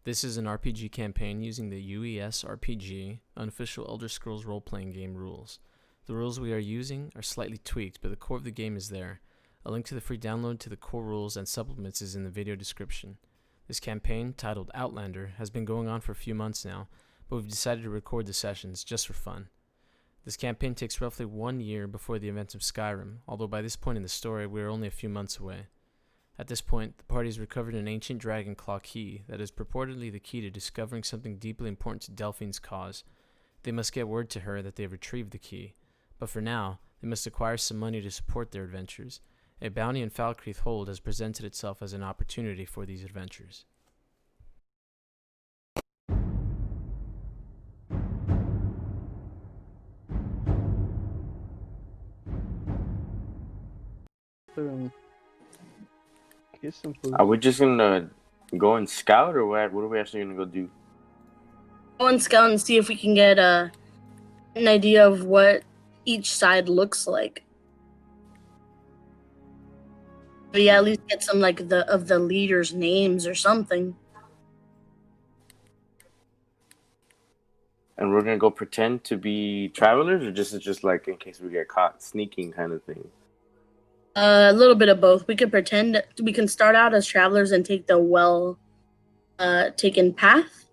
This is an RPG campaign using the UESRPG, Unofficial Elder Scrolls role-playing game rules. The rules we are using are slightly tweaked, but the core of the game is there. A link to the free download to the core rules and supplements is in the video description. This campaign, titled Outlander, has been going on for a few months now, but we've decided to record the sessions just for fun. This campaign takes roughly 1 year before the events of Skyrim, although by this point in the story we are only a few months away. At this point, the party has recovered an ancient dragon claw key that is purportedly the key to discovering something deeply important to Delphine's cause. They must get word to her that they have retrieved the key, but for now, they must acquire some money to support their adventures. A bounty in Falkreath Hold has presented itself as an opportunity for these adventures. Get some food. Are we just gonna go and scout, or what? What are we actually gonna go do? Go and scout and see if we can get an idea of what each side looks like. But yeah, at least get some like the leaders' names or something. And we're gonna go pretend to be travelers, or just like in case we get caught sneaking kind of thing. A little bit of both. We could pretend we can start out as travelers and take the taken path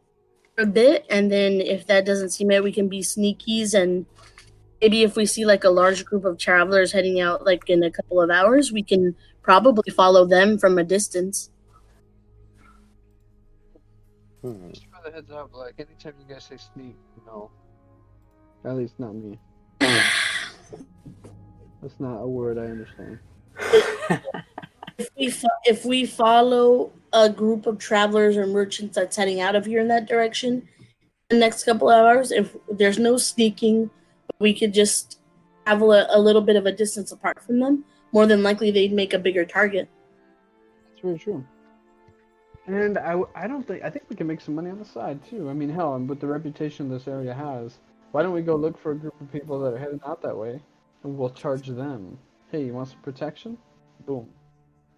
for a bit, and then if that doesn't seem it, we can be sneakies, and maybe if we see like a large group of travelers heading out like in a couple of hours, we can probably follow them from a distance. Just for the heads up, like anytime you guys say sneak, at least not me. That's not a word I understand. If we follow a group of travelers or merchants that's heading out of here in that direction, the next couple of hours, if there's no sneaking, we could just travel a little bit of a distance apart from them. More than likely, they'd make a bigger target. That's very true. And I think we can make some money on the side too. I mean, hell, and with the reputation this area has, why don't we go look for a group of people that are heading out that way, and we'll charge them. Hey, you want some protection? Boom.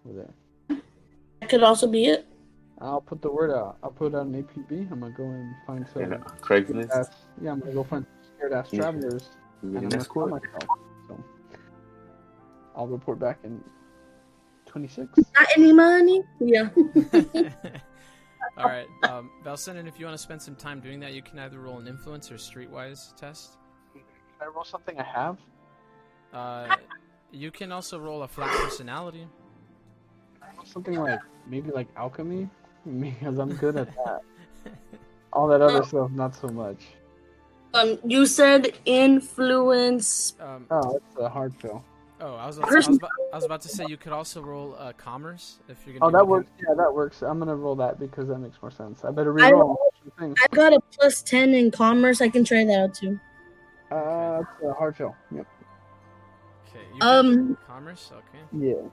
We're there. That could also be it. I'll put the word out. I'll put out an APB. I'm gonna go and find some Craigslist. I'm gonna go find scared ass travelers. And I'm gonna call myself. So I'll report back in 26. Not any money? Yeah. All right, Valsenin, if you want to spend some time doing that, you can either roll an influence or streetwise test. Can I roll something I have? You can also roll a flat personality. Something like maybe like alchemy, because I'm good at that. All that other stuff, not so much. You said influence. Oh, it's a hard fill. Oh, I was about to say you could also roll commerce if you're gonna. Oh, that works. Yeah, that works. I'm gonna roll that because that makes more sense. I better reroll things. I got a +10 in commerce. I can try that out too. It's a hard fill. Yep. Okay. You can commerce. Okay. Yeah. Okay.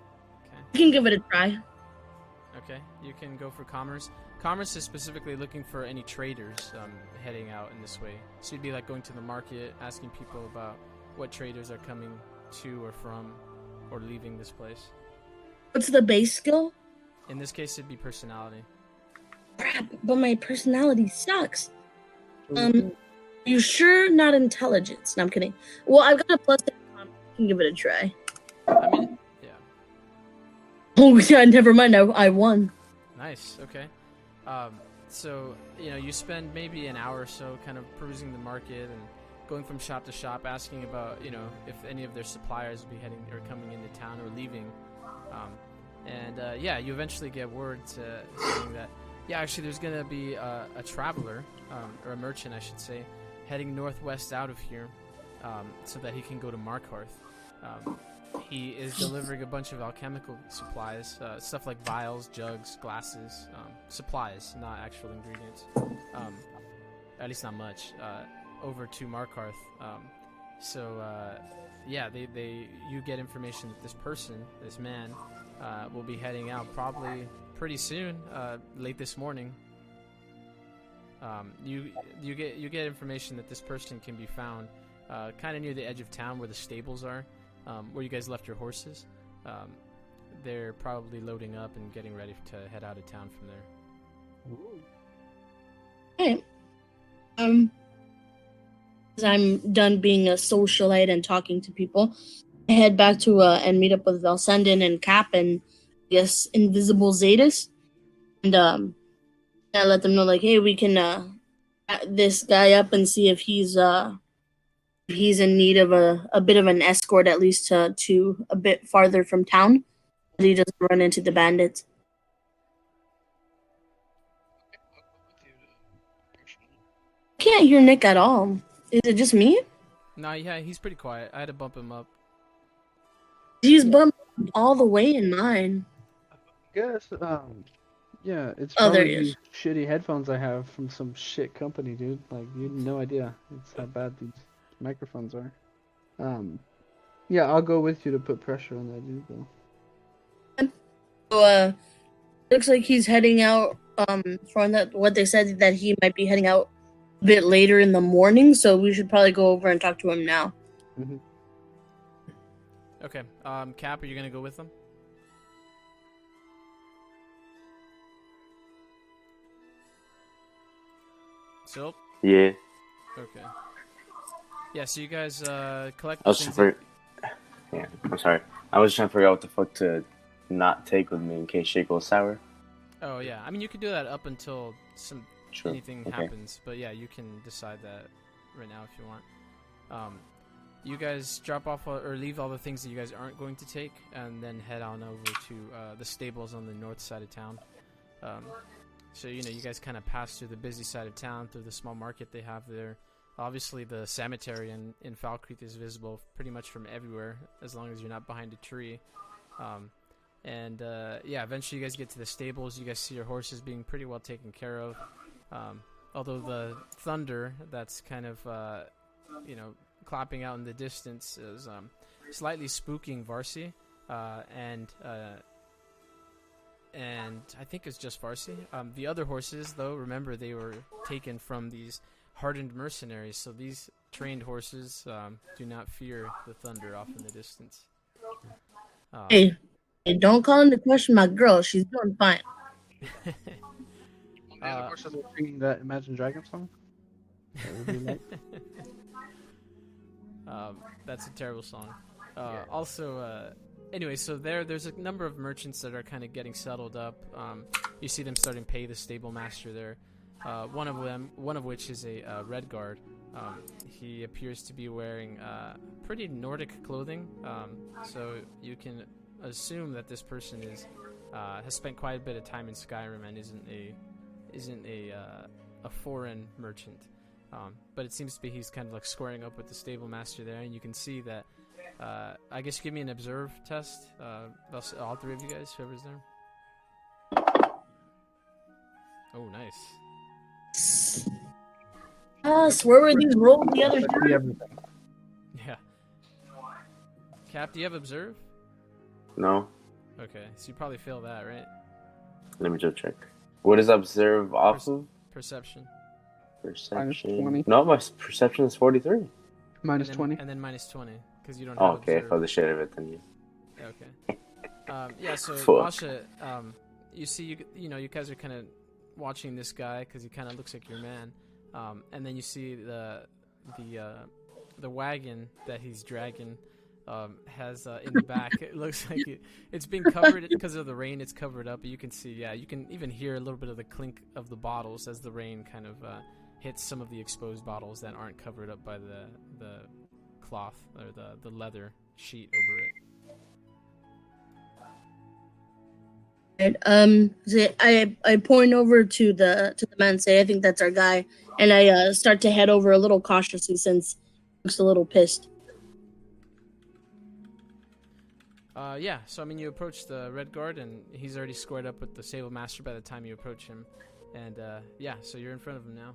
You can give it a try. Okay, you can go for commerce. Commerce is specifically looking for any traders heading out in this way. So you'd be like going to the market, asking people about what traders are coming to or from or leaving this place. What's the base skill? In this case, it'd be personality. Crap, but my personality sucks. You sure not intelligence? No, I'm kidding. Well, I've got a +10. I can give it a try. I mean, yeah. Oh yeah, never mind. I won. Nice. Okay. So you spend maybe an hour or so kind of perusing the market and going from shop to shop, asking about if any of their suppliers will be heading or coming into town or leaving. You eventually get word saying that actually there's gonna be a traveler or a merchant, I should say, heading northwest out of here, so that he can go to Markarth. He is delivering a bunch of alchemical supplies, stuff like vials, jugs, glasses, supplies, not actual ingredients. At least not much. Over to Markarth. You get information that this man, will be heading out probably pretty soon, late this morning. You get information that this person can be found kind of near the edge of town where the stables are, where you guys left your horses. They're probably loading up and getting ready to head out of town from there. Ooh. Alright. As I'm done being a socialite and talking to people, I head back to and meet up with Valsendin and Cap and Invisible Zetas, and I let them know like, hey, we can this guy up and see if he's in need of a bit of an escort, at least to a bit farther from town, so he doesn't run into the bandits. I can't hear Nick at all. Is it just me? No, yeah, he's pretty quiet. I had to bump him up. He's bumped all the way in mine. Guess, yeah, it's Oh, there probably he these is. shitty headphones I have from some shit company, dude. Like, you have no idea. It's how bad these microphones are. Yeah, I'll go with you to put pressure on that dude, though. So, looks like he's heading out, from what they said, that he might be heading out a bit later in the morning, so we should probably go over and talk to him now. Mm-hmm. Okay. Cap, are you gonna go with them? So. Yeah. Okay. Yeah. So you guys collect. I was trying to Yeah, I'm sorry. I was trying to figure out what the fuck to not take with me in case shit goes sour. Oh yeah. I mean, you could do that up until Sure. anything Okay. happens. But yeah, you can decide that right now if you want. You guys drop off or leave all the things that you guys aren't going to take, and then head on over to the stables on the north side of town. So you guys kind of pass through the busy side of town, through the small market they have there. Obviously, the cemetery in Foul Creek is visible pretty much from everywhere, as long as you're not behind a tree. Yeah, eventually you guys get to the stables. You guys see your horses being pretty well taken care of. Although the thunder that's kind of, clapping out in the distance is slightly spooking Varsi. And I think it's just Varsi. The other horses, though, remember they were taken from these hardened mercenaries, so these trained horses do not fear the thunder off in the distance. Hey, don't call into question my girl. She's doing fine. The other horses are singing that Imagine Dragons song? That would be like. That's a terrible song. Anyway, so there's a number of merchants that are kind of getting settled up. You see them starting to pay the stable master there. One of which is a red guard. He appears to be wearing pretty Nordic clothing. So you can assume that this person has spent quite a bit of time in Skyrim and isn't a foreign merchant. But it seems to be he's kind of like squaring up with the stable master there, and you can see that. I guess give me an observe test. All three of you guys, whoever's there. Oh, nice. Where were these rolled the other time? Everything. Yeah. Cap, do you have observe? No. Okay, so you probably fail that, right? Let me just check. What is observe off of? Perception. Perception. -20. No, my perception is 43. Minus and then, 20. And then minus 20, because you don't Oh, have okay. observe. For the shit of it, then yeah. Okay. Yeah, so Fuck. Masha, you see, you guys are kind of watching this guy because he kind of looks like your man. And then you see the wagon that he's dragging has in the back. It looks like it's been covered because of the rain. It's covered up, but you can see, you can even hear a little bit of the clink of the bottles as the rain kind of hits some of the exposed bottles that aren't covered up by the cloth or the leather sheet over it. I point over to the man and say, I think that's our guy, and I start to head over a little cautiously since he looks a little pissed. Yeah, so I mean, you approach the red guard, and he's already squared up with the stable master by the time you approach him, and yeah, so you're in front of him now.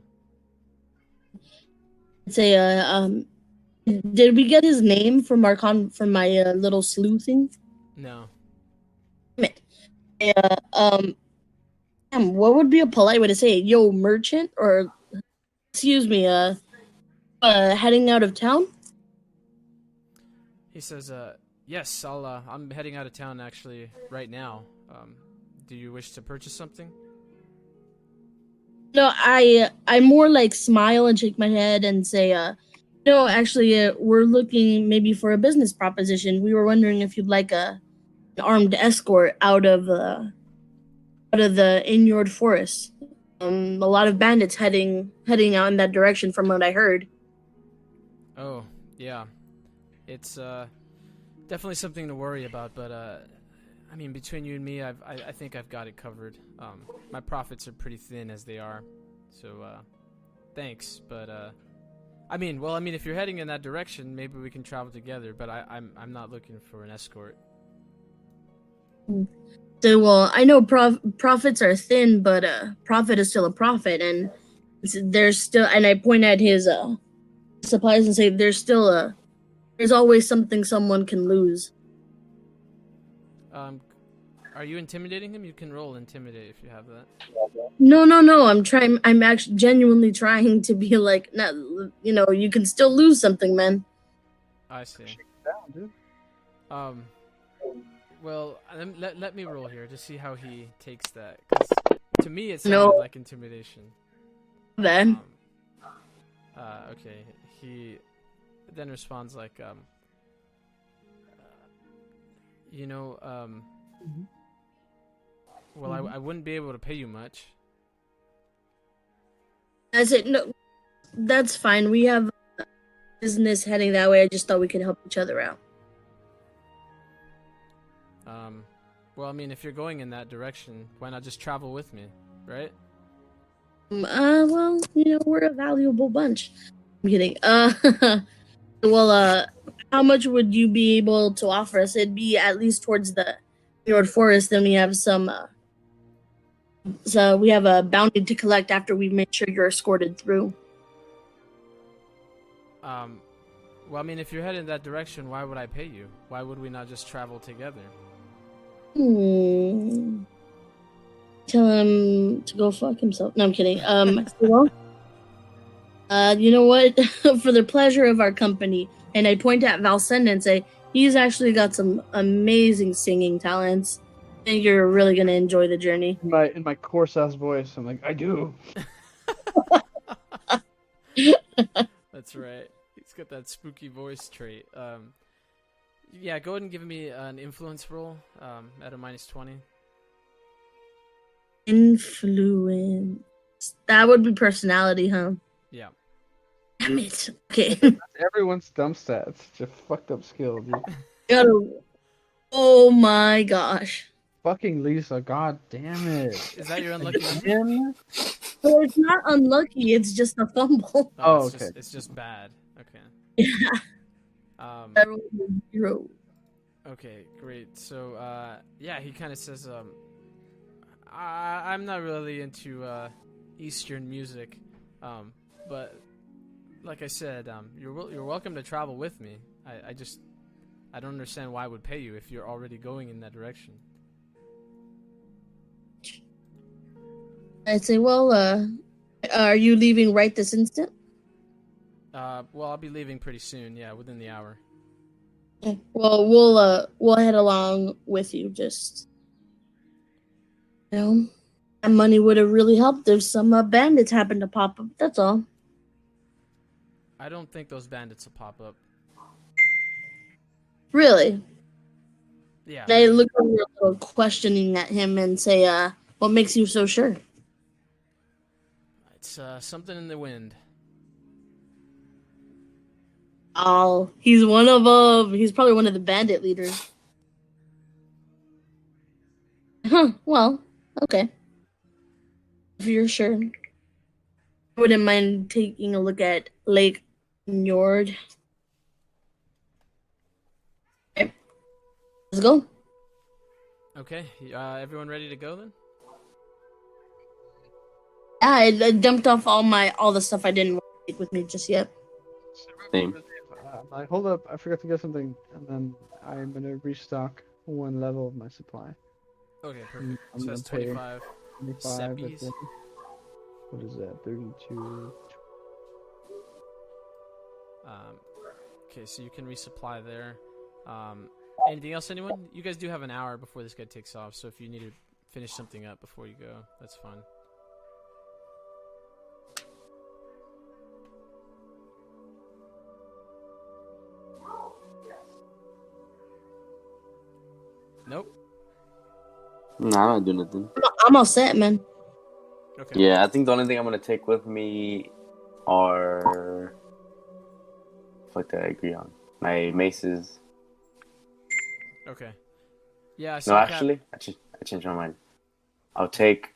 Say, did we get his name from my little sleuthing? No. What would be a polite way to say it? Yo, merchant, or excuse me, heading out of town? He says, yes, I'm heading out of town actually right now. Do you wish to purchase something? No, I more like smile and shake my head and say, no, actually, we're looking maybe for a business proposition. We were wondering if you'd like an armed escort out of the Inyord Forest. A lot of bandits heading out in that direction, from what I heard. Oh, yeah. It's definitely something to worry about, but I mean, between you and me, I think I've got it covered. My profits are pretty thin as they are, so thanks. But I mean, if you're heading in that direction, maybe we can travel together. But I'm not looking for an escort. So, well, I know profits are thin, but profit is still a profit, and there's still. And I point at his supplies and say, there's always something someone can lose. Are you intimidating him? You can roll intimidate if you have that. No. I'm actually genuinely trying to be like, not, you can still lose something, man. I see. Down, dude. Well, let me roll here to see how he takes that. 'Cause to me, it sounded like intimidation. Then. Okay. He then responds like, well, I wouldn't be able to pay you much. I said, no, that's fine. We have business heading that way. I just thought we could help each other out. Well, I mean, if you're going in that direction, why not just travel with me, right? Well, we're a valuable bunch. I'm kidding. Well, how much would you be able to offer us? It'd be at least towards the Nord Forest. Then we have so we have a bounty to collect after we've made sure you're escorted through. Well, I mean, if you're heading that direction, why would I pay you? Why would we not just travel together? Tell him to go fuck himself. No, I'm kidding. Well, you know what? For the pleasure of our company, and I point at Valsenda and say, he's actually got some amazing singing talents. I think you're really gonna enjoy the journey. In my coarse ass voice, I'm like, I do. That's right. He's got that spooky voice trait. Yeah, go ahead and give me an influence roll at a -20. Influence. That would be personality, huh? Yeah. Damn it. Okay. That's everyone's dumb stats. Such a fucked up skill, dude. Oh my gosh. Fucking Lisa, god damn it. Is that your unlucky number? Again? So it's not unlucky, it's just a fumble. Oh, it's okay. It's just bad. Okay. Yeah. I rolled a 0. Okay, great. So, yeah, he kind of says, I'm not really into Eastern music, but like I said, you're welcome to travel with me. I don't understand why I would pay you if you're already going in that direction. I'd say, well, are you leaving right this instant? Well, I'll be leaving pretty soon. Yeah, within the hour. Okay. Well, we'll head along with you. Just, that money would have really helped if some bandits happened to pop up. That's all. I don't think those bandits will pop up. Really? Yeah. They look a little questioning at him and say, what makes you so sure? It's something in the wind. Oh, he's one of them. He's probably one of the bandit leaders. Huh, well, okay. If you're sure. I wouldn't mind taking a look at Lake Njord. Okay. Let's go. Okay, everyone ready to go then? Yeah, I dumped off all the stuff I didn't want to take with me just yet. Same. Hold up, I forgot to get something, and then I'm gonna restock one level of my supply. Okay, perfect. I'm So that's gonna pay 25. 25. Seppies. What is that? 32. Okay, so you can resupply there. Anything else, anyone? You guys do have an hour before this guy takes off, so if you need to finish something up before you go, that's fine. Nope. No, I'm not doing nothing. I'm all set, man. Okay. Yeah, I think the only thing I'm gonna take with me are what did I agree on? My maces. Okay. Yeah. No, So Cap, actually, I changed my mind. I'll take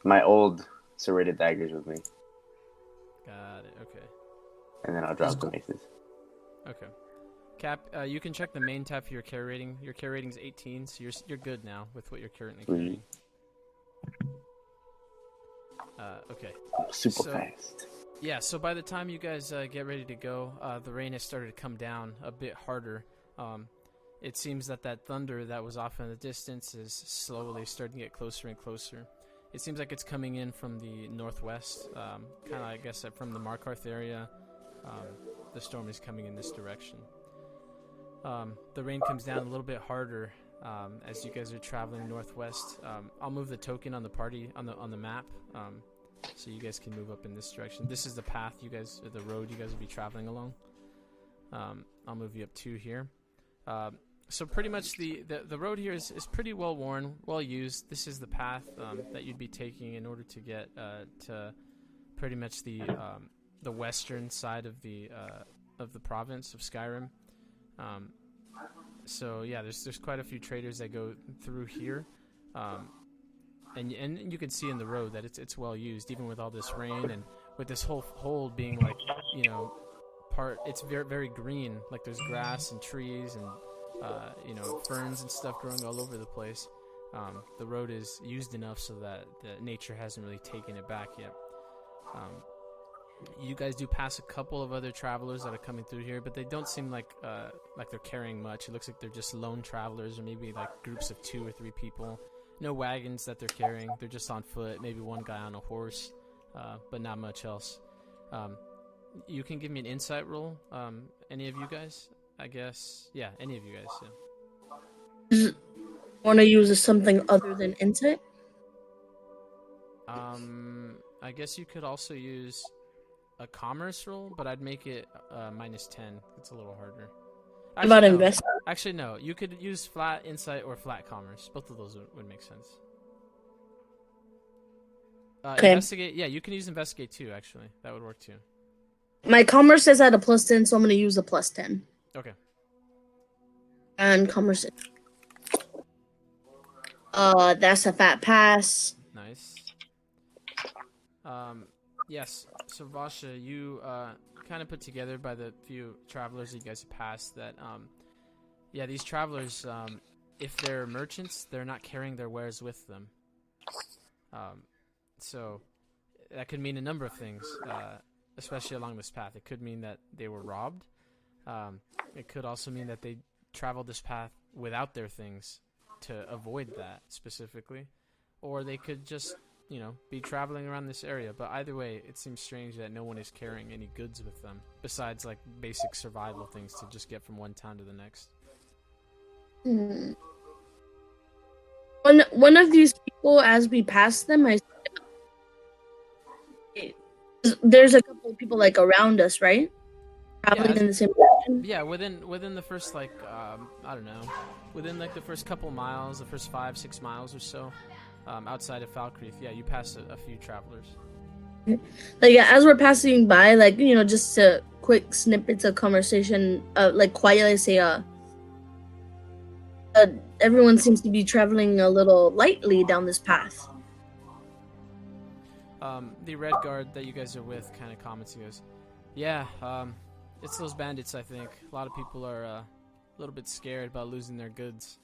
my old serrated daggers with me, got it. Okay. and then I'll drop the maces. Okay. Cap, you can check the main tab for your care rating. Your care rating's 18, so you're good now with what you're currently carrying. Okay. Super So- fast. Yeah, so by the time you guys get ready to go, the rain has started to come down a bit harder. It seems that thunder that was off in the distance is slowly starting to get closer and closer. It seems like it's coming in from the northwest, kind of, I guess, from the Markarth area. The storm is coming in this direction. The rain comes down a little bit harder as you guys are traveling northwest. I'll move the token on the party on the map, so you guys can move up in this direction. This is the path or the road you guys will be traveling along. I'll move you up 2 here. So pretty much the road here is pretty well worn, well used. This is the path that you'd be taking in order to get to pretty much the western side of the province of Skyrim. So yeah, there's quite a few traders that go through here, and you can see in the road that it's well used, even with all this rain and with this whole being like, it's very, very green, like there's grass and trees and ferns and stuff growing all over the place. The road is used enough so that the nature hasn't really taken it back yet. You guys do pass a couple of other travelers that are coming through here, but they don't seem like they're carrying much. It looks like they're just lone travelers, or maybe like groups of 2 or 3 people. No wagons that they're carrying. They're just on foot. Maybe one guy on a horse, but not much else. You can give me an insight roll. Any of you guys? I guess. Yeah, any of you guys. Yeah. Want to use something other than insight? I guess you could also use a commerce roll, but I'd make it -10. It's a little harder. What about no. invest? Actually, no. You could use flat insight or flat commerce. Both of those would make sense. Okay. Investigate. Yeah, you can use investigate too. Actually, that would work too. My commerce is at a +10, so I'm going to use a +10. Okay. And commerce. That's a fat pass. Nice. Yes. So Vasha, you kind of put together by the few travelers that you guys have passed that, these travelers, if they're merchants, they're not carrying their wares with them. So that could mean a number of things, especially along this path. It could mean that they were robbed. It could also mean that they traveled this path without their things to avoid that specifically, or they could just be traveling around this area. But either way, it seems strange that no one is carrying any goods with them besides like basic survival things to just get from one town to the next. One of these people, as we pass them, there's a couple of people like around us, right? Traveling in the same direction. Yeah, within the first I don't know, within like the first couple miles, the first 5-6 miles or so, outside of Falkreath, yeah, you pass a few travelers. Like as we're passing by, just a quick snippets of conversation, like quietly say, everyone seems to be traveling a little lightly down this path. The red guard that you guys are with kind of comments and goes, yeah, it's those bandits, I think. A lot of people are a little bit scared about losing their goods.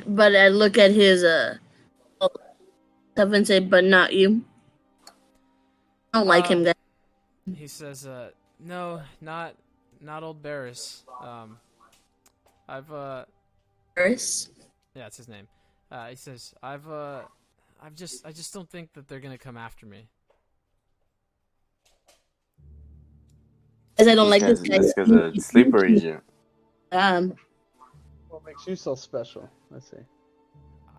But I look at his stuff and say, but not you. I don't like him, guys. He says, no, not old Barris. Barris? Yeah, that's his name. He says, I just don't think that they're gonna come after me. As I don't like this guy. This guy's a sleeper agent. What makes you so special? Let's see.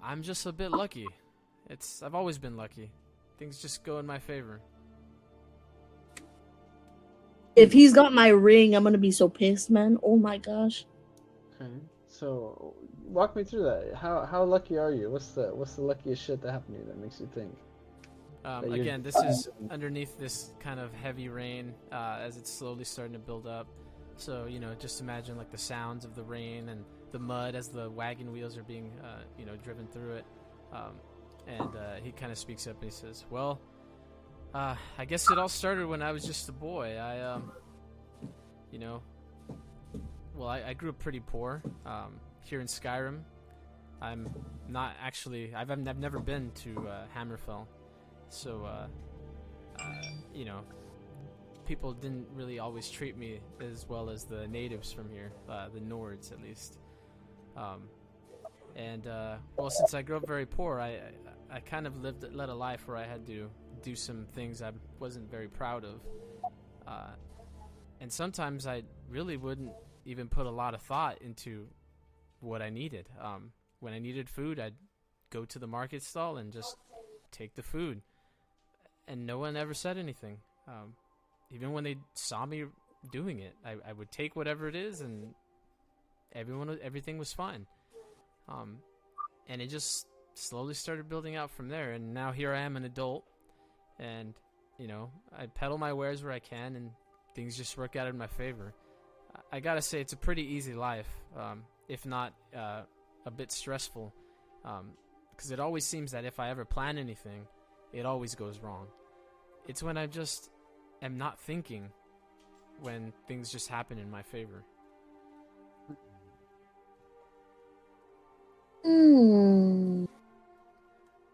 I'm just a bit lucky. I've always been lucky. Things just go in my favor. If he's got my ring, I'm gonna be so pissed, man. Oh my gosh. Okay. So walk me through that. How lucky are you? What's the luckiest shit that happened to you that makes you think? Again, this is underneath this kind of heavy rain as it's slowly starting to build up. So, just imagine like the sounds of the rain and the mud as the wagon wheels are being, driven through it. And he kind of speaks up and he says, well, I guess it all started when I was just a boy. I grew up pretty poor here in Skyrim. I'm not actually, I've never been to Hammerfell. So, people didn't really always treat me as well as the natives from here, the Nords at least. Since I grew up very poor, I kind of led a life where I had to do some things I wasn't very proud of. And sometimes I really wouldn't even put a lot of thought into what I needed. When I needed food, I'd go to the market stall and just take the food. And no one ever said anything. Even when they saw me doing it, I would take whatever it is, and everything was fine. And it just slowly started building out from there. And now here I am, an adult, and I peddle my wares where I can, and things just work out in my favor. I gotta say, it's a pretty easy life, if not a bit stressful, because it always seems that if I ever plan anything, it always goes wrong. It's when I just am not thinking when things just happen in my favor.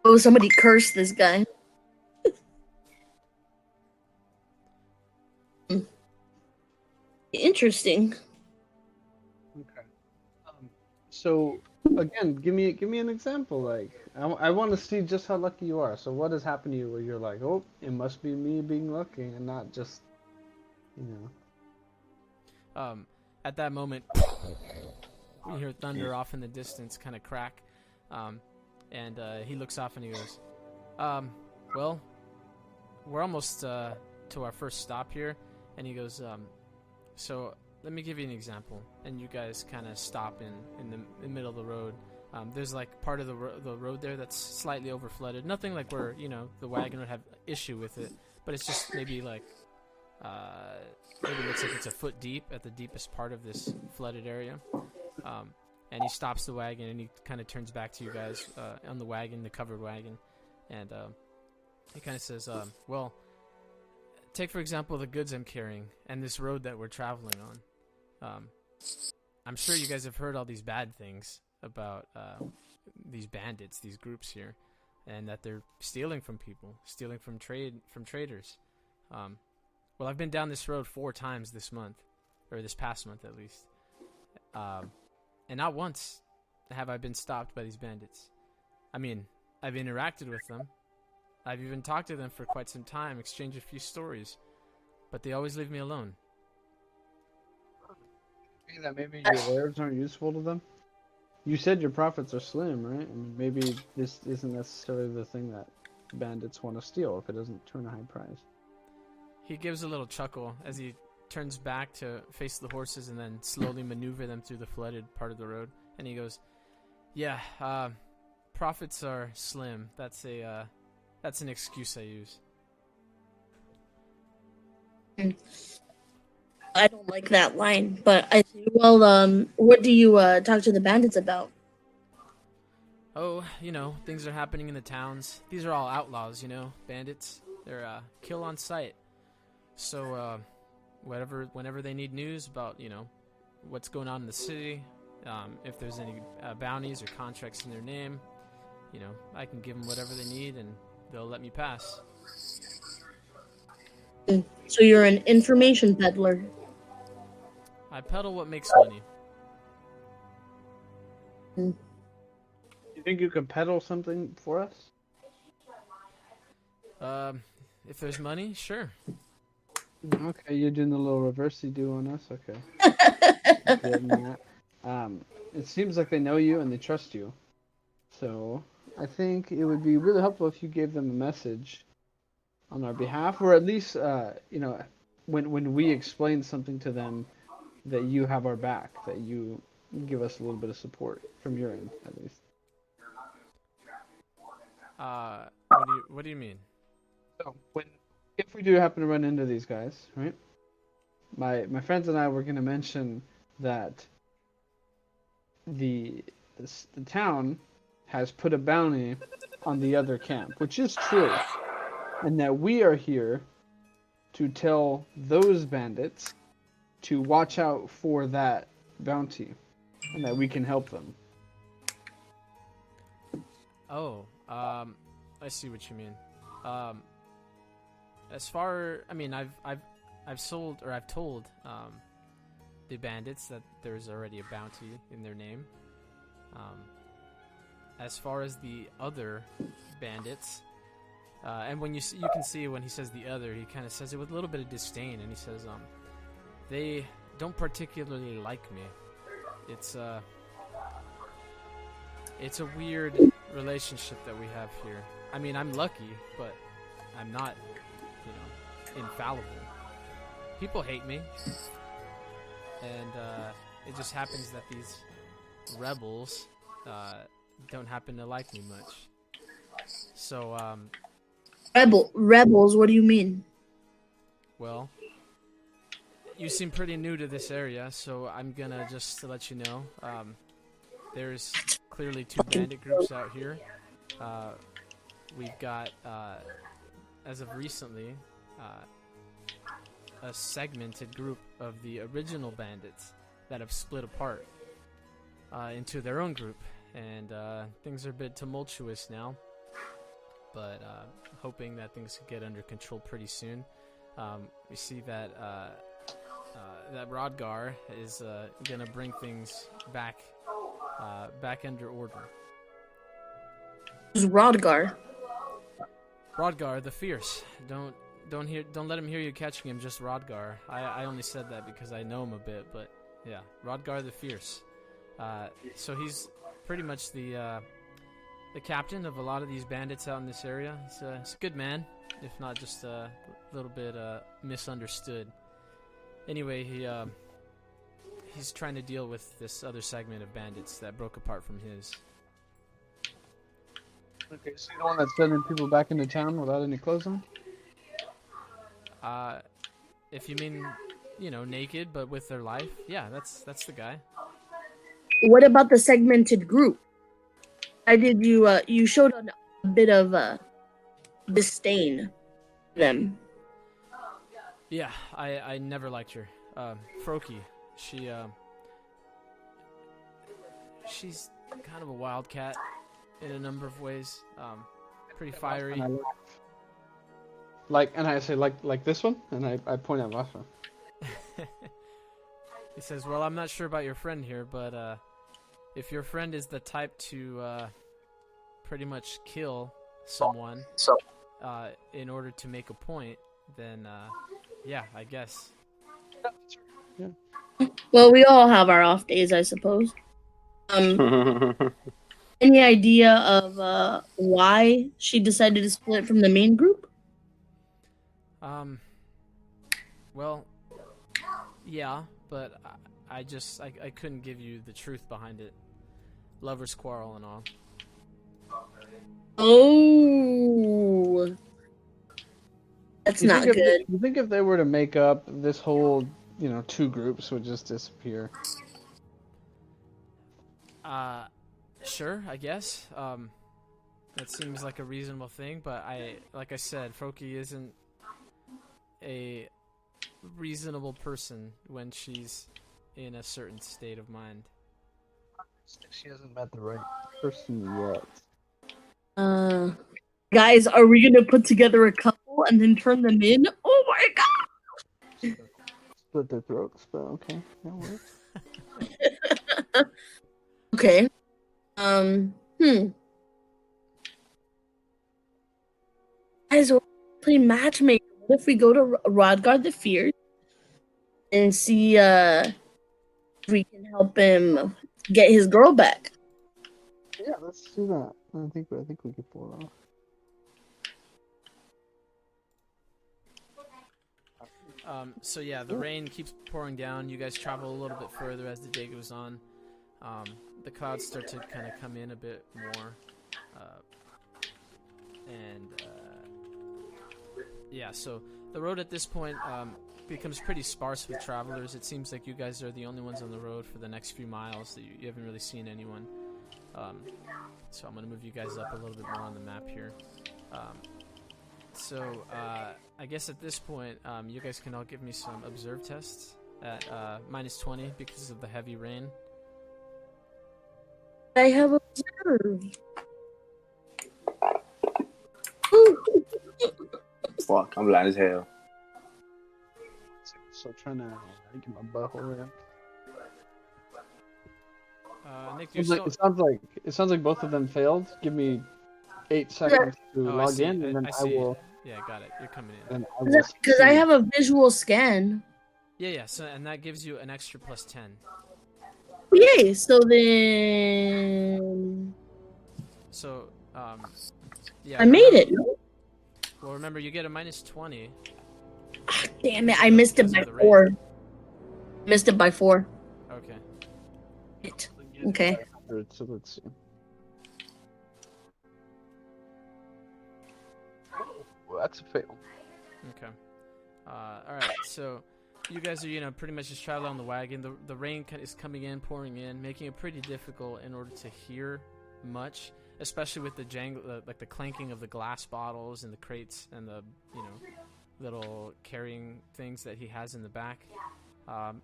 Oh, somebody cursed this guy. Interesting. Okay. So again, give me an example. Like, I want to see just how lucky you are. So what has happened to you where you're like, oh, it must be me being lucky and not just, At that moment, we hear thunder off in the distance, kind of crack, and he looks off and he goes, well, we're almost to our first stop here, and he goes, so let me give you an example, and you guys kind of stop in the middle of the road. There's like part of the road there that's slightly overflooded. Nothing like where the wagon would have issue with it, but it's just maybe like maybe it looks like it's a foot deep at the deepest part of this flooded area. And he stops the wagon and he kind of turns back to you guys on the wagon, the covered wagon, and he kind of says, well, take for example the goods I'm carrying and this road that we're traveling on. I'm sure you guys have heard all these bad things about these bandits, these groups here, and that they're stealing from people, stealing from traders. Well, I've been down this road 4 times this month, or this past month at least, and not once have I been stopped by these bandits. I mean, I've interacted with them. I've even talked to them for quite some time, exchanged a few stories, but they always leave me alone. That maybe your wares aren't useful to them? You said your profits are slim, right? I mean, maybe this isn't necessarily the thing that bandits want to steal if it doesn't turn a high price. He gives a little chuckle as he turns back to face the horses and then slowly maneuver them through the flooded part of the road. And he goes, yeah, profits are slim. That's an excuse I use. I don't like that line, but I say, well, what do you talk to the bandits about? Oh, things are happening in the towns. These are all outlaws, bandits. They're kill on sight. So, whenever they need news about, what's going on in the city, if there's any bounties or contracts in their name, I can give them whatever they need and they'll let me pass. So you're an information peddler. I peddle what makes money. You think you can peddle something for us? If there's money, sure. Okay, you're doing the little reversey do on us. Okay. It seems like they know you and they trust you. So I think it would be really helpful if you gave them a message on our behalf, or at least, when we explain something to them, that you have our back, that you give us a little bit of support from your end, at least. What do you mean? So if we do happen to run into these guys, right? My friends and I were going to mention that the town has put a bounty on the other camp, which is true, and that we are here to tell those bandits to watch out for that bounty, and that we can help them. Oh, I see what you mean. I've told the bandits that there's already a bounty in their name. As far as the other bandits, and when you can see when he says the other, he kind of says it with a little bit of disdain, and he says, they don't particularly like me. It's a weird relationship that we have here. I mean, I'm lucky, but I'm not, infallible. People hate me, and it just happens that these rebels don't happen to like me much. So, Rebels? What do you mean? well, you seem pretty new to this area, so I'm gonna just to let you know, there's clearly two bandit groups out here. We've got, as of recently, a segmented group of the original bandits that have split apart into their own group, and things are a bit tumultuous now, but hoping that things can get under control pretty soon. We see that that Rodgar is gonna bring things back under order. Who's Rodgar? Rodgar the Fierce. Don't let him hear you catching him. Just Rodgar. I only said that because I know him a bit, but yeah, Rodgar the Fierce. So he's pretty much the captain of a lot of these bandits out in this area. He's a good man, if not just a little bit misunderstood. Anyway, he's trying to deal with this other segment of bandits that broke apart from his. Okay, so you're the one that's sending people back into town without any clothes on? If you mean, naked but with their life, yeah, that's the guy. What about the segmented group? I did you showed a bit of disdain to them. Yeah, I never liked her. Froki, she's kind of a wildcat in a number of ways. Pretty fiery. And I say like this one, and I point at Vasha. He says, "Well, I'm not sure about your friend here, but if your friend is the type to pretty much kill someone in order to make a point, then yeah, I guess." Yeah. Well, we all have our off days, I suppose. Any idea of why she decided to split from the main group? Well, yeah, but I couldn't give you the truth behind it. Lovers quarrel and all. Oh, that's not good. You think if they were to make up, this whole, two groups would just disappear? Sure, I guess. That seems like a reasonable thing, but like I said, Froki isn't a reasonable person when she's in a certain state of mind. She hasn't met the right person yet. Guys, are we gonna put together a couple and then turn them in? Oh my god! Split their throats, but okay, that works. Okay. Guys, we're playing matchmaker. What if we go to Rodgar the Fierce and see if we can help him get his girl back? Yeah, let's do that. I think we can pull it So yeah, the rain keeps pouring down. You guys travel a little bit further as the day goes on. The clouds start to kind of come in a bit more. Yeah, so the road at this point becomes pretty sparse with travelers. It seems like you guys are the only ones on the road for the next few miles. That you haven't really seen anyone. So I'm going to move you guys up a little bit more on the map here. I guess at this point, you guys can all give me some observe tests at -20 because of the heavy rain. I have observed. Fuck, I'm blind as hell. So trying to get my butthole in. Nick, It sounds like both of them failed. Give me 8 seconds to log in, and then I will. Yeah, got it. You're coming in. Because I have a visual scan. Yeah. So and that gives you an extra +10. Yay! So then. So yeah. I made it. Well, remember you get a -20. Ah, damn it! I missed it by 4. Missed it by 4. Okay. Okay. So let's see. Well, that's a fail. Okay. All right. So you guys are, pretty much just traveling on the wagon. The rain is coming in, pouring in, making it pretty difficult in order to hear much, especially with the jangle, like the clanking of the glass bottles and the crates and the, little carrying things that he has in the back.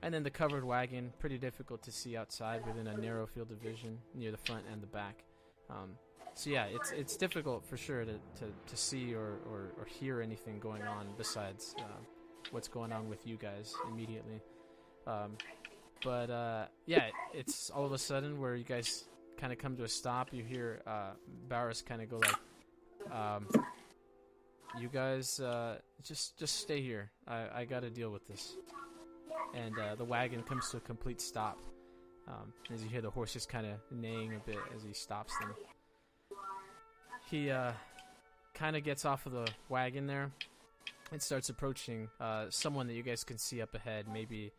And then the covered wagon, pretty difficult to see outside within a narrow field of vision near the front and the back. So yeah, it's difficult for sure to see or hear anything going on besides what's going on with you guys immediately. Yeah, it's all of a sudden where you guys kind of come to a stop. You hear Barris kind of go like, "You guys just stay here. I got to deal with this." And the wagon comes to a complete stop as you hear the horses kind of neighing a bit as he stops them. He kind of gets off of the wagon there and starts approaching someone that you guys can see up ahead, maybe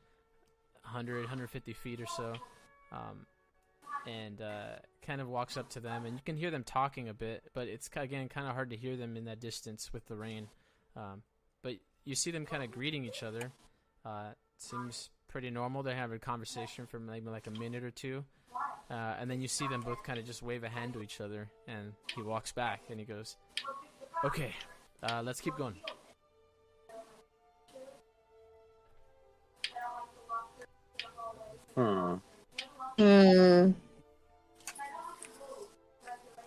100, 150 feet or so, and kind of walks up to them. And you can hear them talking a bit, but it's, again, kind of hard to hear them in that distance with the rain. But you see them kind of greeting each other. Seems pretty normal. They're having a conversation for maybe like a minute or two. And then you see them both kind of just wave a hand to each other. And he walks back and he goes, "Okay, let's keep going."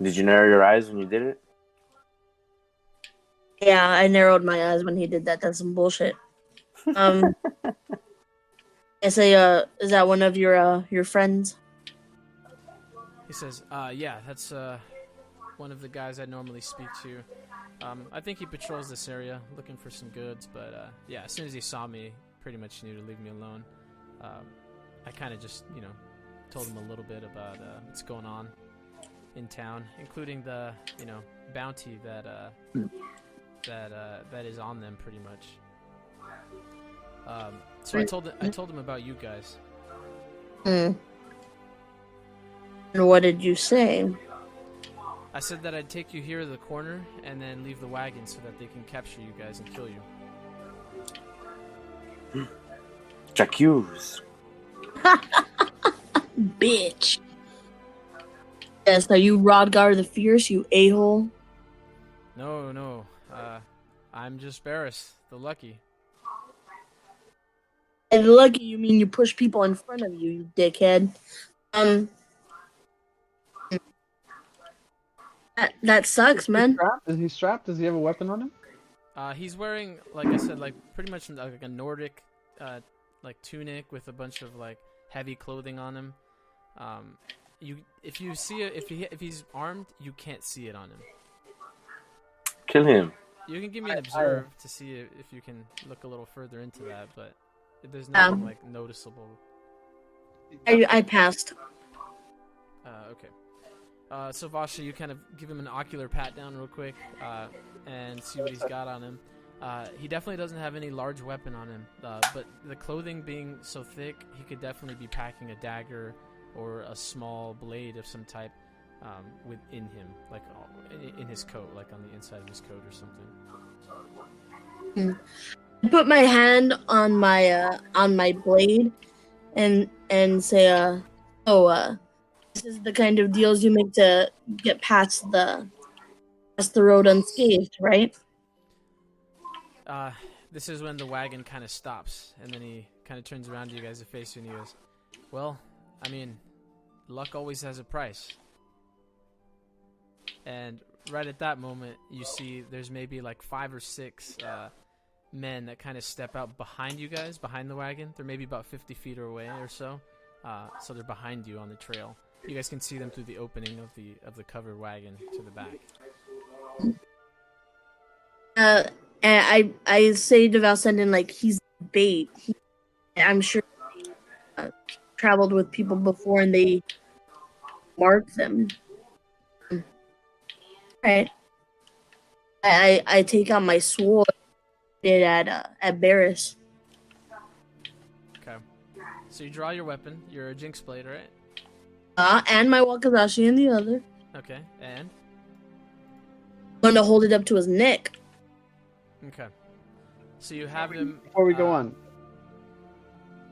Did you narrow your eyes when you did it? Yeah, I narrowed my eyes when he did that. That's some bullshit. I say, is that one of your friends? He says, "Yeah, that's one of the guys I normally speak to. I think he patrols this area looking for some goods, but yeah, as soon as he saw me, pretty much knew to leave me alone. I kind of just, told him a little bit about what's going on in town, including the, bounty that is on them pretty much. So I told him about you guys." And what did you say? I said that I'd take you here to the corner and then leave the wagon so that they can capture you guys and kill you. J'accuse. Bitch. Yes, are you Rodgar the Fierce, you a-hole? No. I'm just Barris, the Lucky. And lucky, you mean you push people in front of you, you dickhead. That sucks, man. Is he strapped? Does he have a weapon on him? He's wearing, like I said, like pretty much like a Nordic, like tunic with a bunch of like heavy clothing on him. If he's armed, you can't see it on him. Kill him. You can give me an observe to see if you can look a little further into that, but there's nothing like noticeable. I passed. Okay. So Vasha, you kind of give him an ocular pat down real quick, and see what he's got on him. He definitely doesn't have any large weapon on him, but the clothing being so thick, he could definitely be packing a dagger or a small blade of some type within him, like in his coat, like on the inside of his coat or something. I put my hand on my blade and say, this is the kind of deals you make to get past the road unscathed, right? This is when the wagon kind of stops, and then he kind of turns around to you guys and face you, and he goes, well, I mean, luck always has a price. And right at that moment, you see there's maybe like 5 or 6 men that kind of step out behind you guys, behind the wagon. They're maybe about 50 feet away or so. So they're behind you on the trail. You guys can see them through the opening of the covered wagon to the back. And I say to Valsendin, like, he's bait. I'm sure he traveled with people before and they marked them. Right. I take out my sword at Barris. Okay. So you draw your weapon. You're a Jinx blade, right? And my Wakazashi in the other. Okay. And? I'm going to hold it up to his neck. Okay. So you have him... Before we go on.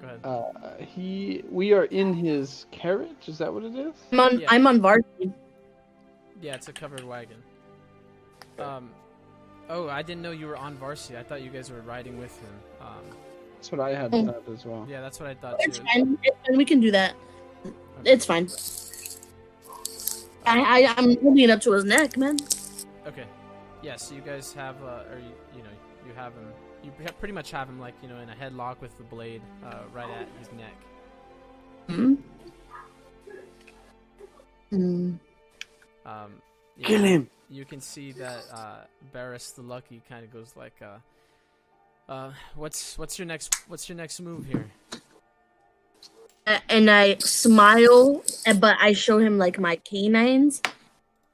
Go ahead. We are in his carriage? Is that what it is? I'm on Varsity. Yeah, it's a covered wagon. Oh, I didn't know you were on Varsity. I thought you guys were riding with him. That's what I had thought as well. Yeah, that's what I thought It's too. fine. We can do that. It's fine. I'm holding it up to his neck, man. Okay. Yeah, so you guys have, you have him. You pretty much have him, like, in a headlock with the blade right at his neck. Kill him. You can see that Barris the Lucky kind of goes like, what's your next move here? And I smile, but I show him like my canines.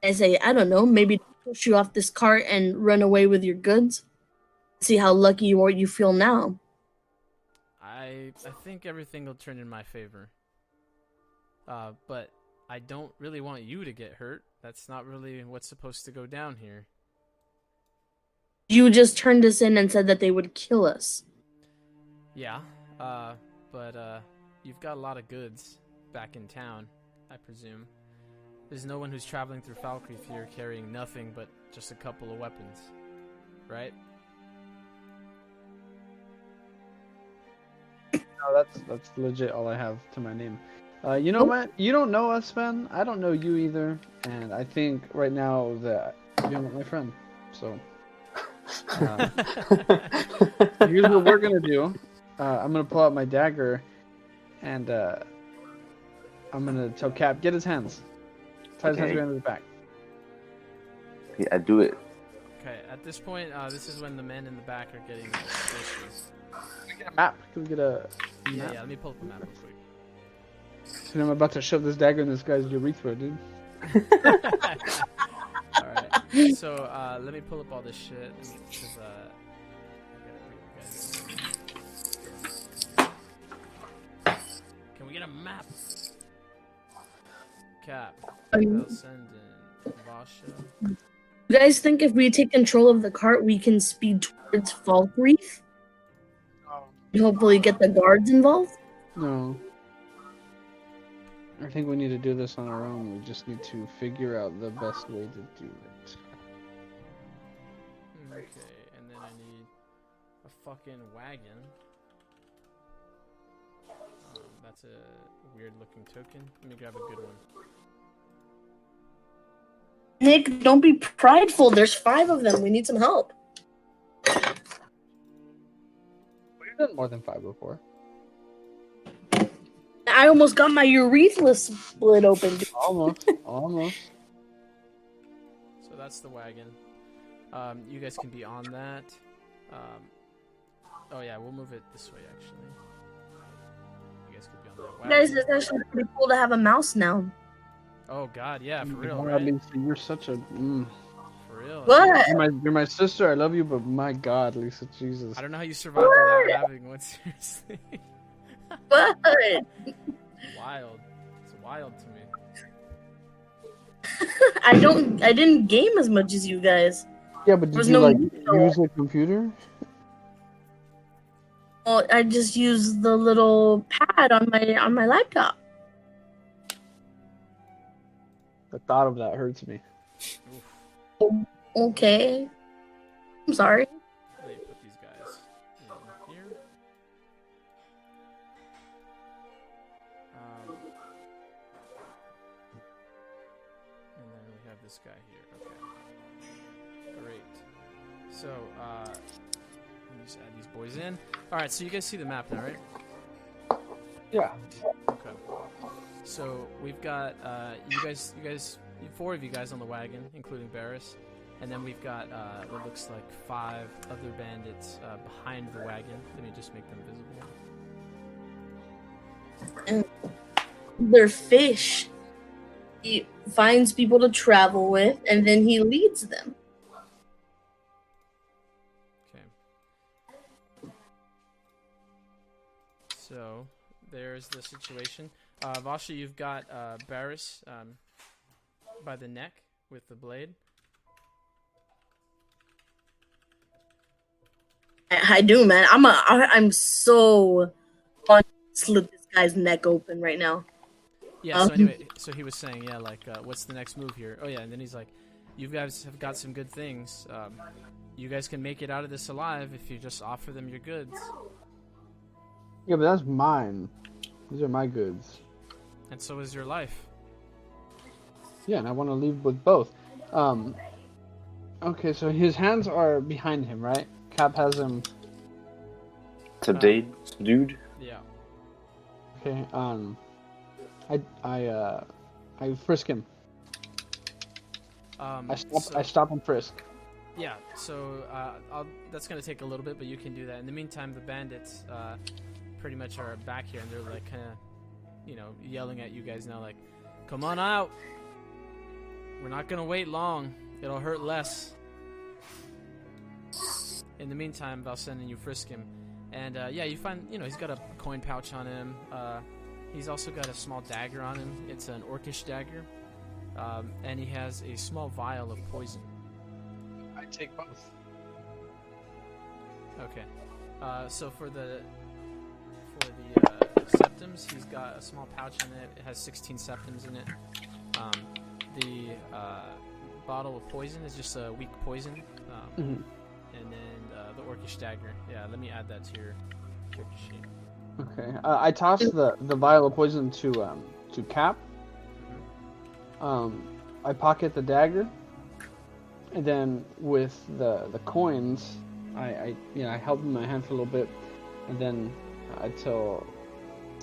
I say, I don't know, maybe push you off this cart and run away with your goods. See how lucky you feel now. I think everything will turn in my favor. But I don't really want you to get hurt. That's not really what's supposed to go down here. You just turned us in and said that they would kill us. Yeah, but you've got a lot of goods back in town, I presume. There's no one who's traveling through Falkreath here carrying nothing but just a couple of weapons, right? No, that's legit all I have to my name. You know what? You don't know us, Ben. I don't know you either. And I think right now that you're not my friend. So here's what we're gonna do. I'm gonna pull out my dagger, and I'm gonna tell Cap, get his hands. Tie his hands behind his back. Yeah, I do it. Okay, at this point, this is when the men in the back are getting closer. Can we get a map? Can we get a map? Yeah, let me pull up the map real quick. And I'm about to shove this dagger in this guy's urethra, dude. Alright, so let me pull up all this shit. Because, can we get a map? Cap. I'll send in Vasha. You guys think if we take control of the cart, we can speed towards Falkreath? And hopefully get the guards involved? No. I think we need to do this on our own. We just need to figure out the best way to do it. Okay, and then I need a fucking wagon. That's a weird looking token. Let me grab a good one. Nick, don't be prideful. There's 5 of them. We need some help. We've done more than 5 before. I almost got my urethra split open. Almost. Almost. So that's the wagon. You guys can be on that. Oh yeah, we'll move it this way actually. You guys could be on that wagon. Guys, it's actually pretty cool to have a mouse now. Oh god, yeah, for real, God, right? Lisa, you're such a. For real. What? You're my sister. I love you, but my God, Lisa, Jesus. I don't know how you survived without having one. Seriously. What? Wild. It's wild to me. I didn't game as much as you guys. Yeah, but did There's you no like need for use a computer? Well, I just use the little pad on my laptop. The thought of that hurts me. Okay. I'm sorry. Let me put these guys in here. And then we have this guy here. Okay. Great. So, let me just add these boys in. Alright, so you guys see the map now, right? Yeah. Okay. So, we've got, you guys, 4 of you guys on the wagon, including Barris. And then we've got what looks like 5 other bandits behind the wagon. Let me just make them visible. They're fish. He finds people to travel with, and then he leads them. Okay. So there's the situation. Vasha, you've got Barris by the neck with the blade. I do, man. I'm so on to slit this guy's neck open right now. Yeah, so anyway, so he was saying, yeah, like, what's the next move here? Oh, yeah, and then he's like, you guys have got some good things. You guys can make it out of this alive if you just offer them your goods. Yeah, but that's mine. These are my goods. And so is your life. Yeah, and I want to leave with both. Okay, so his hands are behind him, right? Cap has him. Subdued? Yeah. Okay, I frisk him. I stop and frisk. Yeah, so that's going to take a little bit, but you can do that. In the meantime, the bandits pretty much are back here, and they're like kind of, you know, yelling at you guys now, like, come on out. We're not going to wait long. It'll hurt less. In the meantime, Valsen and you frisk him. And yeah, you find, you know, he's got a coin pouch on him. He's also got a small dagger on him. It's an orcish dagger. And he has a small vial of poison. I take both. Okay. So for the septums, he's got a small pouch in it. It has 16 septums in it. The bottle of poison is just a weak poison. And then the orcish dagger. Yeah, let me add that to your character sheet. Okay. I toss the vial of poison to Cap. I pocket the dagger, and then with the coins, I held them in my hand for a little bit, and then I tell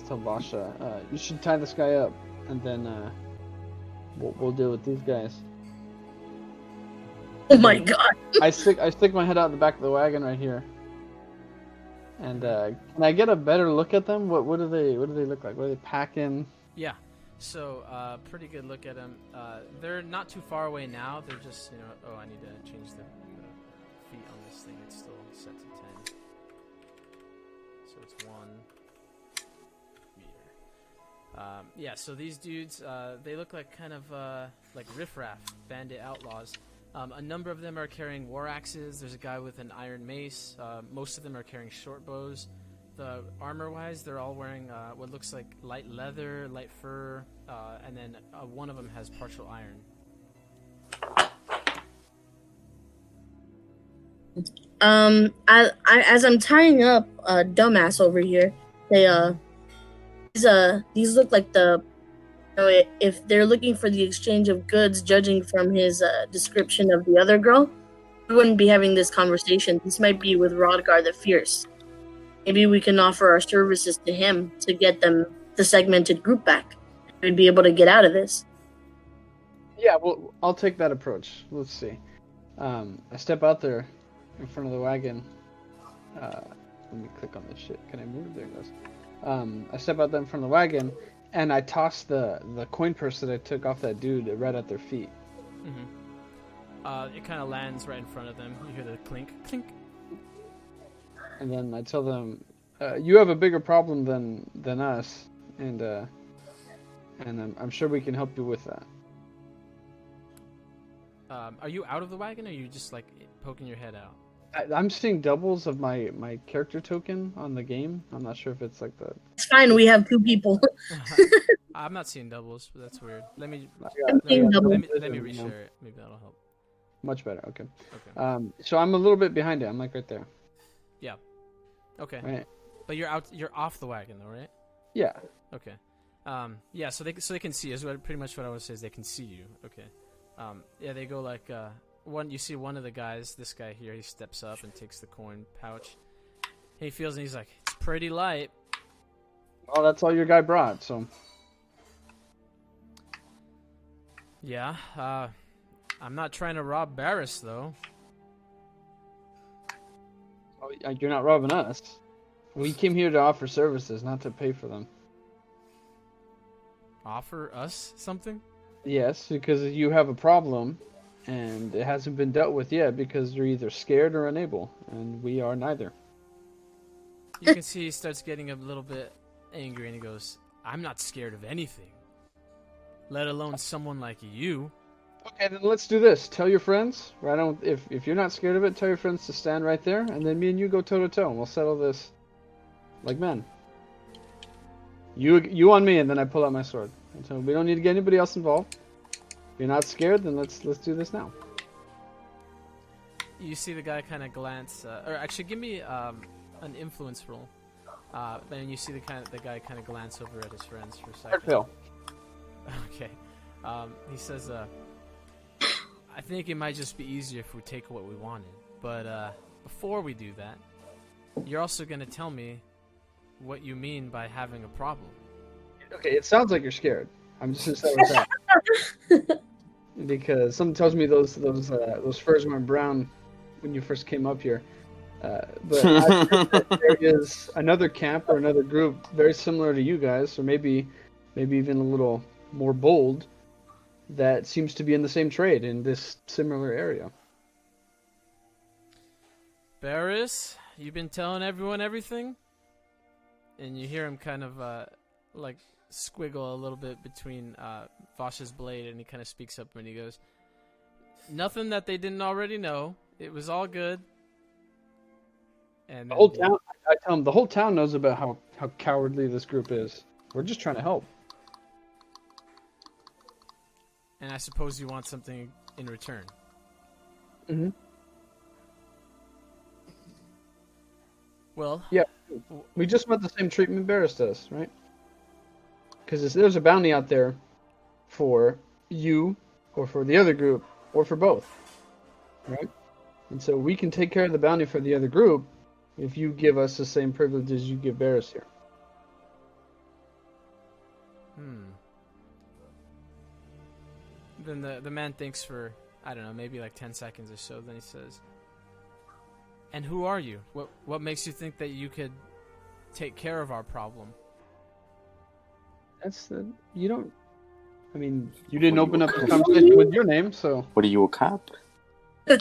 Vasha, you should tie this guy up, and then we'll deal with these guys. Oh my god! I stick my head out the back of the wagon right here, and can I get a better look at them? What do they look like? What are they packing? Yeah. So, pretty good look at them. They're not too far away now. They're just, you know... Oh, I need to change the feet on this thing. It's still set to 10. So it's 1 meter. Yeah, so these dudes, they look like kind of like riffraff, bandit outlaws. A number of them are carrying war axes. There's a guy with an iron mace. Most of them are carrying short bows. The armor-wise, they're all wearing what looks like light leather, light fur, and then one of them has partial iron. As I'm tying up a dumbass over here, these look like if they're looking for the exchange of goods, judging from his description of the other girl, we wouldn't be having this conversation. This might be with Rodgar the Fierce. Maybe we can offer our services to him to get them the segmented group back. We'd be able to get out of this. Yeah, well, I'll take that approach. Let's see. I step out there in front of the wagon. Let me click on this shit. Can I move? There it goes. I step out there in front of the wagon, and I toss the coin purse that I took off that dude right at their feet. It kind of lands right in front of them. You hear the clink, clink. And then I tell them, you have a bigger problem than us, and I'm sure we can help you with that. Are you out of the wagon, or are you just like poking your head out? I'm seeing doubles of my character token on the game. I'm not sure if it's like the. It's fine. We have 2 people. I'm not seeing doubles, but that's weird. Let me seeing doubles. let me reshare it. Maybe that'll help. Much better. Okay. Okay. So I'm a little bit behind it. I'm like right there. Yeah. Okay. Right. But you're out. You're off the wagon, though, right? Yeah. Okay. Yeah. So they can see. Is pretty much what I would say is they can see you. Okay. Yeah. They go like one. You see one of the guys. This guy here. He steps up and takes the coin pouch. He feels and he's like, it's pretty light. Well, that's all your guy brought. So. Yeah. I'm not trying to rob Barris though. Oh, you're not robbing us. We came here to offer services, not to pay for them. Offer us something? Yes, because you have a problem, and it hasn't been dealt with yet because you're either scared or unable, and we are neither. You can see he starts getting a little bit angry, and he goes, I'm not scared of anything, let alone someone like you. Okay, then let's do this. Tell your friends, right on. If you're not scared of it, tell your friends to stand right there, and then me and you go toe to toe, and we'll settle this like men. You on me, and then I pull out my sword. And so we don't need to get anybody else involved. If you're not scared, then let's do this now. You see the guy kind of glance, or actually, give me an influence roll. Then you see the guy kind of glance over at his friends for a second. Phil. Okay. He says, I think it might just be easier if we take what we wanted. But before we do that, you're also going to tell me what you mean by having a problem. Okay, it sounds like you're scared. I'm just going to start with that. Because something tells me those furs went brown when you first came up here. But I think that there is another camp or another group very similar to you guys, or maybe even a little more bold, that seems to be in the same trade in this similar area. Barris, you've been telling everyone everything? And you hear him kind of like squiggle a little bit between Vosh's blade, and he kind of speaks up and he goes, nothing that they didn't already know. It was all good. And the whole town, I tell him, the whole town knows about how cowardly this group is. We're just trying to help. And I suppose you want something in return. Mm-hmm. Well, yeah, we just want the same treatment Barris does, right? Because there's a bounty out there for you, or for the other group, or for both, right? And so we can take care of the bounty for the other group if you give us the same privileges you give Barris here. Then the man thinks for, I don't know, maybe like 10 seconds or so. Then he says, and who are you? What makes you think that you could take care of our problem? You didn't open up the conversation with your name, so. What are you, a cop? I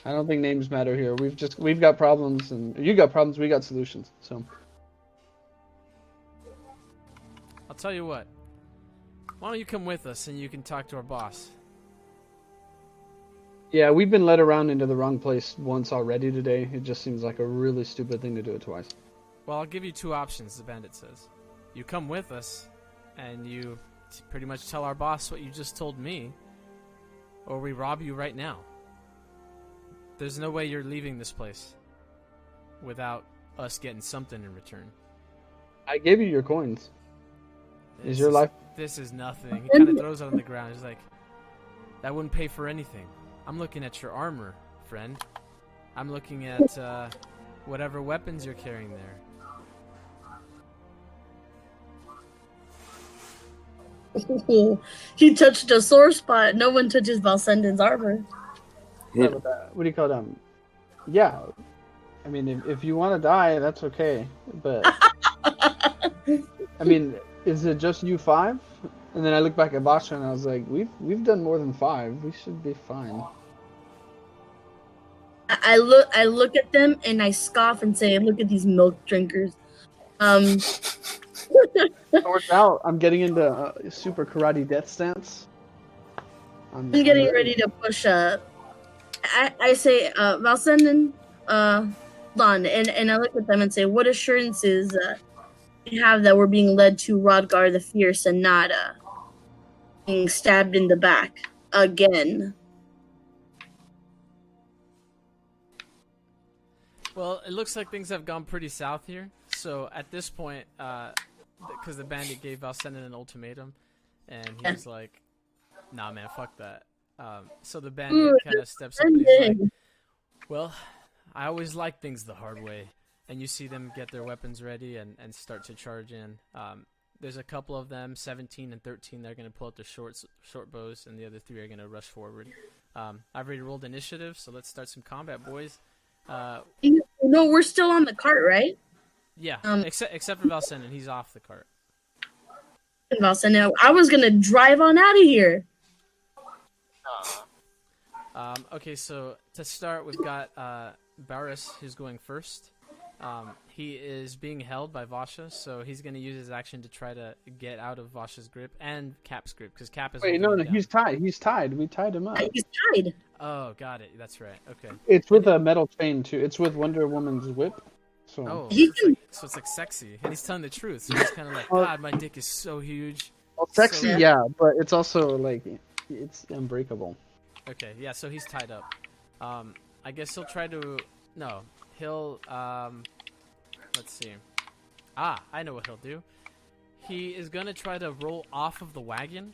don't think names matter here. We've got problems, and you got problems, we got solutions, so. I'll tell you what. Why don't you come with us and you can talk to our boss? Yeah, we've been led around into the wrong place once already today. It just seems like a really stupid thing to do it twice. Well, I'll give you 2 options, the bandit says. You come with us, and you pretty much tell our boss what you just told me, or we rob you right now. There's no way you're leaving this place without us getting something in return. I gave you your coins. Is your life... This is nothing. He kind of throws it on the ground. He's like, that wouldn't pay for anything. I'm looking at your armor, friend. I'm looking at whatever weapons you're carrying there. He touched a sore spot. No one touches Valsenden's armor. What do you call them? Yeah. I mean, if you want to die, that's okay. But, I mean, is it just you 5? And then I look back at Basha and I was like, we've done more than 5. We should be fine. I look at them and I scoff and say, "Look at these milk drinkers." Now I'm getting into super karate death stance. I'm getting ready to push up. I say, Valsenden, Lon, and I look at them and say, "What assurances you have that we're being led to Rodgar the Fierce and not being stabbed in the back again?" Well, it looks like things have gone pretty south here. So at this point, because the bandit gave Valsenden an ultimatum, and he was like, "Nah, man, fuck that." So the bandit kind of steps up and he's like, "Well, I always like things the hard way." And you see them get their weapons ready and start to charge in. There's a couple of them, 17 and 13, they're going to pull out their short bows, and the other 3 are going to rush forward. I've already rolled initiative, so let's start some combat, boys. No, we're still on the cart, right? Yeah, except for Valsenden, he's off the cart. Valsenden, I was going to drive on out of here. Okay, so to start, we've got Barris, who's going first. He is being held by Vasha, so he's going to use his action to try to get out of Vasha's grip and Cap's grip, because Cap is. Wait, no, he's tied. He's tied. We tied him up. He's tied. Oh, got it. That's right. Okay. It's with a metal chain too. It's with Wonder Woman's whip. So. Oh, so it's like sexy, and he's telling the truth. So he's kind of like, God, my dick is so huge. Well, sexy, so... yeah, but it's also like it's unbreakable. Okay, yeah. So he's tied up. I guess he'll try to. No, he'll. Let's see. I know what he'll do. He is gonna try to roll off of the wagon,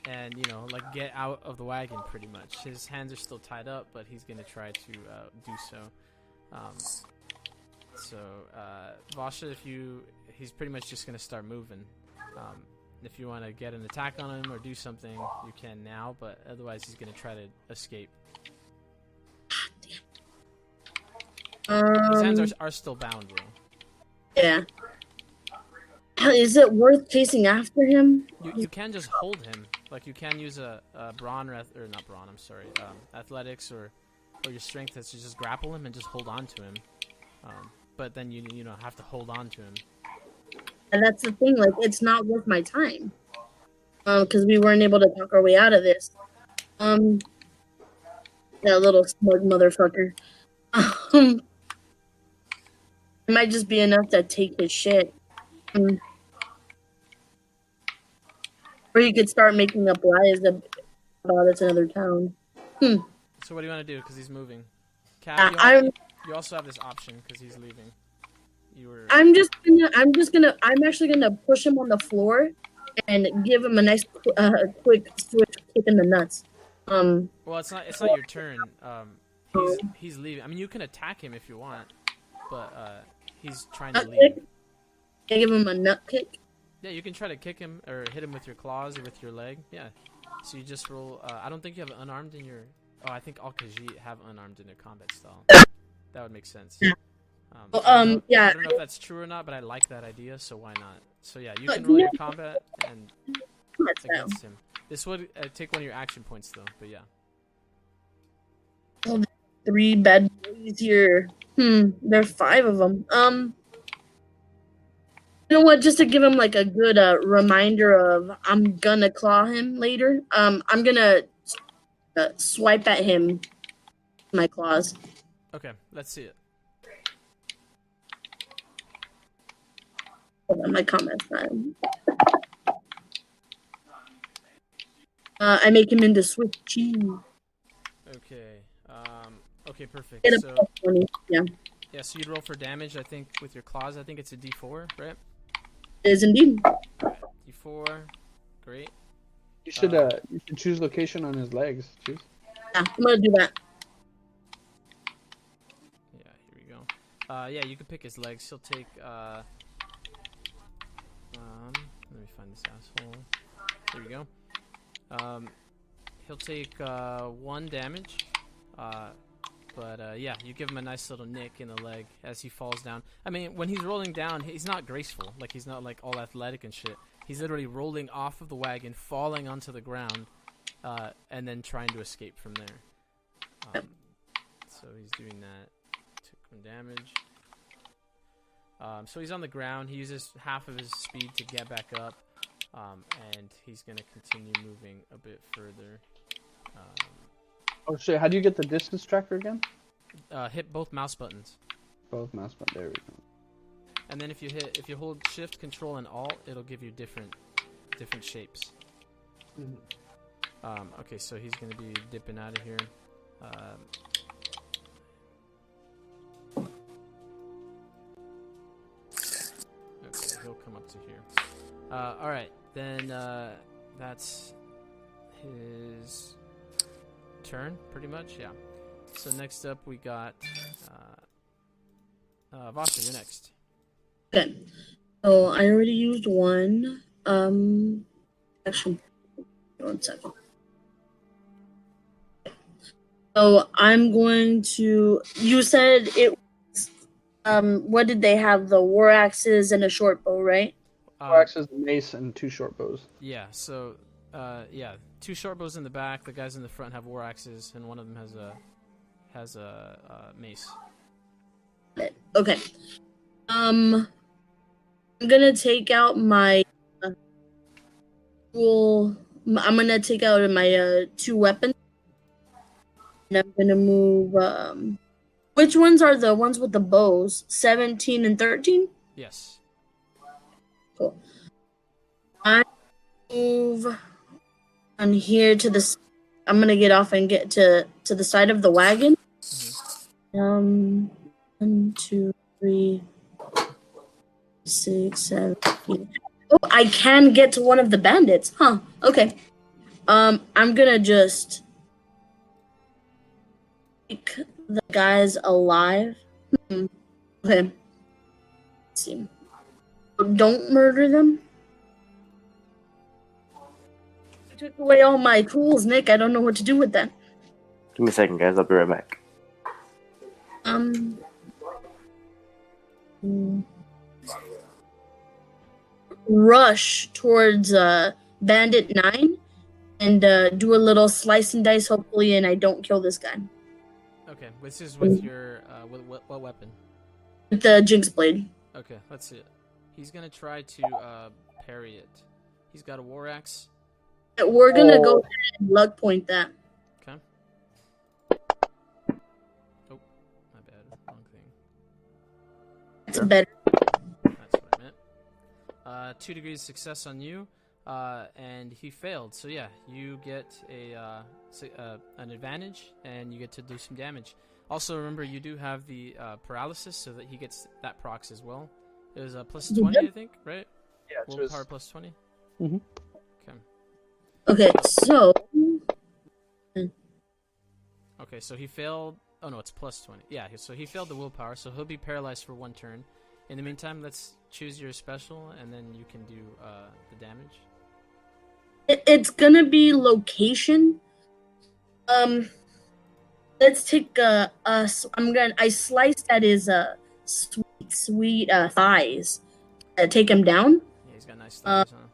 and like get out of the wagon. Pretty much, his hands are still tied up, but he's gonna try to do so. Vasha, he's pretty much just gonna start moving. If you want to get an attack on him or do something, you can now, but otherwise he's gonna try to escape. His hands are still bound, though. Yeah. Is it worth chasing after him? You can just hold him. Like, you can use a athletics or your strength to just grapple him and just hold on to him. But then you have to hold on to him. And that's the thing, like, it's not worth my time. Because we weren't able to talk our way out of this. That little smug motherfucker. It might just be enough to take his shit. Or you could start making up lies about it's another town. So what do you want to do? Because he's moving. Kat, you also have this option because he's leaving. I'm actually gonna push him on the floor and give him a nice quick switch kick in the nuts. Well, it's not your turn. He's leaving. I mean, you can attack him if you want, but he's trying to leave. Can I give him a nut kick? Yeah, you can try to kick him or hit him with your claws or with your leg. Yeah. So you just roll. I don't think you have unarmed in your. Oh, I think all Khajiit have unarmed in their combat style. That would make sense. Yeah. I don't know if that's true or not, but I like that idea, so why not? So yeah, you can roll your combat and against him. This would take one of your action points, though. But yeah. 3 bad boys here. There are 5 of them. You know what? Just to give him like a good reminder of I'm gonna claw him later. I'm gonna swipe at him with my claws. Okay, let's see it. Hold on, my combat time. I make him into Swiss cheese. Okay. Okay, perfect. Get a So +20. Yeah. Yeah, so you'd roll for damage. I think with your claws. I think it's a D4, right? It is indeed. Right. D4. Great. You should choose location on his legs. Choose. Yeah, I'm gonna do that. Yeah, here we go. Yeah, you can pick his legs. He'll take. Let me find this asshole. There we go. He'll take 1 damage. Yeah, you give him a nice little nick in the leg as he falls down. I mean, when he's rolling down, he's not graceful. Like, he's not like all athletic and shit. He's literally rolling off of the wagon, falling onto the ground, and then trying to escape from there. So he's doing that. Took 1 damage. So he's on the ground. He uses half of his speed to get back up, and he's going to continue moving a bit further. Oh shit! How do you get the distance tracker again? Hit both mouse buttons. Both mouse buttons. There we go. And then if you hold Shift, Control, and Alt, it'll give you different shapes. Okay, so he's going to be dipping out of here. Okay, he'll come up to here. All right, then that's his turn, pretty much. Yeah. So next up, we got Vasa. You're next. Okay. So I already used one. Actually, 1 second. So I'm going to. You said it. What did they have? The war axes and a short bow, right? War axes, mace, and 2 short bows. Yeah. So, 2 short bows in the back. The guys in the front have war axes, and one of them has a mace. Okay. I'm gonna take out my I'm gonna take out my 2 weapons, and I'm gonna move. Which ones are the ones with the bows? 17 and 13. Yes. Cool. I move on here to the. I'm gonna get off and get to the side of the wagon. 1, 2, 3, 6, 7, 8. Oh, I can get to one of the bandits. Huh. Okay. I'm gonna just take the guys alive. Okay. Let's see. Don't murder them. I took away all my tools, Nick. I don't know what to do with that. Give me a second, guys. I'll be right back. Rush towards Bandit 9 and do a little slice and dice, hopefully, and I don't kill this guy. Okay, this is with your what weapon? With the Jinx Blade. Okay, let's see it. He's gonna try to parry it. He's got a war axe. We're gonna go ahead and luck point that. Okay. Oh, my bad. Wrong thing. It's better. That's what I meant. 2 degrees of success on you, and he failed. So yeah, you get an advantage, and you get to do some damage. Also, remember you do have the paralysis, so that he gets that procs as well. It was plus 20, I think, right? Yeah, it's Willpower plus 20. Mm-hmm. Okay. Okay, so. Okay, so he failed. Oh no, it's plus 20. Yeah, so he failed the willpower, so he'll be paralyzed for 1 turn. In the meantime, let's choose your special, and then you can do the damage. It's gonna be location. Let's take I sliced at his sweet thighs. Take him down. Yeah, he's got nice thighs, huh?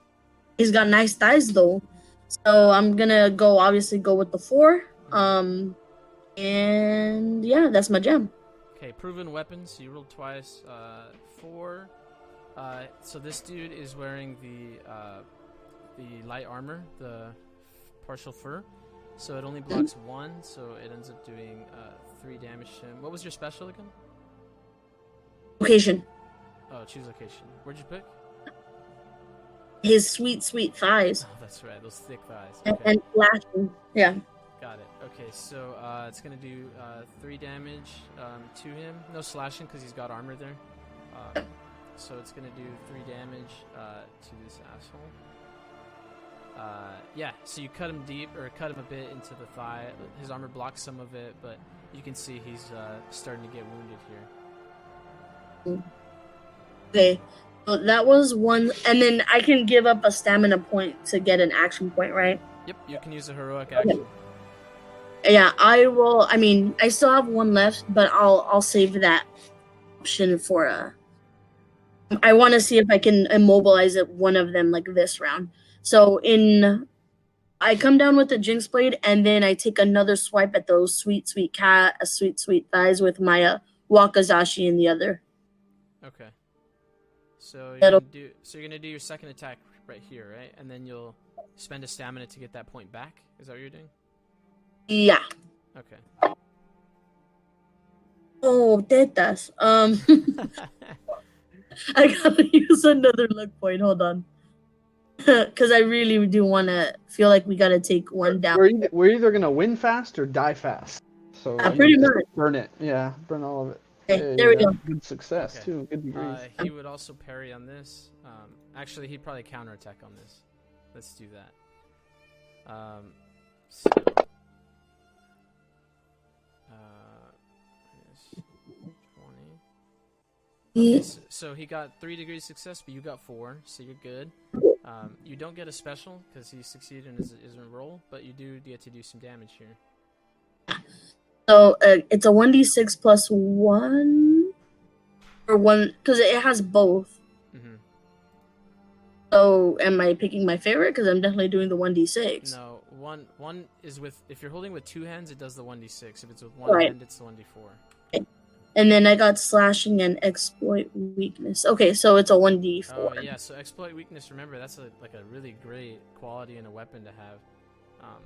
He's got nice thighs though, so I'm gonna obviously go with the 4. And yeah, that's my gem. Okay, proven weapons. You rolled twice. 4. So this dude is wearing the light armor, the partial fur. So it only blocks 1, so it ends up doing 3 damage to him. What was your special again? Location. Oh, choose location. Where'd you pick? His sweet thighs. Oh, that's right. Those thick thighs. And, Okay. and flashing. Yeah. Got it. Okay, so it's going to do 3 damage to him. No slashing because he's got armor there. So it's going to do 3 damage to this asshole. Yeah, so you cut him deep, or cut him a bit into the thigh. His armor blocks some of it, but you can see he's starting to get wounded here. Okay, so that was 1, and then I can give up a stamina point to get an action point, right? Yep, you can use a heroic action. Yeah, I will. I mean, I still have 1 left, but I'll save that option for I want to see if I can immobilize one of them like this round. So I come down with the Jinx Blade, and then I take another swipe at those sweet, sweet sweet thighs with my Wakazashi in the other. Okay. So That'll- you're gonna do your second attack right here, right? And then you'll spend a stamina to get that point back. Is that what you're doing? Yeah. Okay. Oh, tetas. I gotta use another luck point. Hold on. Because I really do want to feel like we gotta take one down. We're either gonna win fast or die fast. So I mean, pretty just much. burn it. Yeah, burn all of it. Okay, there we go. Good success Okay. too. Good degrees. He would also parry on this. Actually, he'd probably counterattack on this. Let's do that. So, yes, 20. Okay, so he got 3 degrees success, but you got 4, so you're good. You don't get a special because he succeeded in his roll, but you do get to do some damage here. So it's a 1d6 plus 1 or 1 because it has both. Mm-hmm. So am I picking my favorite? Because I'm definitely doing the 1d6. No, one is with, if you're holding with 2 hands, it does the 1d6. If it's with one Right. hand, it's the 1d4. And then I got slashing and exploit weakness. Okay, so it's a 1d4. Oh yeah, so exploit weakness. Remember, that's a really great quality in a weapon to have.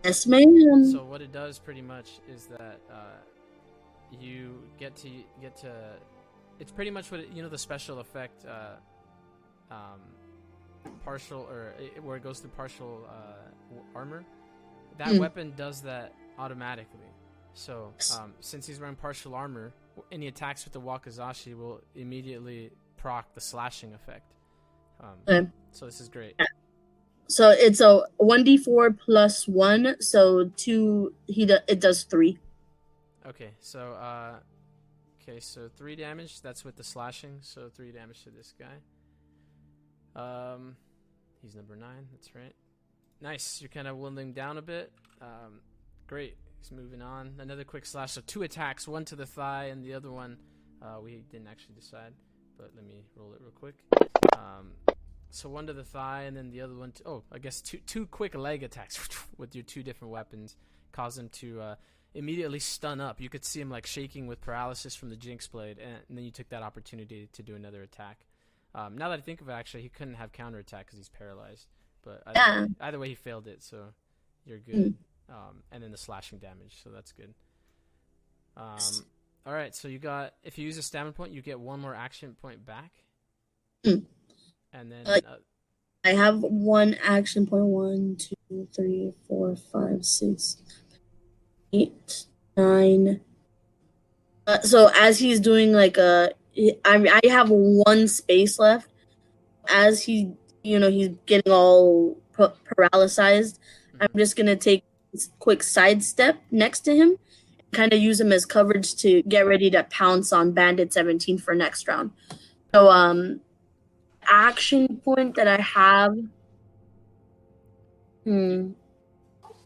Yes, ma'am. So what it does pretty much is that you get to. It's pretty much what the special effect, partial where it goes through partial armor. That weapon does that automatically. So since he's wearing partial armor, any attacks with the Wakazashi will immediately proc the slashing effect. Okay. So this is great. So it's a 1d4 plus 1, so 2. It does 3. Okay, so so 3 damage. That's with the slashing. So 3 damage to this guy. He's number 9. That's right. Nice. You're kind of whittling down a bit. Great. He's moving on. Another quick slash. So 2 attacks. One to the thigh, and the other one we didn't actually decide. But let me roll it real quick. So 1 to the thigh, and then the other one. I guess two quick leg attacks with your 2 different weapons cause him to immediately stun up. You could see him like shaking with paralysis from the Jinx Blade, and then you took that opportunity to do another attack. Now that I think of it, actually, he couldn't have counterattack because he's paralyzed. But either way, he failed it, so you're good. And then the slashing damage, so that's good. All right, so if you use a stamina point, you get 1 more action point back. And then I have 1 action point. 1, 2, 3, 4, 5, 6, 8, 9. So as he's doing I have 1 space left. As he's getting all paralyzed, I'm just gonna take a quick sidestep next to him, and kind of use him as coverage to get ready to pounce on Bandit 17 for next round. So action point that I have. I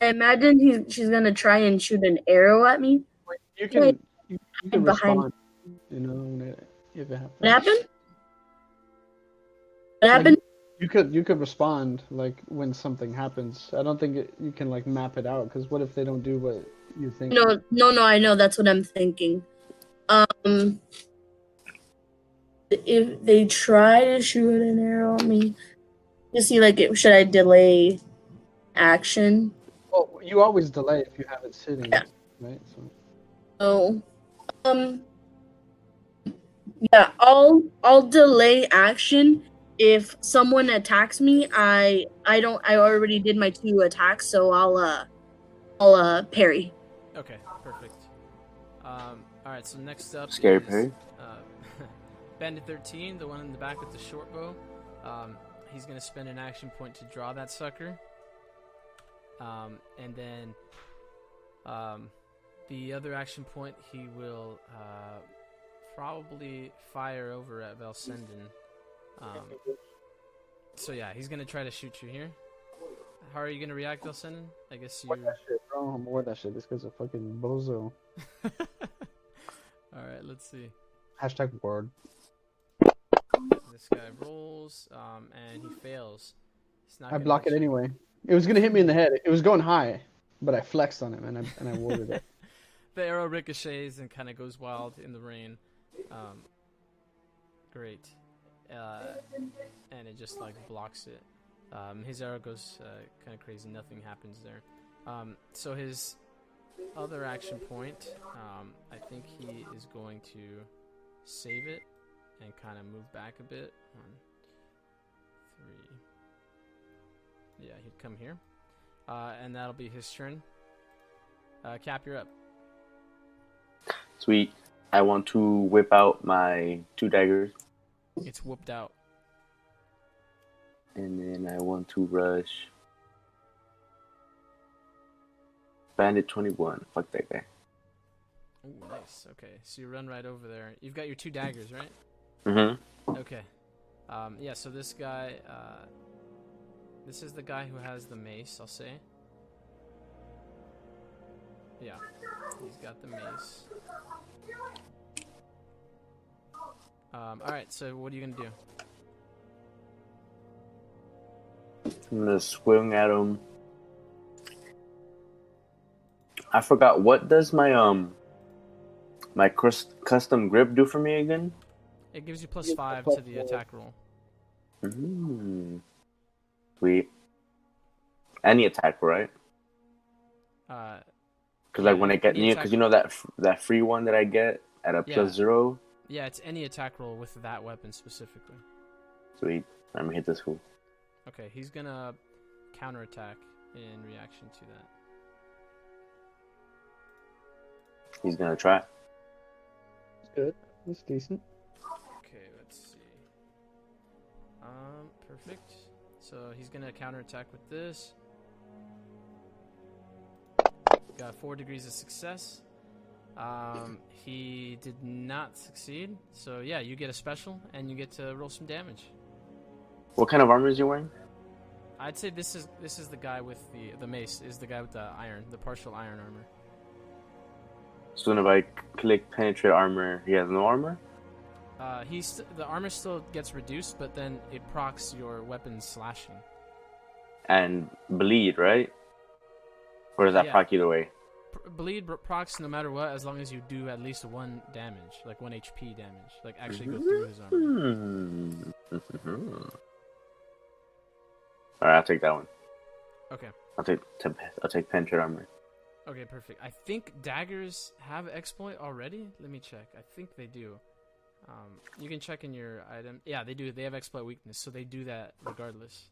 imagine she's gonna try and shoot an arrow at me. You can behind. respond. If it happens. What happened? What happened? You could respond like when something happens. I don't think you can like map it out because what if they don't do what you think? No. I know that's what I'm thinking. If they try to shoot an arrow at me, you see, should I delay action? Well, you always delay if you have it sitting, right? So, yeah, I'll delay action if someone attacks me. I already did my 2 attacks, so I'll parry. Okay, perfect. All right, so next up Scary is, parry. Bandit 13, the one in the back with the short bow. He's gonna spend an action point to draw that sucker. And then the other action point, he will probably fire over at Velsenden. So yeah, he's gonna try to shoot you here. How are you gonna react, Velsenden? I guess you. What that shit, bro? I'm bored of that shit. This guy's a fucking bozo. All right, let's see. Hashtag word. This guy rolls, and he fails. He's not I gonna block hit it you. anyway. It was gonna hit me in the head. It was going high, but I flexed on him and I warded it. The arrow ricochets and kind of goes wild in the rain. Great. And it just like blocks it. His arrow goes kind of crazy. Nothing happens there. So his other action point, I think he is going to save it and kind of move back a bit. 1, 3. Yeah, he'd come here. And that'll be his turn. Cap, you're up. Sweet. I want to whip out my 2 daggers. It's whooped out. And then I want to rush Bandit 21. Fuck that guy. Ooh, nice. Okay, so you run right over there. You've got your 2 daggers, right? Mm-hmm. Okay. Yeah, so this guy, this is the guy who has the mace, I'll say. Yeah, he's got the mace. Alright, so what are you going to do? I'm gonna swing at him. I forgot, what does my my custom grip do for me again? It gives you +5 to the attack roll. Sweet. Any attack, right? Because like when I get because you know that free one that I get at a +0. Yeah, it's any attack roll with that weapon specifically. Sweet. I'm gonna hit this fool. Okay, he's gonna counterattack in reaction to that. He's gonna try. That's good. That's decent. Okay, let's see. Perfect. So he's gonna counterattack with this. Got 4 degrees of success. He did not succeed. So yeah, you get a special and you get to roll some damage. What kind of armor is he wearing? I'd say this is the guy with the mace. Is the guy with the iron, the partial iron armor. So if I click penetrate armor, he has no armor? The armor still gets reduced, but then it procs your weapon's slashing. And bleed, right? Or does that proc either way? Bleed procs no matter what, as long as you do at least 1 damage, like 1 HP damage, like actually go through his armor. Alright, I'll take that one. Okay. I'll take penetrate armor. Okay, perfect. I think daggers have exploit already. Let me check. I think they do. You can check in your item. Yeah, they do. They have exploit weakness, so they do that regardless.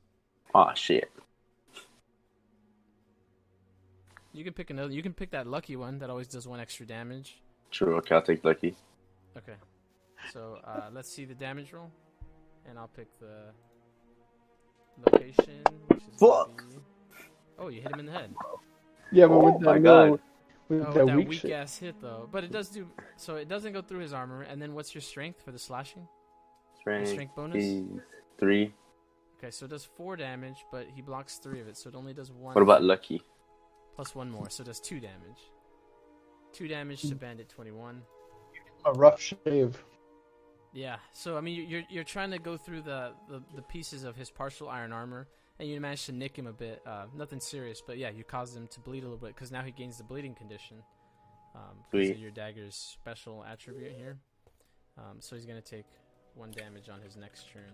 Oh shit. You can pick another. You can pick that lucky one that always does 1 extra damage. True. Okay, I'll take lucky. Okay. So let's see the damage roll, and I'll pick the location. Which is Fuck. Oh, you hit him in the head. Yeah, but with that God. With that weak weak shit. ass hit though. But it does do. So it doesn't go through his armor. And then what's your strength for the slashing? Strength bonus? Is 3. Okay, so it does 4 damage, but he blocks 3 of it, so it only does 1. What about lucky? Plus 1 more, so it does 2 damage. 2 damage to Bandit 21. A rough shave. Yeah, so I mean, you're trying to go through the pieces of his partial iron armor, and you managed to nick him a bit. Nothing serious, but yeah, you caused him to bleed a little bit because now he gains the bleeding condition because of your dagger's special attribute here. So he's gonna take 1 damage on his next turn.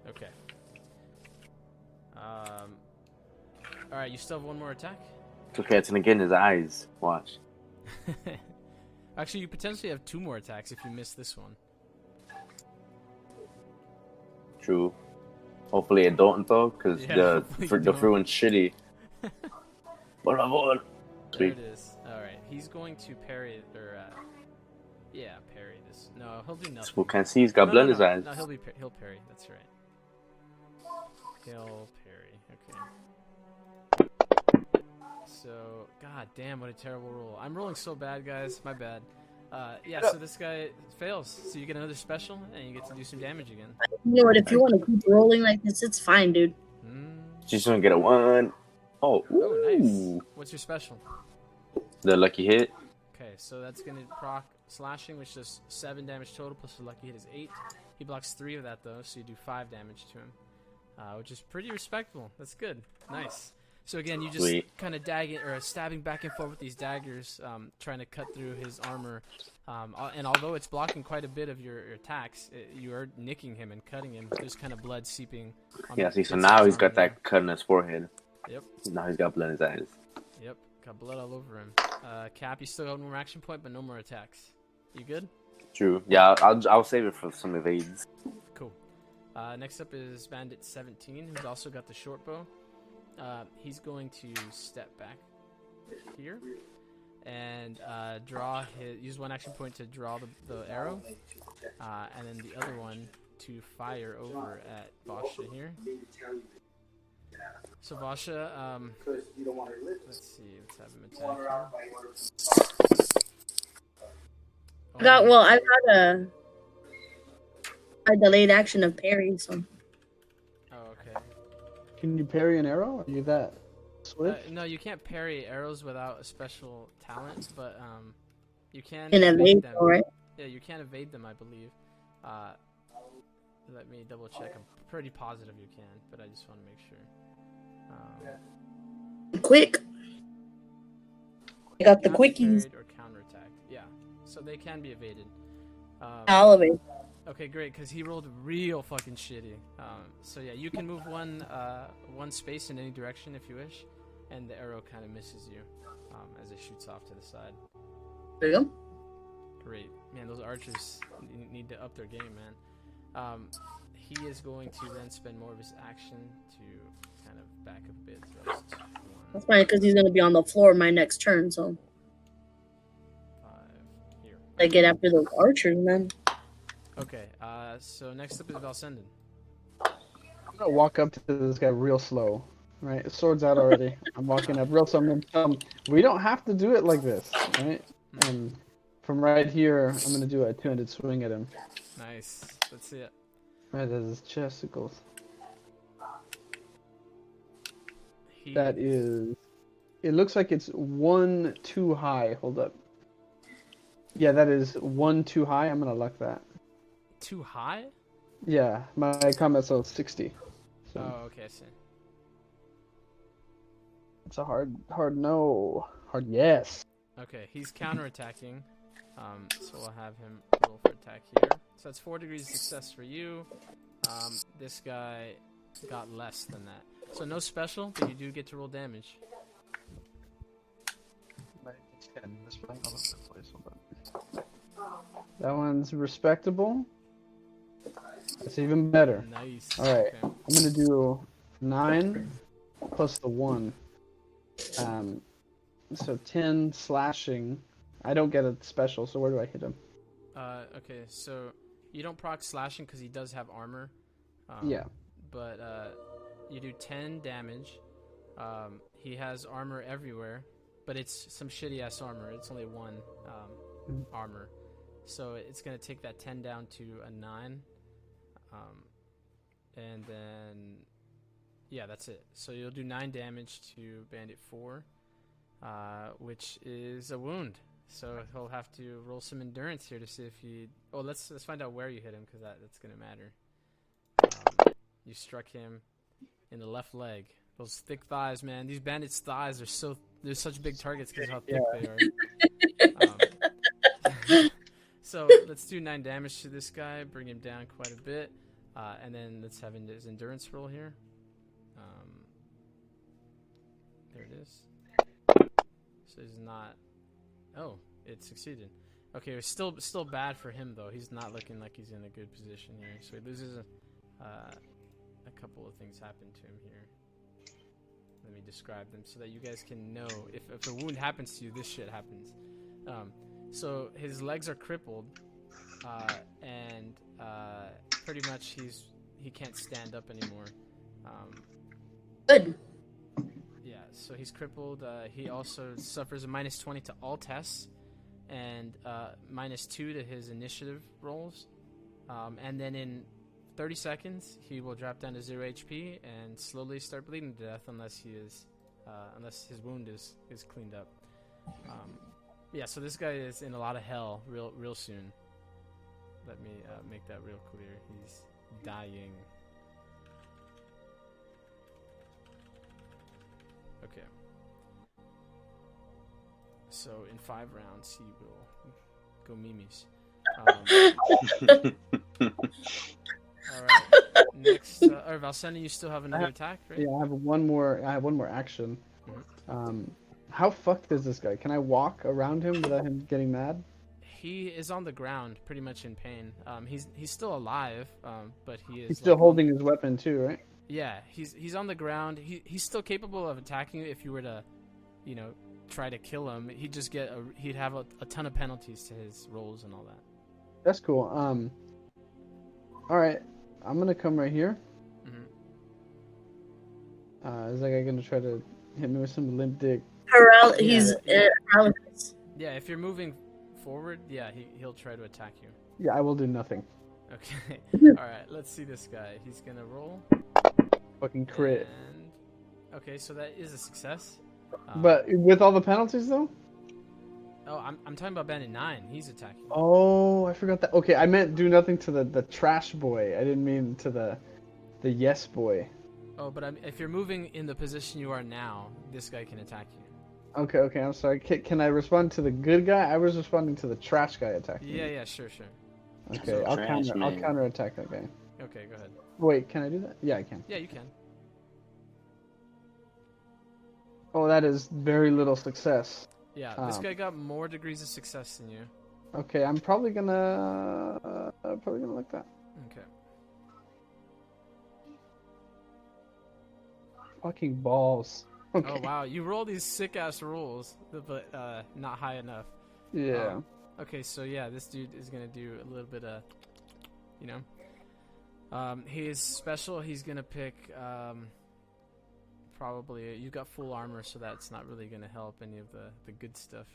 Okay. All right, you still have 1 more attack. It's okay. It's gonna get in his eyes. Watch. Actually, you potentially have 2 more attacks if you miss this one. True. Hopefully I don't though, because the free one's shitty. Por favor. There it is. All right, he's going to parry or parry this. No, he'll do nothing. Well, can't see. He's got blood in his eyes. No, he'll parry. That's right. He'll parry. Okay. So, god damn, what a terrible roll. I'm rolling so bad, guys. My bad. So this guy fails. So you get another special, and you get to do some damage again. You know what? If you want to keep rolling like this, it's fine, dude. She's gonna get a 1. Oh, nice. What's your special? The lucky hit. Okay, so that's gonna proc slashing, which does 7 damage total, plus the lucky hit is 8. He blocks 3 of that, though, so you do 5 damage to him, which is pretty respectable. That's good. Nice. So again, you just kind of stabbing back and forth with these daggers, trying to cut through his armor. And although it's blocking quite a bit of your attacks, you are nicking him and cutting him. There's kind of blood seeping. Yeah, see, so now he's got that cut on his forehead. Yep. Now he's got blood in his eyes. Yep, got blood all over him. Cap, you still got one more action point, but no more attacks. You good? True. Yeah, I'll save it for some evades. Cool. Next up is Bandit 17, who's also got the short bow. He's going to step back here and use one action point to draw the arrow, and then the other one to fire over at Vasha here. So Vasha, let's see, let's have him attack here. I've got a delayed action of parry, so. Oh, okay. Can you parry an arrow? Are you that swift? No, you can't parry arrows without a special talent, but you can evade them. Right? Yeah, you can evade them, I believe. Let me double check. I'm pretty positive you can, but I just want to make sure. Quick. I got the quickies. Or counterattack. Yeah, so they can be evaded. I'll evade. Okay, great, because he rolled real fucking shitty. So yeah, you can move one space in any direction if you wish, and the arrow kind of misses you as it shoots off to the side. There you go. Great. Man, those archers need to up their game, man. He is going to then spend more of his action to kind of back a bit. Thrust 1. That's fine, because he's going to be on the floor my next turn, so. 5. Here. I get after those archers, man. Okay, so next up is Valsenden. I'm gonna walk up to this guy real slow. Right, sword's out already. I'm walking up real slow. I'm gonna tell him, we don't have to do it like this, right? And from right here, I'm gonna do a two-handed swing at him. Nice. Let's see it. Right at his chesticles. That is. It looks like it's 1 too high. Hold up. Yeah, that is 1 too high. I'm gonna luck that. Too high? Yeah, my combat skill is 60. So Oh, okay, I see. it's a hard no. Hard yes. Okay, he's counterattacking. So we'll have him roll for attack here. So that's 4 degrees of success for you. This guy got less than that. So no special, but you do get to roll damage. That one's respectable. That's even better. Nice. Alright, Okay. I'm gonna do 9 plus the 1. So 10 slashing. I don't get a special, so where do I hit him? Okay, so you don't proc slashing because he does have armor. Yeah. But you do 10 damage. He has armor everywhere, but it's some shitty ass armor. It's only 1 armor. So it's going to take that 10 down to a 9. And then, yeah, that's it. So you'll do 9 damage to Bandit 4, which is a wound. So he'll have to roll some endurance here to see if he. Oh, let's find out where you hit him because that's gonna matter. You struck him in the left leg. Those thick thighs, man. These bandits' thighs are they're such big targets because how thick they are. So let's do 9 damage to this guy. Bring him down quite a bit, and then let's have his endurance roll here. There it is. So he's not. Oh, it succeeded. Okay, it's still bad for him though. He's not looking like he's in a good position here. So he loses a couple of things happen to him here. Let me describe them so that you guys can know if a wound happens to you, this shit happens. So his legs are crippled, and pretty much he can't stand up anymore. Good. Yeah, so he's crippled. He also suffers a -20 to all tests, and -2 to his initiative rolls. And then in 30 seconds, he will drop down to 0 HP and slowly start bleeding to death unless his wound is cleaned up. Yeah, so this guy is in a lot of hell real soon. Let me make that real clear. He's dying. Okay. So in 5 rounds, he will go mimes. All right. Next, or Valsena, you still have another attack, right? Yeah, I have one more action. Mhm. How fucked is this guy? Can I walk around him without him getting mad? He is on the ground, pretty much in pain. He's still alive, but he is. He's still like, holding his weapon too, right? Yeah, he's on the ground. He's still capable of attacking you if you were to, try to kill him. He'd have a ton of penalties to his rolls and all that. That's cool. All right, I'm gonna come right here. Mhm. Is that guy gonna try to hit me with some limp dick? He's paralysis. Yeah, if you're moving forward, yeah, he'll try to attack you. Yeah, I will do nothing. Okay. All right, let's see this guy. He's gonna roll. Fucking crit. And... Okay, so that is a success. But with all the penalties though? Oh, I'm talking about Bandit 9. He's attacking. Oh, I forgot that. Okay, I meant do nothing to the trash boy. I didn't mean to the yes boy. Oh, but if you're moving in the position you are now, this guy can attack you. Okay, I'm sorry. Can I respond to the good guy? I was responding to the trash guy attacking me. Yeah, sure. Okay, I'll counter attack that guy. Okay, go ahead. Wait, can I do that? Yeah, I can. Yeah, you can. Oh, that is very little success. Yeah, this guy got more degrees of success than you. Okay, I'm probably gonna like that. Okay. Fucking balls. Okay. Oh wow, you roll these sick ass rolls, but not high enough. Yeah. Okay, so yeah, this dude is gonna do a little bit of, his special. He's gonna pick probably you got full armor, so that's not really gonna help any of the good stuff,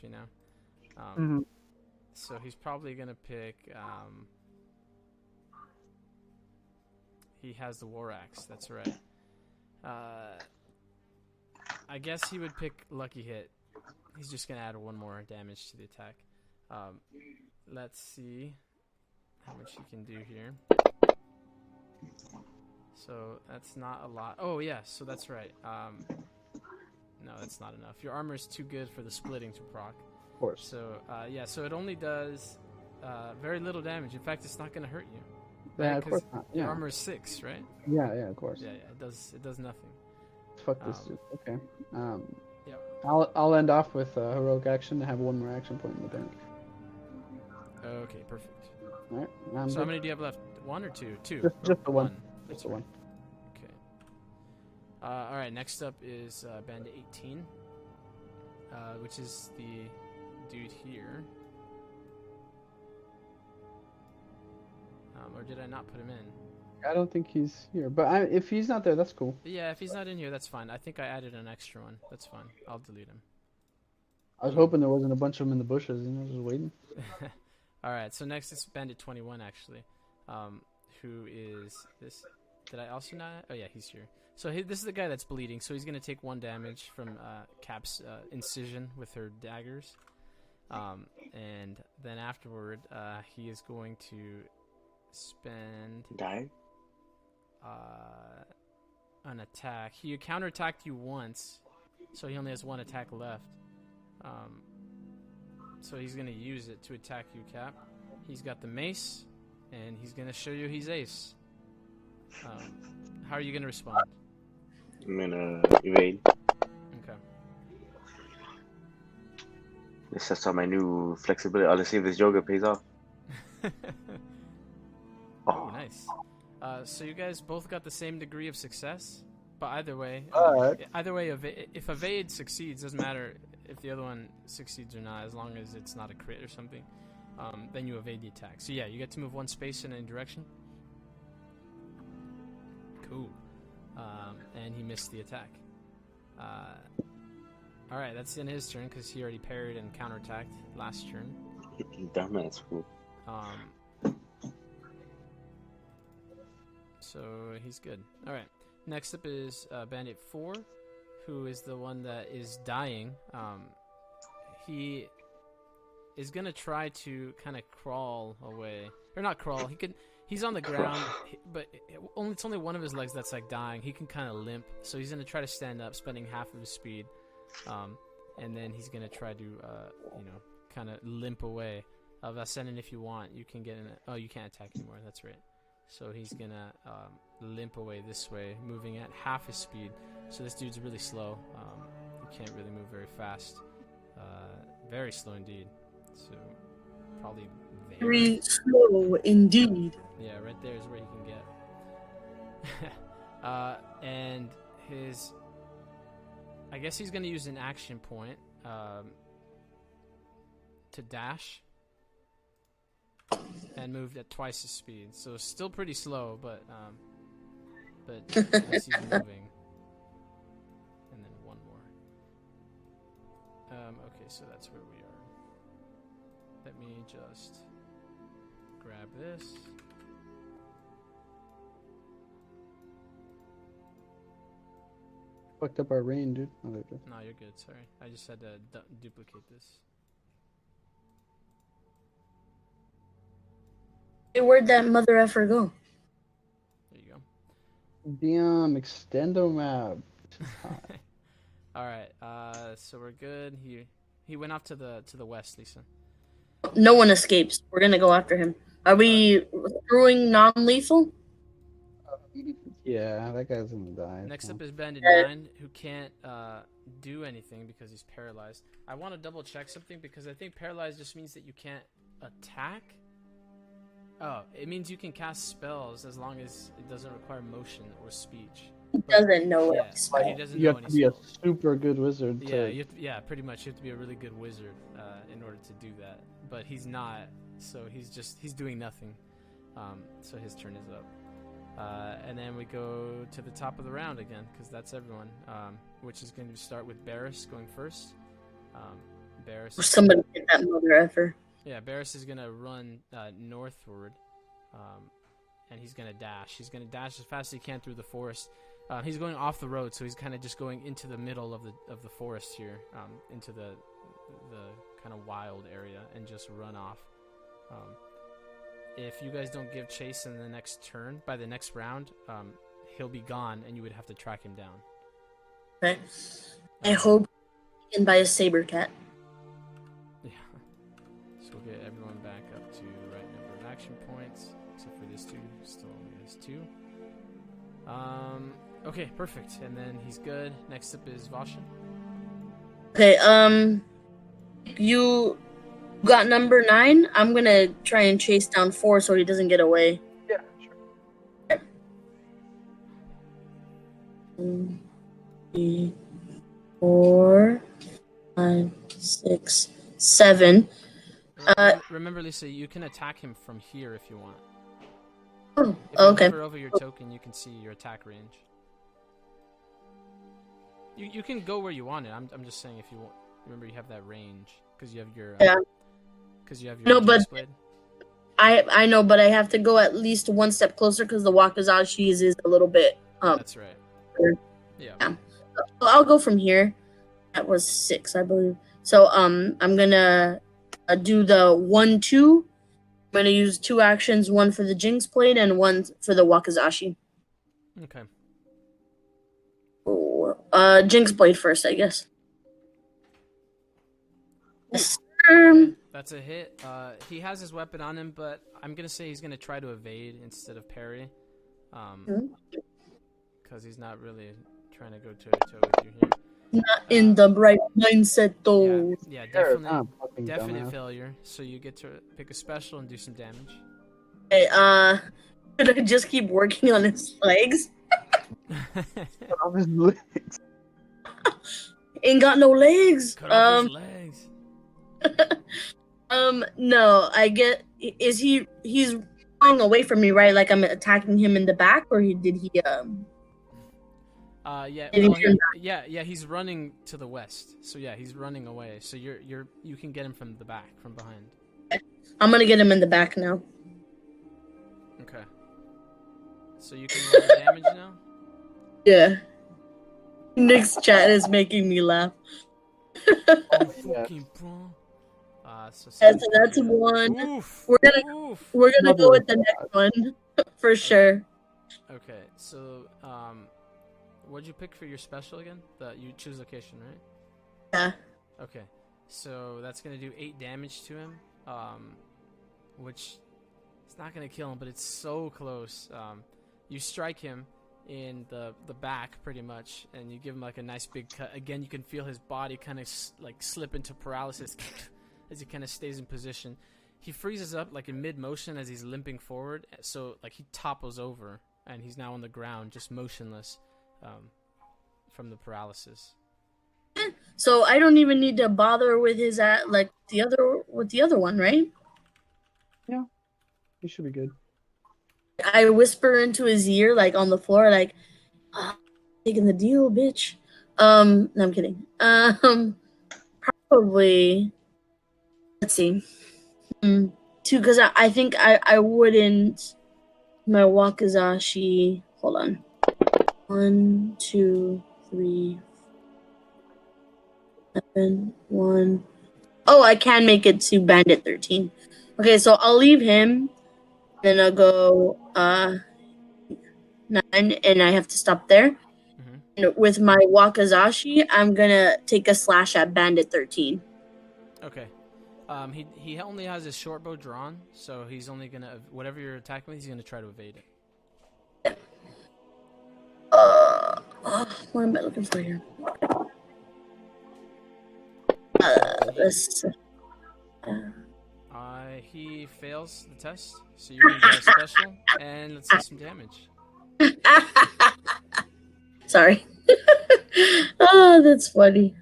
So he's probably gonna pick. He has the war axe. That's right. I guess he would pick Lucky Hit. He's just gonna add 1 more damage to the attack. Let's see how much he can do here. So that's not a lot. Oh yeah, so that's right. No, that's not enough. Your armor is too good for the splitting to proc. Of course. So so it only does very little damage. In fact, it's not gonna hurt you. Yeah, Right? of course 'Cause not. Yeah. Your armor is 6, right? Yeah, of course. Yeah, it does nothing. Fuck this dude. Okay. Yeah. I'll end off with heroic action to have 1 more action point in the bank. Okay, perfect. All right. So how many do you have left? 1 or 2? 2. Just the one. That's Just the one. Okay. All right. Next up is Bandit 18, which is the dude here. Or did I not put him in? I don't think he's here, but if he's not there, that's cool. Yeah, if he's not in here, that's fine. I think I added an extra one. That's fine. I'll delete him. I was hoping there wasn't a bunch of them in the bushes, just waiting. All right. So next is Bandit 21, actually, who is this? Did I also not? Oh yeah, he's here. So this is the guy that's bleeding. So he's gonna take 1 damage from Cap's incision with her daggers, and then afterward, he is going to spend an attack. He counterattacked you once, so he only has 1 attack left. So he's gonna use it to attack you, Cap. He's got the mace, and he's gonna show you he's ace. How are you gonna respond? I'm gonna evade. Okay. This sets on my new flexibility. Let's see if this yoga pays off. Oh, nice. So you guys both got the same degree of success, but either way, if evade succeeds, doesn't matter if the other one succeeds or not, as long as it's not a crit or something. Then you evade the attack. So yeah, you get to move 1 space in any direction. Cool. And he missed the attack. All right, that's in his turn because he already parried and counterattacked last turn. Dumbass fool. So he's good. All right. Next up is Bandit 4, who is the one that is dying. He is gonna try to kind of crawl away, or not crawl. He's on the ground, but it's only one of his legs that's like dying. He can kind of limp, so he's gonna try to stand up, spending half of his speed, and then he's gonna try to kind of limp away. Ascendant, if you want, you can get in. Oh, you can't attack anymore. That's right. So he's gonna limp away this way, moving at half his speed. So this dude's really slow. He can't really move very fast. Very slow indeed. So probably Very slow indeed. Yeah, right there is where he can get. And his... I guess he's going to use an action point to dash and move at twice his speed. So still pretty slow, but at least he's moving. And then one more. Okay, so that's where we are. Let me just grab this. Fucked up our rain, dude. Oh, there it is. No, you're good. Sorry, I just had to duplicate this. Hey, where'd that mother effer go? There you go. Damn, extendo map. All right. So we're good. He went off to the west, Lisa. No one escapes. We're gonna go after him. Are we throwing non-lethal? Yeah, that guy's gonna die. Next so. up is Bandit 9, who can't do anything because he's paralyzed. I want to double check something because I think paralyzed just means that you can't attack. Oh, it means you can cast spells as long as it doesn't require motion or speech. He doesn't know Yeah, it. but he doesn't You know have any to be a spells. super good wizard. Yeah, pretty much. You have to be a really good wizard in order to do that. But he's not, so he's doing nothing. So his turn is up. And then we go to the top of the round again, because that's everyone. Which is going to start with Barris going first. Barris. Or somebody get that mother effer. Yeah, Barris is going to run northward. And he's going to dash. He's going to dash as fast as he can through the forest. He's going off the road, so he's kind of just going into the middle of the forest here, into the kind of wild area, and just run off. If you guys don't give chase in the next turn, by the next round, he'll be gone, and you would have to track him down. Okay. I hope he can buy a saber cat. Yeah. So we'll get everyone back up to the right number of action points, except for this dude, who still only has 2. Okay, perfect. And then he's good. Next up is Vashan. Okay, you got number 9. I'm gonna try and chase down 4 so he doesn't get away. Yeah, sure. 3, 4, 5, 6, 7. Remember, Lisa, you can attack him from here if you want. Oh, If you okay. hover over your token, you can see your attack range. You can go where you want it. I'm just saying if you want. Remember, you have that range because you have your. Yeah. Because you have your. No, but- blade. I know, but I have to go at least one step closer because the Wakazashi is a little bit. That's right. Yeah. Yeah. So I'll go from here. That was 6, I believe. So I'm gonna do the 1-2. I'm gonna use 2 actions, one for the Jinx Blade and one for the Wakazashi. Okay. Jinx Blade first, I guess. Yes. That's a hit. He has his weapon on him, but I'm gonna say he's gonna try to evade instead of parry. Because he's not really trying to go toe to toe with you here. Not in the right mindset though. Yeah, Sure, definitely. fucking Definite dumbass. failure. So you get to pick a special and do some damage. Okay, should I just keep working on his legs? Cut off his legs. Ain't got no legs. Cut off his legs. No, he's running away from me, right? Like I'm attacking him in the back, or did he Yeah, Did he well, turn yeah, he's running to the west. So yeah, he's running away. So you can get him from the back, from behind. I'm gonna get him in the back now. Okay. So you can roll the damage now? Yeah. Nick's chat is making me laugh. Oh, Yeah. fucking bro. So that's one. Oof. We're gonna Another go with the next one for sure. Okay, so what'd you pick for your special again? You choose location, right? Yeah. Okay, so that's gonna do 8 damage to him, which it's not gonna kill him, but it's so close. You strike him in the back pretty much, and you give him like a nice big cut. Again, you can feel his body kind of like slip into paralysis as he kind of stays in position. He freezes up like in mid motion as he's limping forward, so like he topples over and he's now on the ground, just motionless from the paralysis. So I don't even need to bother with his the other one, right? Yeah, he should be good. I whisper into his ear, like on the floor, like, taking the deal, bitch. No, I'm kidding. Probably, let's see. 2, because I think I wouldn't, my Wakizashi, hold on. 1, 2, 3, 7, 1. Oh, I can make it to Bandit 13. Okay, so I'll leave him. Then I'll go 9, and I have to stop there. Mm-hmm. And with my Wakizashi, I'm gonna take a slash at Bandit 13. Okay. He only has his short bow drawn, so he's only gonna whatever you're attacking with, he's gonna try to evade it. What am I looking for here? He fails the test, so you can get a special, and let's see some damage. Sorry. Oh, that's funny.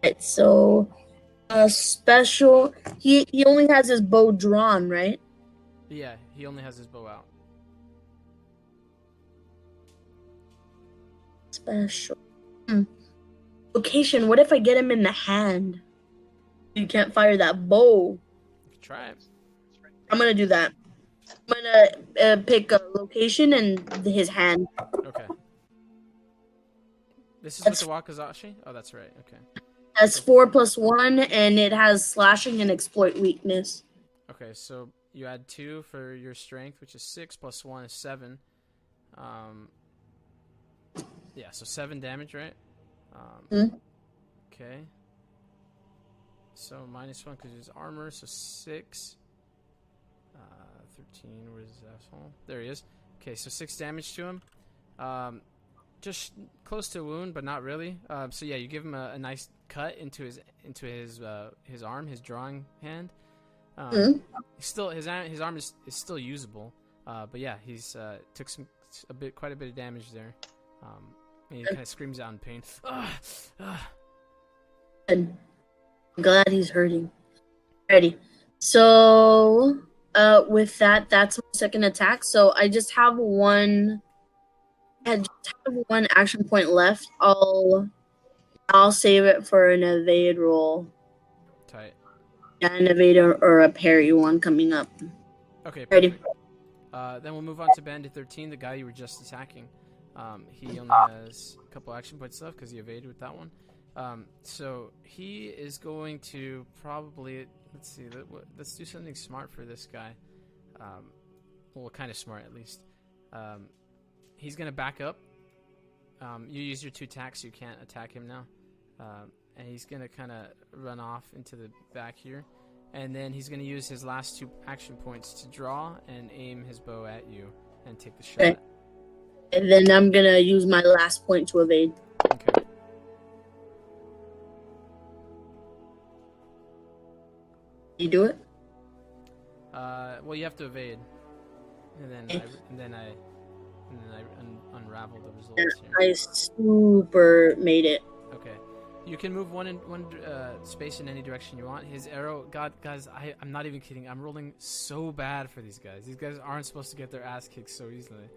Right, so special. He only has his bow drawn, right? Yeah, he only has his bow out. Special. Location. What if I get him in the hand? You can't fire that bow. You can try it. I'm gonna do that. I'm gonna pick a location and his hand. Okay. This is with the Wakizashi? Oh, that's right. Okay. That's 4+1, and it has slashing and exploit weakness. Okay, so you add 2 for your strength, which is 6 plus 1 is 7. Yeah, so 7 damage, right? Okay. So -1 because his armor, so 6. 13, where's his asshole? There he is. Okay, so 6 damage to him. Just close to a wound, but not really. So yeah, you give him a nice cut into his arm, his drawing hand. Still, his arm is still usable. But yeah, he's took quite a bit of damage there. And he kind of screams out in pain. I'm glad he's hurting. Ready. So, with that, that's my second attack. So I just have one. I just have one action point left. I'll save it for an evade roll. Tight. Yeah, an evade or a parry one coming up. Okay. Ready. Perfect. Then we'll move on to Bandit 13, the guy you were just attacking. He only has a couple action points left because he evaded with that one. So he is going to probably, let's do something smart for this guy. Well, kind of smart at least. He's going to back up. You use your 2 attacks, so you can't attack him now. And he's going to kind of run off into the back here. And then he's going to use his last 2 action points to draw and aim his bow at you and take the shot. Okay. And then I'm going to use my last point to evade. Okay. You do it? Well, you have to evade. And then I unravel the results here. I super made it. Okay. You can move one space in any direction you want. His arrow, guys, I'm not even kidding. I'm rolling so bad for these guys. These guys aren't supposed to get their ass kicked so easily.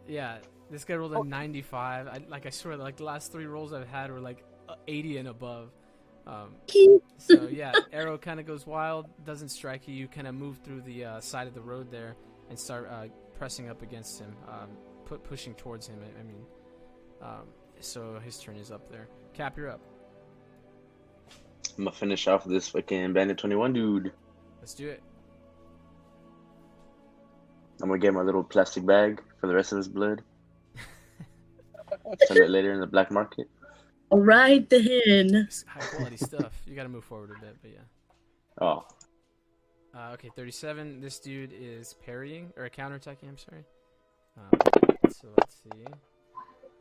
Yeah, this guy rolled a 95. I swear, like the last 3 rolls I've had were like 80 and above. So yeah, arrow kind of goes wild, doesn't strike you. You kind of move through the side of the road there and start pressing up against him, pushing towards him. So his turn is up there. Cap, you're up. I'm gonna finish off this fucking Bandit 21 dude. Let's do it. I'm gonna get my little plastic bag for the rest of his blood. Sell it later in the black market. All right, then. It's high quality stuff. You gotta move forward a bit, but yeah. Oh, Okay, 37. This dude is parrying or counterattacking. I'm sorry. So let's see.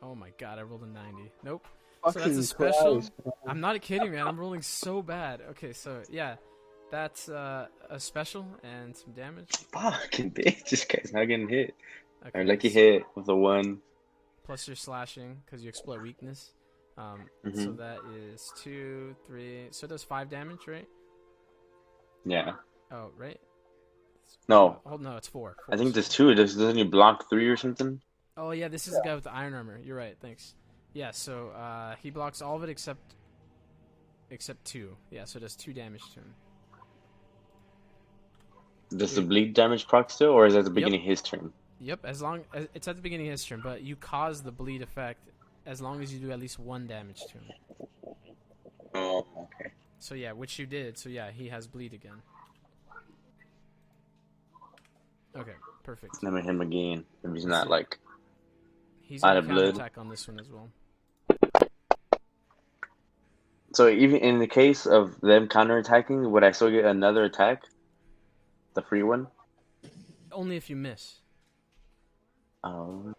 Oh my god, I rolled a 90. Nope. So that's a special. Christ. I'm not kidding, man. I'm rolling so bad. Okay, so yeah, that's a special and some damage. fucking bitch! This guy's not getting hit. Okay, Or lucky so hit with a 1. plus your slashing because you exploit weakness. So Mhm. that is 2, 3. So it does 5 damage, right? Yeah. Oh, right. No, Oh no, it's 4. I think there's 2. Doesn't he block 3 or something? Oh yeah, this is the guy with the iron armor. You're right. Thanks. Yeah. So he blocks all of it except 2. Yeah. So it does 2 damage to him. Does the bleed damage proc still, or is that the beginning of his turn? Yep. As long as it's at the beginning of his turn, but you cause the bleed effect as long as you do at least 1 damage to him. Oh, okay. So yeah, which you did. So yeah, he has bleed again. Okay. Perfect. Let me hit him again. If he's not like He's out gonna of blood. counterattack on this one as well. So even in the case of them counterattacking, would I still get another attack? The free one? Only if you miss. Oh.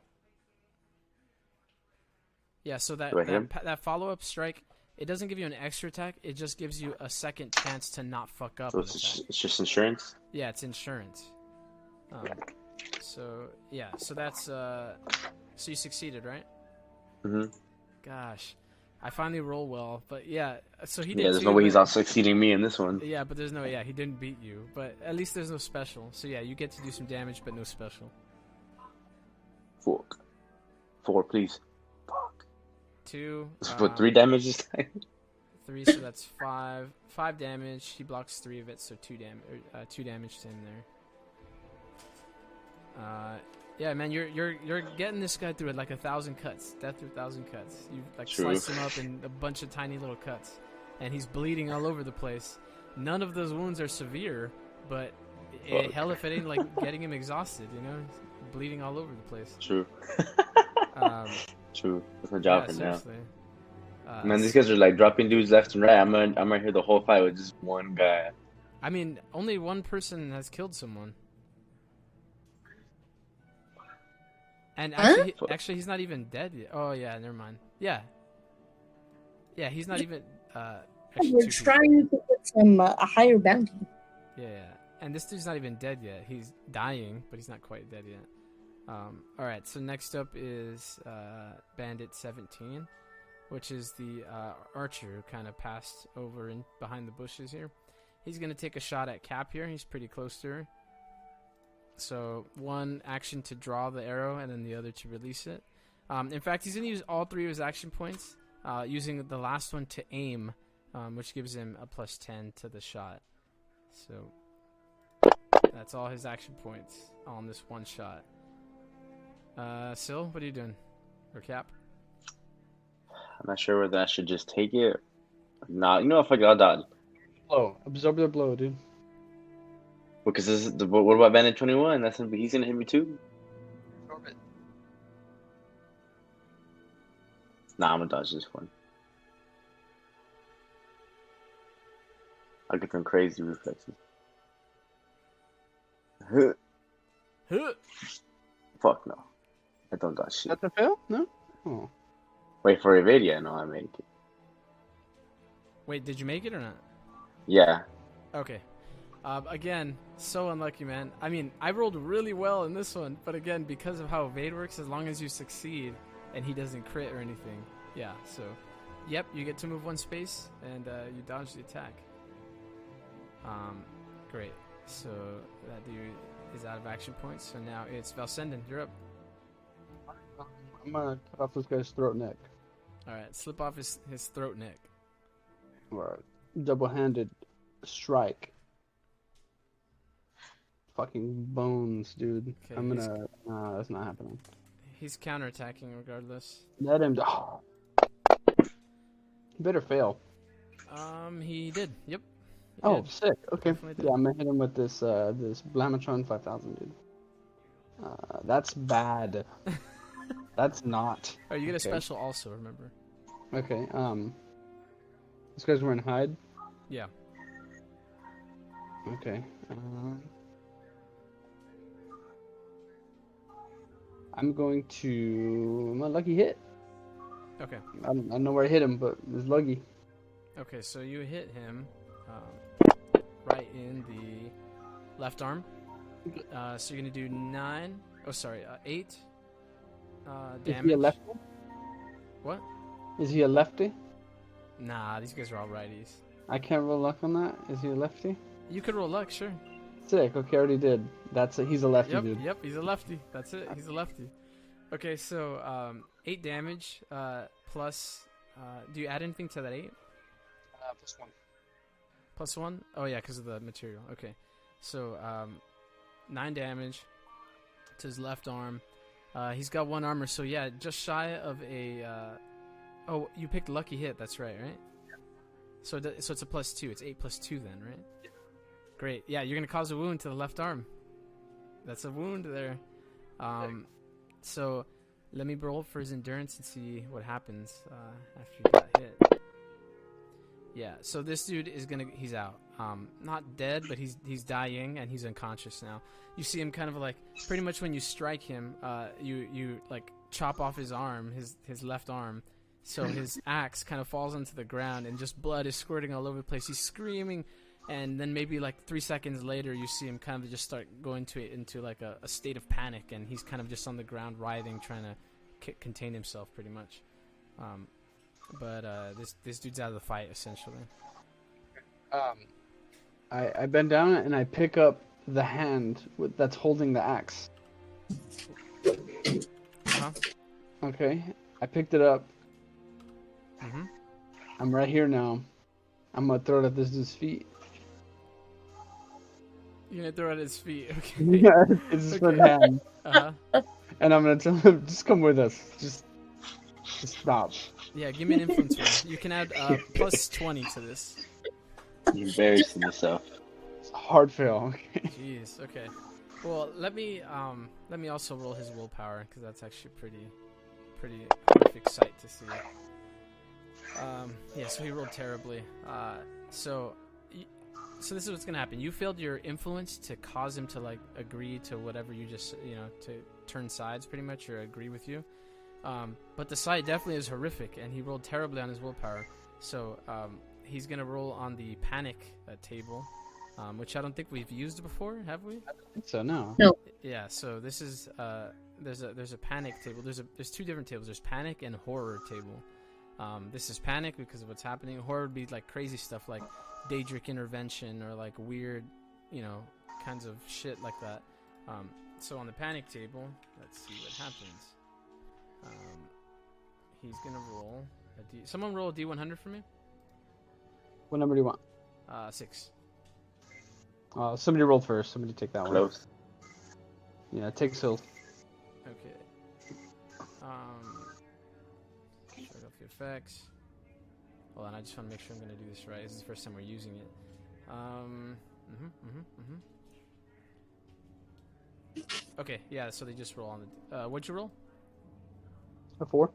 Yeah, so that Do I hit him? that follow-up strike, it doesn't give you an extra attack. It just gives you a second chance to not fuck up. So an attack. it's just insurance? Yeah, it's insurance. So yeah, so that's so you succeeded, right? Mhm. Gosh, I finally roll well, but yeah, so he did. Yeah, there's too, no way he's but- also exceeding me in this one. Yeah, but there's no. Yeah, he didn't beat you, but at least there's no special. So yeah, you get to do some damage, but no special. Fuck. 4, please. Fuck. 2. Put 3 damage this time? 3, so that's 5. 5 damage. He blocks 3 of it, so 2 damage to him there. Yeah, man, you're getting this guy through it like 1,000 cuts, death through 1,000 cuts. You like True. slice him up in a bunch of tiny little cuts, and he's bleeding all over the place. None of those wounds are severe, but hell if it ain't like getting him exhausted, you know, he's bleeding all over the place. True. True. That's my job Yeah, for now. seriously. Man, these guys are like dropping dudes left and right. I'm gonna hear the whole fight with just one guy. I mean, only one person has killed someone. And actually, he's not even dead yet. Oh yeah, never mind. Yeah, he's not even. Actually, We're 2 people. trying to get some a higher bounty. Yeah, and this dude's not even dead yet. He's dying, but he's not quite dead yet. All right, so next up is Bandit 17, which is the archer who kind of passed over in behind the bushes here. He's gonna take a shot at Cap here. He's pretty close to her. So 1 action to draw the arrow, and then the other to release it. In fact, he's going to use all 3 of his action points, using the last one to aim, which gives him a +10 to the shot. So that's all his action points on this one shot. Sil, what are you doing? Or Cap? I'm not sure whether I should just take it. Nah, you know what? Fuck it, I'll dodge. Blow. Absorb the blow, dude. Because this is what about Bandit 21? He's gonna hit me too. Absorb it. Nah, I'm gonna dodge this one. I'll get them crazy reflexes. Fuck no. I don't dodge shit. That's a fail? No? Oh. Wait for evade? Yeah, no, I make it. Wait, did you make it or not? Yeah. Okay. Again, so unlucky, man. I mean, I rolled really well in this one, but again, because of how evade works, as long as you succeed and he doesn't crit or anything, yeah. So, yep, you get to move 1 space and you dodge the attack. Great. So that dude is out of action points. So now it's Valsenden. You're up. I'm gonna cut off this guy's throat neck. All right, slip off his throat neck. Alright. Double-handed strike. Fucking bones, dude. Okay, I'm gonna. Nah, that's not happening. He's counterattacking regardless. Let him. Oh. Better fail. He did. Yep. He Oh, did. sick. Okay. Definitely did. Yeah, I'm gonna hit him with this this Blamatron 5000, dude. That's bad. That's not. Oh, you get a okay. special also. Remember. Okay. This guy's wearing hide. Yeah. Okay. I'm going to my lucky hit. Okay. I don't know where I hit him, but it's lucky. Okay, so you hit him right in the left arm. So you're gonna do 8 damage. Is he a lefty? What? Is he a lefty? Nah, these guys are all righties. I can't roll luck on that. Is he a lefty? You could roll luck, sure. Sick. Okay, I already did. That's it. He's a lefty, dude. Yep, he's a lefty. That's it. He's a lefty. Okay, so 8 damage plus. Do you add anything to that 8? +1. +1? Oh yeah, because of the material. Okay, so 9 damage to his left arm. He's got 1 armor, so yeah, just shy of a. Oh, you picked lucky hit. That's right? So it's a +2. It's 8 + 2 then, right? Yeah. Great. Yeah, you're gonna cause a wound to the left arm. That's a wound there. So let me roll for his endurance and see what happens after you got hit. Yeah, so this dude he's out. Not dead, but he's dying and he's unconscious now. You see him kind of like, pretty much when you strike him, you like chop off his arm, his left arm. So his axe kind of falls onto the ground and just blood is squirting all over the place. He's screaming, and then maybe like 3 seconds later, you see him kind of just start going into like a state of panic, and he's kind of just on the ground writhing, trying to contain himself pretty much. But this dude's out of the fight essentially. I bend down and I pick up the hand that's holding the axe. Uh-huh. Okay, I picked it up. Mm-hmm. I'm right here now. I'm gonna throw it at this dude's feet. You're gonna throw it at his feet, okay? Yeah, it's his front hand. Uh-huh. And I'm gonna tell him, just come with us. Just stop. Yeah, give me an influence roll. You can add +20 to this. You're embarrassing yourself. It's a hard fail. Okay. Jeez. Okay. Well, let me also roll his willpower, because that's actually pretty horrific sight to see. Yeah. So he rolled terribly. So this is what's gonna happen. You failed your influence to cause him to like agree to whatever you just to turn sides pretty much or agree with you. But the sight definitely is horrific, and he rolled terribly on his willpower. So he's gonna roll on the panic table, which I don't think we've used before, have we? I don't think so. No. Yeah. So this is there's a panic table. There's 2 different tables. There's panic and horror table. This is panic because of what's happening. Horror would be like crazy stuff like Daedric intervention or like weird, kinds of shit like that. So on the panic table, let's see what happens. He's gonna roll a D. Someone roll a D100 for me. What number do you want? 6. Somebody rolled first. Somebody take that one. Close. Yeah, take Sil. Okay. Shut off the effects. Hold on, I just want to make sure I'm gonna do this right. This is the first time we're using it. Okay, yeah. So they just roll on the. What'd you roll? A 4.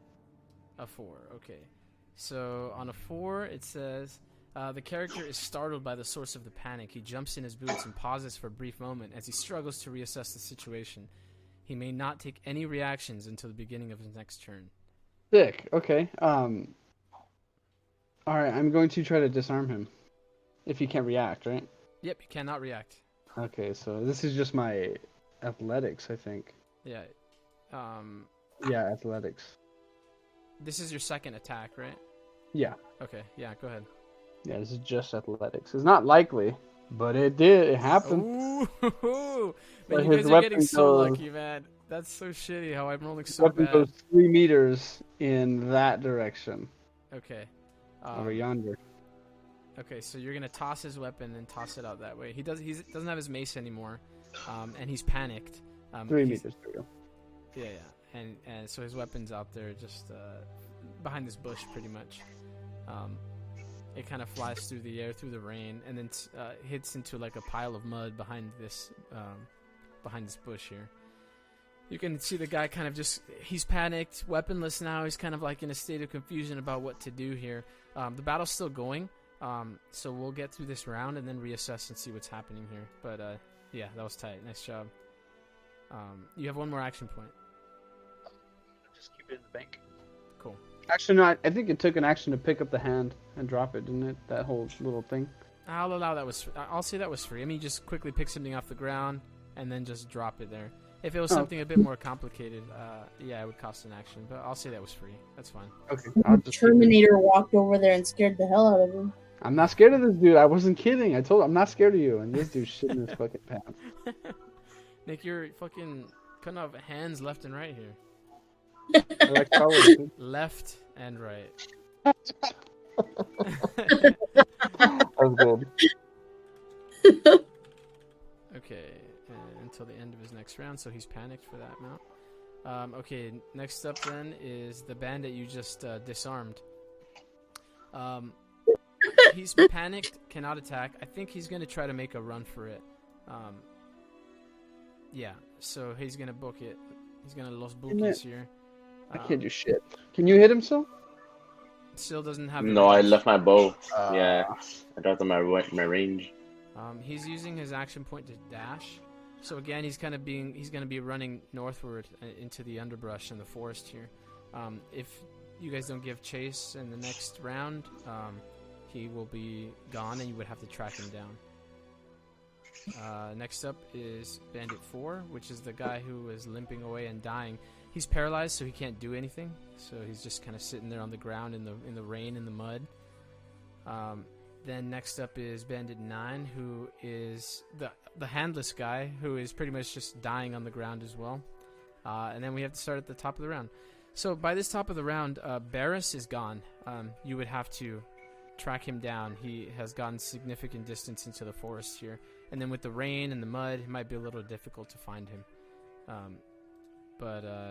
A 4. Okay. So on a 4, it says the character is startled by the source of the panic. He jumps in his boots and pauses for a brief moment as he struggles to reassess the situation. He may not take any reactions until the beginning of his next turn. Sick. Okay. All right. I'm going to try to disarm him. If he can't react, right? Yep, you cannot react. Okay. So this is just my athletics, I think. Yeah. Yeah, athletics. This is your second attack, right? Yeah. Okay. Yeah. Go ahead. Yeah, this is just athletics. It's not likely, but it did. It happened. Ooh, But man, you his guys are getting weapon so goes- lucky, man. That's so shitty how I'm rolling so Weapon bad. goes 3 meters in that direction, Okay. over yonder. Okay, so you're gonna toss his weapon and toss it out that way. He doesn't have his mace anymore, and he's panicked. 3 he's- meters. There we go. Yeah. and so his weapon's out there, just behind this bush, pretty much. It kind of flies through the air, through the rain, and then hits into like a pile of mud behind this bush here. You can see the guy kind of he's panicked, weaponless now. He's kind of like in a state of confusion about what to do here. The battle's still going, so we'll get through this round and then reassess and see what's happening here. But yeah, that was tight. Nice job. You have one more action point. Just keep it in the bank. Cool. Actually, no. I think it took an action to pick up the hand and drop it, didn't it? That whole little thing. I'll allow that I'll say that was free. I mean, you just quickly pick something off the ground and then just drop it there. If it was something a bit more complicated, yeah, it would cost an action. But I'll say that was free. That's fine. Okay. I'll just Terminator walked over there and scared the hell out of him. I'm not scared of this dude. I wasn't kidding. I told him I'm not scared of you. And this dude's shit in his fucking pants. Nick, you're fucking cutting off hands left and right here. I like Star Wars, dude. Left and right. That was good. Okay, until the end of his next round, so he's panicked for that amount. Okay, next up then is the bandit you just disarmed. He's panicked, cannot attack. I think he's going to try to make a run for it. Yeah, so he's going to book it. He's going to Los Buques here. I can't do shit. Can you hit him still? Still doesn't have. No, I left my bow. Yeah, I dropped on my range. He's using his action point to dash. So again, he's going to be running northward into the underbrush and the forest here. If you guys don't give chase in the next round, he will be gone, and you would have to track him down. Next up is Bandit 4, which is the guy who is limping away and dying. He's paralyzed, so he can't do anything. So he's just kind of sitting there on the ground in the rain, in the mud. Then next up is Bandit 9, who is the handless guy, who is pretty much just dying on the ground as well. And then we have to start at the top of the round. So by this top of the round, Barris is gone. You would have to track him down. He has gotten significant distance into the forest here. And then with the rain and the mud, it might be a little difficult to find him.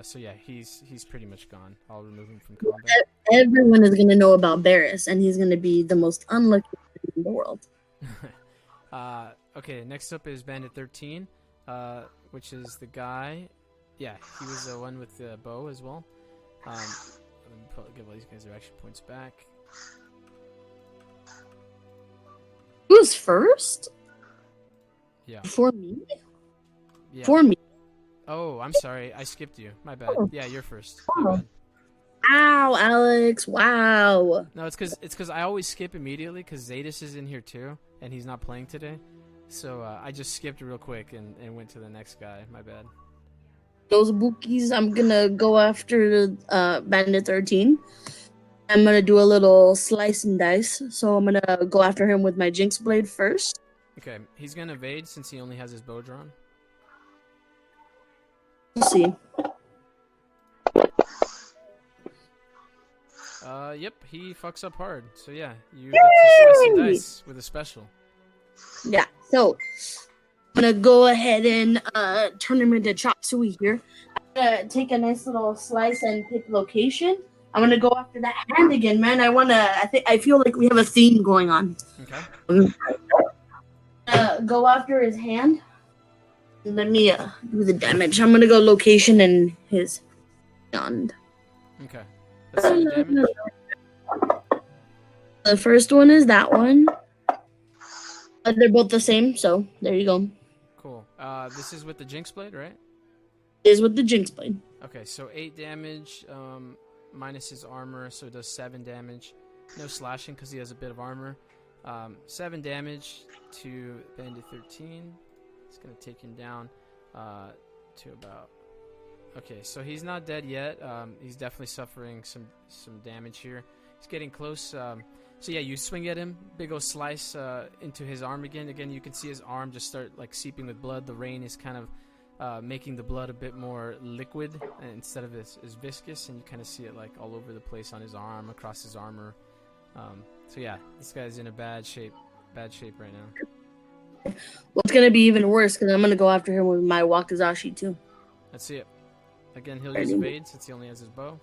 So yeah, he's pretty much gone. I'll remove him from combat. Everyone is going to know about Barris, and he's going to be the most unlucky person in the world. Okay, next up is Bandit 13, which is the guy. Yeah, he was the one with the bow as well. Let me give all these guys their action points back. Who's first? Yeah. For me? Yeah. For me. Oh, I'm sorry. I skipped you. My bad. Yeah, you're first. My bad. Wow, Alex. Wow. No, it's because I always skip immediately because Zadis is in here too, and he's not playing today. So I just skipped real quick and went to the next guy. My bad. Those bookies, I'm going to go after Bandit 13. I'm going to do a little slice and dice. So I'm going to go after him with my Jinx Blade first. Okay, he's going to evade since he only has his bow drawn. We'll see. Yep, he fucks up hard. So yeah, you get to slice and dice with a special. Yeah, so I'm going to go ahead and turn him into Chop Suey here. I'm going to take a nice little slice and pick location. I'm going to go after that hand again, man. I feel like we have a theme going on. Okay. Go after his hand. Let me do the damage. I'm going to go location and his hand. Okay. Let's see the damage. The first one is that one. They're both the same, so there you go. Cool. This is with the Jinx Blade, right? It is with the Jinx Blade. Okay, so 8 damage minus his armor, so it does 7 damage. No slashing because he has a bit of armor. 7 damage to Bandit 13. It's going to take him down to about... Okay, so he's not dead yet. He's definitely suffering some damage here. He's getting close. So yeah, you swing at him, big old slice into his arm again. Again, you can see his arm just start like seeping with blood. The rain is kind of making the blood a bit more liquid instead of as viscous, and you kind of see it like all over the place on his arm, across his armor. So yeah, this guy's in a bad shape right now. Well, it's going to be even worse because I'm going to go after him with my Wakizashi too. Let's see it. Again, he'll use evade since he only has his bow.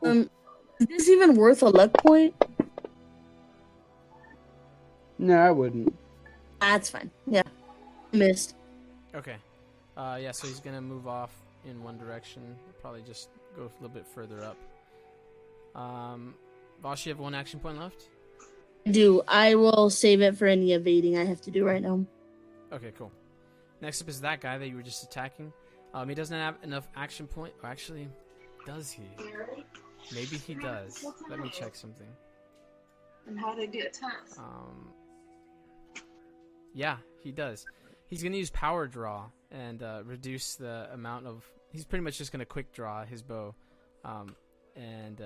Is this even worth a luck point? No, I wouldn't. That's fine. Yeah. Missed. Okay. Yeah, so he's going to move off in one direction. Probably just go a little bit further up. Vosh, you have 1 action point left? I will save it for any evading I have to do right now. Okay, cool. Next up is that guy that you were just attacking. He doesn't have enough action point. Or actually, does he? Maybe he does. Let me check something. And how to get tasks. Yeah, he does. He's going to use power draw and reduce the amount of... He's pretty much just going to quick draw his bow and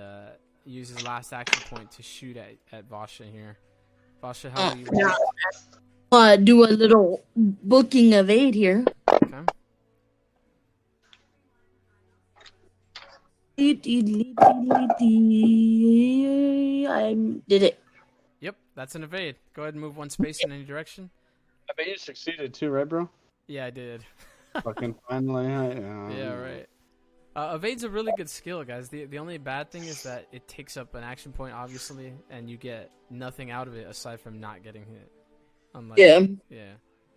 use his last action point to shoot at Vasha here. Vasha, how do you... Do a little booking evade here. Okay. I did it. Yep, that's an evade. Go ahead and move 1 space in any direction. I bet you succeeded too, right, bro? Yeah, I did. Fucking finally. Yeah, right. Evade's a really good skill, guys. The only bad thing is that it takes up an action point, obviously, and you get nothing out of it aside from not getting hit. Unlike, Yeah. Yeah.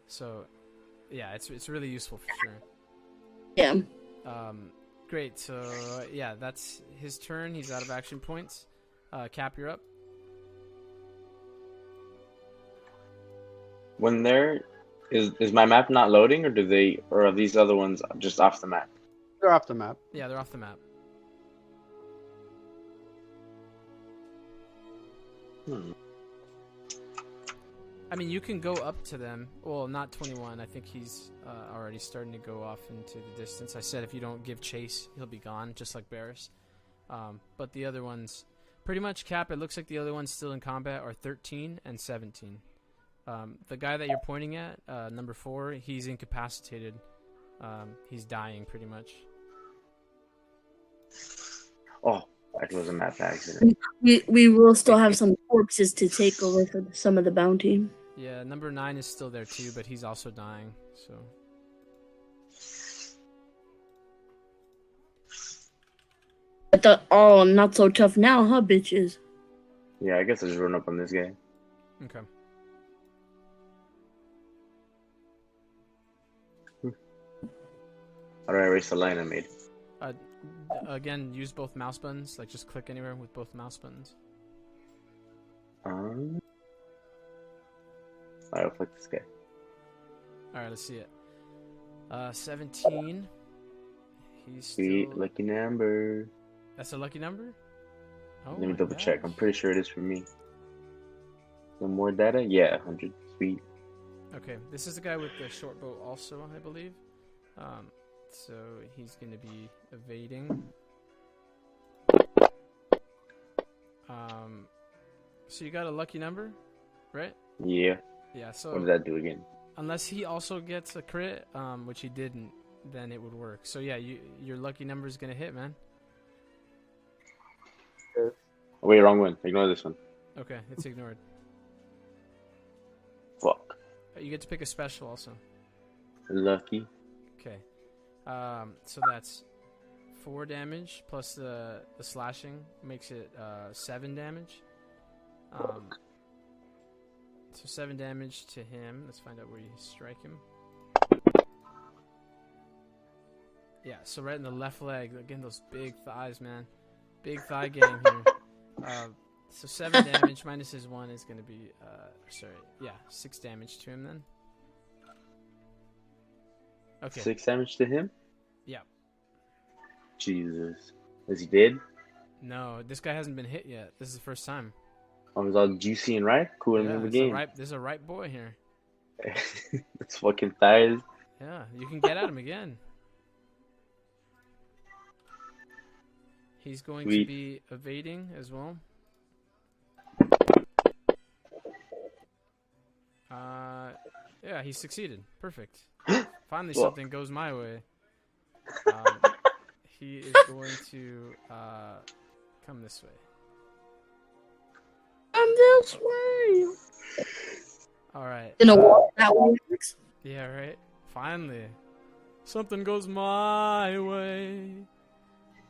So, yeah, it's really useful for sure. Yeah. Great. So, yeah, that's his turn. He's out of action points. Cap, you're up. When there is my map not loading, or are these other ones just off the map? They're off the map. Yeah, they're off the map. I mean, you can go up to them. Well, not 21. I think he's already starting to go off into the distance. I said if you don't give chase, he'll be gone, just like Barris. But the other ones, pretty much, Cap, it looks like the other ones still in combat are 13 and 17. The guy that you're pointing at, number 4, he's incapacitated. He's dying, pretty much. Oh, that was a map accident. We will still have some corpses to take over for some of the bounty. Yeah, number 9 is still there too, but he's also dying, so... I thought, oh, not so tough now, huh, bitches? Yeah, I guess I just run up on this guy. Okay. How do I erase the line I made? Again, use both mouse buttons. Like, just click anywhere with both mouse buttons. I'll click this guy. Alright, let's see it. 17. He's Sweet, still... lucky number. That's a lucky number? Oh, Let me my double check. gosh. I'm pretty sure it is for me. Some more data? Yeah, 100. Sweet. Okay, this is the guy with the short bow also, I believe. So he's going to be evading. So you got a lucky number, right? Yeah. Yeah, so... What does that do again? Unless he also gets a crit, which he didn't, then it would work. So yeah, your lucky number is going to hit, man. Oh, wait, wrong one. Ignore this one. Okay, it's ignored. Fuck. You get to pick a special also. Lucky. Okay. So that's 4 damage plus the slashing makes it 7 damage. So 7 damage to him. Let's find out where you strike him. Yeah, so right in the left leg. Again, those big thighs, man. Big thigh game here. So 7 damage minus his 1 is going to be, 6 damage to him then. Okay. 6 damage to him? Yeah. Jesus. Is he dead? No, this guy hasn't been hit yet. This is the first time. Oh, he's all juicy and ripe? Cool in the game. There's a ripe boy here. It's fucking thighs. Yeah, you can get at him again. He's going to be evading as well. Yeah, he succeeded. Perfect. Finally, something goes my way. He is going to come this way. Come this way. All right. You know what that works? Yeah, right. Finally, something goes my way.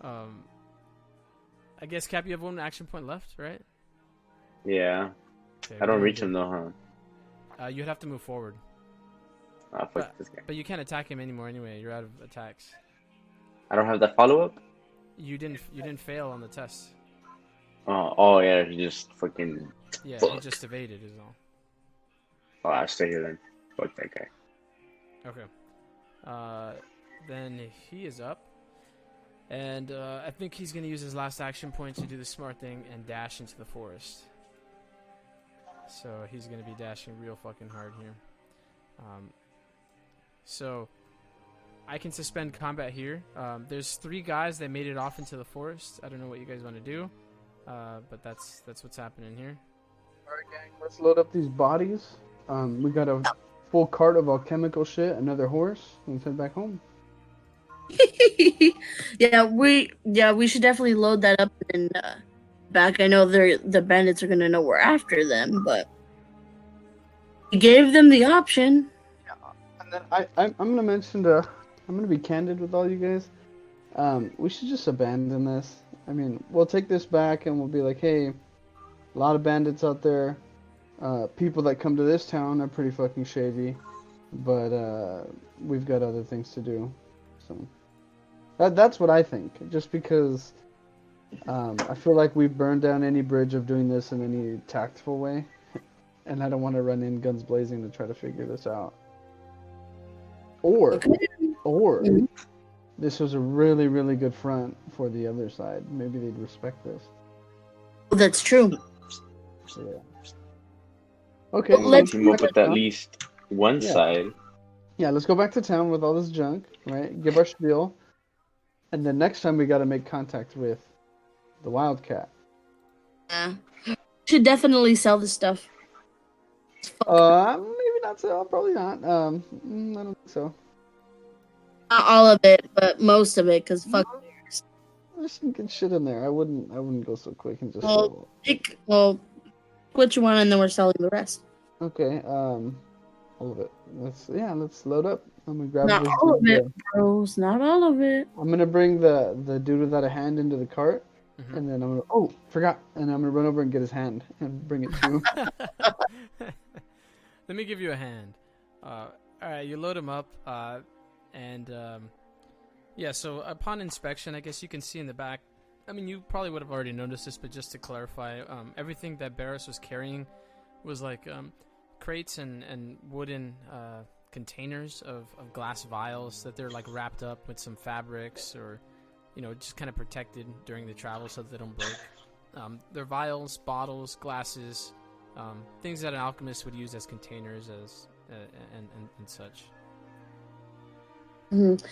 I guess Cap, you have one action point left, right? Yeah. Okay, I don't what reach do you him though, huh? You'd have to move forward, Ah, fuck this guy. but you can't attack him anymore anyway. You're out of attacks. I don't have that follow-up? You didn't fail on the test. Oh yeah, he just fucking... Yeah, Fuck. he just evaded is all. Oh, I'll stay here then. Fuck that guy. Okay. Then he is up. And I think he's going to use his last action point to do the smart thing and dash into the forest. So he's going to be dashing real fucking hard here. So I can suspend combat here. There's 3 guys that made it off into the forest. I don't know what you guys want to do. But that's what's happening here. Alright, gang, let's load up these bodies. We got a full cart of alchemical shit, another horse, and let's head back home. we should definitely load that up and back. I know the bandits are gonna know we're after them, but we gave them the option. And then I'm gonna mention I'm gonna be candid with all you guys. We should just abandon this. I mean, we'll take this back and we'll be like, hey, a lot of bandits out there. People that come to this town are pretty fucking shady, but we've got other things to do. So that's what I think. Just because I feel like we've burned down any bridge of doing this in any tactful way, and I don't want to run in guns blazing to try to figure this out. Or Mhm. this was a really, really good front for the other side. Maybe they'd respect this. That's true. So, yeah. Okay. Well, let's Team up with at least one Yeah. side. Yeah, let's go back to town with all this junk, right? Give our spiel. And then next time we got to make contact with the Wildcat. Yeah. Should definitely sell this stuff. Maybe not so. Probably not. I don't think so. Not all of it, but most of it, because fuck. There's some good shit in there. I wouldn't go so quick and just Well, sell. what you want, and then we're selling the rest. Okay. All of it. Let's load up. I'm gonna grab Not this all of dude, it, bros. Not all of it. I'm gonna bring the dude without a hand into the cart, Mhm. and then I'm gonna forgot, and I'm gonna run over and get his hand and bring it to him. Let me give you a hand. All right, you load him up, so upon inspection, I guess you can see in the back. I mean, you probably would have already noticed this, but just to clarify, everything that Barris was carrying was like crates and wooden containers of glass vials that they're like wrapped up with some fabrics or, just kind of protected during the travel so that they don't break. They're vials, bottles, glasses, things that an alchemist would use as containers and such. Mhm.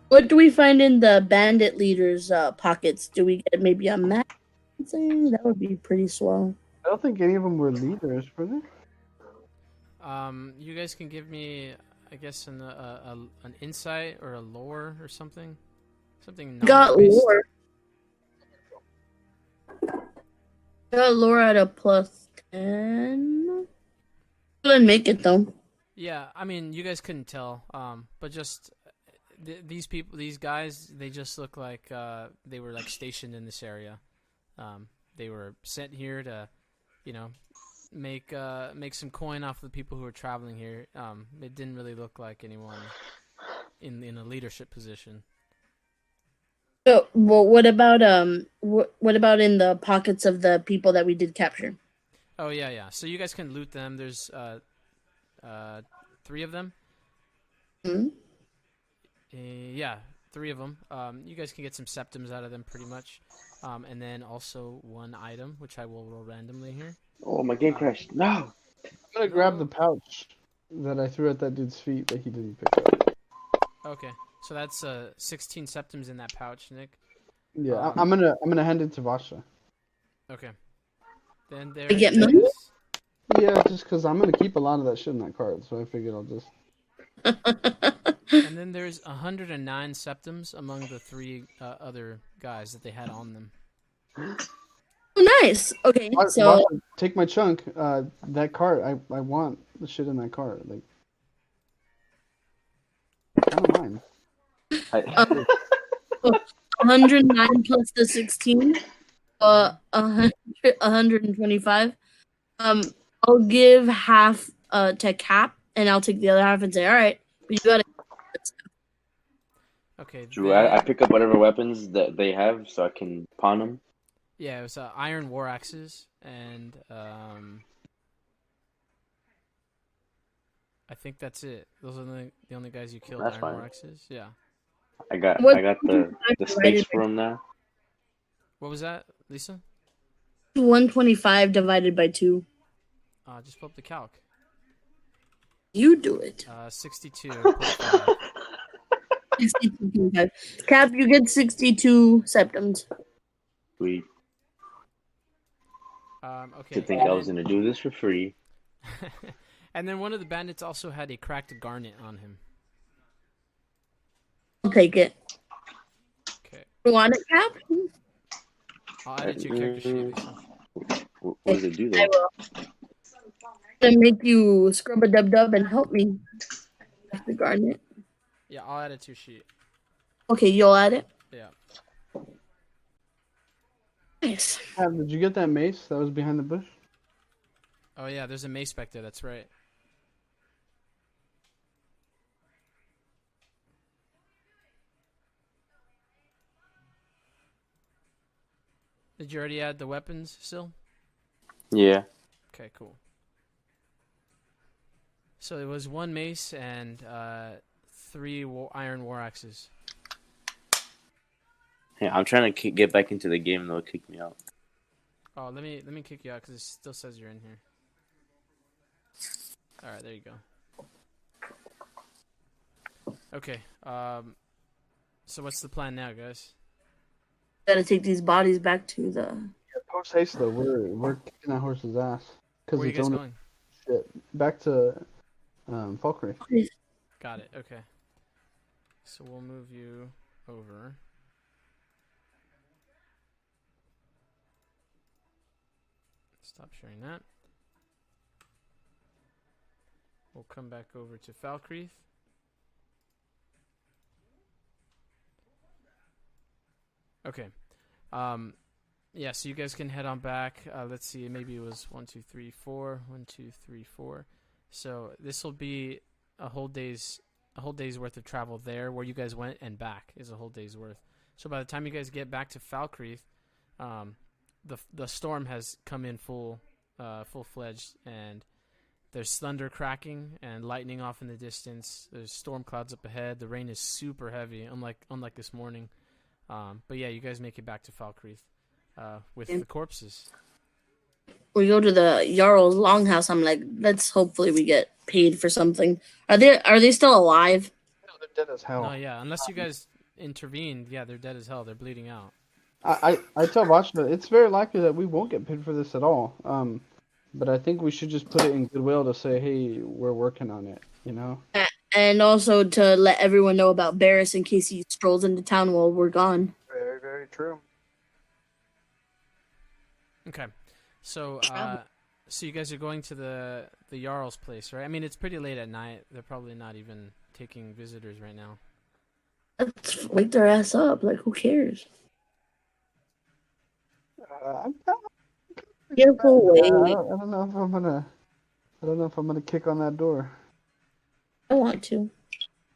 What do we find in the bandit leaders' pockets? Do we get maybe a map? That would be pretty swell. I don't think any of them were leaders, were they? You guys can give me, I guess, an insight or a lore or something. Something. Got knowledge-based. lore. Got lore at a +10. Couldn't make it though. Yeah, I mean, you guys couldn't tell, but just these people, these guys, they just look like they were like stationed in this area. They were sent here to, make some coin off the people who are traveling here. It didn't really look like anyone in a leadership position. So, well, what about in the pockets of the people that we did capture? Oh yeah. So you guys can loot them. There's 3 of them. Hmm? Yeah, 3 of them. You guys can get some septums out of them pretty much. And then also 1 item, which I will roll randomly here. Oh, my game crashed. No! I'm gonna grab the pouch that I threw at that dude's feet that he didn't pick up. Okay, so that's 16 septums in that pouch, Nick. Yeah, I'm gonna hand it to Vasha. Okay. Then there We get is- money? Yeah, just because I'm gonna keep a lot of that shit in that cart, so I figured I'll just. And then there's 109 septums among the 3 other guys that they had on them. Oh, nice. Okay, so Vasha, take my chunk. That cart, I want the shit in that cart. Like, kind of mind. 109 plus the 16, 125. I'll give half to Cap, and I'll take the other half and say, all right, we gotta. Okay. Drew, I pick up whatever weapons that they have so I can pawn them. Yeah, it was iron war axes, and I think that's it. Those are the only guys you killed. That's iron fine. war axes. Yeah. I got the stakes for them now. What was that, Lisa? 125 divided by 2. Just pull up the calc. You do it. 62.5. 62.5. Cap, you get 62 septums. Sweet. Okay. To think I was gonna do this for free. And then one of the bandits also had a cracked garnet on him. I'll take it. Okay. You want it, Cap? I'll add it to your character sheet, Lisa. What does it do I though? will. To make you scrub a dub and help me with the garnet. Yeah, I'll add it to your sheet. Okay, you'll add it. Yeah. Nice. Did you get that mace that was behind the bush? Oh yeah, there's a mace back there. That's right. Did you already add the weapons, Sil? Yeah. Okay, cool. So it was 1 mace and 3 iron war axes. Yeah, I'm trying to get back into the game, though. It kicked me out. Oh, let me kick you out because it still says you're in here. All right, there you go. Okay. So what's the plan now, guys? Gotta take these bodies back to the. Yeah, post haste though. We're kicking that horse's ass because Where are you it's guys only going? shit. Back to Falkreath. Got it. Okay. So we'll move you over. Stop sharing that. We'll come back over to Falkreath. Okay. Yeah, so you guys can head on back. Let's see, maybe it was 1, 2, 3, 4. 1, 2, 3, 4. So this will be a whole day's worth of travel there, where you guys went, and back is a whole day's worth. So by the time you guys get back to Falkreath, the storm has come in full-fledged, and there's thunder cracking and lightning off in the distance. There's storm clouds up ahead. The rain is super heavy, unlike this morning. But yeah, you guys make it back to Falkreath with the corpses. We go to the Jarl's longhouse. I'm like, let's hopefully we get paid for something. Are they still alive? No, they're dead as hell. No, yeah, unless you guys intervened, yeah, they're dead as hell. They're bleeding out. I tell Vachna, it's very likely that we won't get paid for this at all. But I think we should just put it in goodwill to say, hey, we're working on it, you know? And also to let everyone know about Barris in case he strolls into town while we're gone. Very, very true. Okay, so you guys are going to the Jarl's place, right? I mean, it's pretty late at night. They're probably not even taking visitors right now. Let's wake their ass up. Like, who cares? Careful, wait. I don't know if I'm gonna kick on that door. I want to.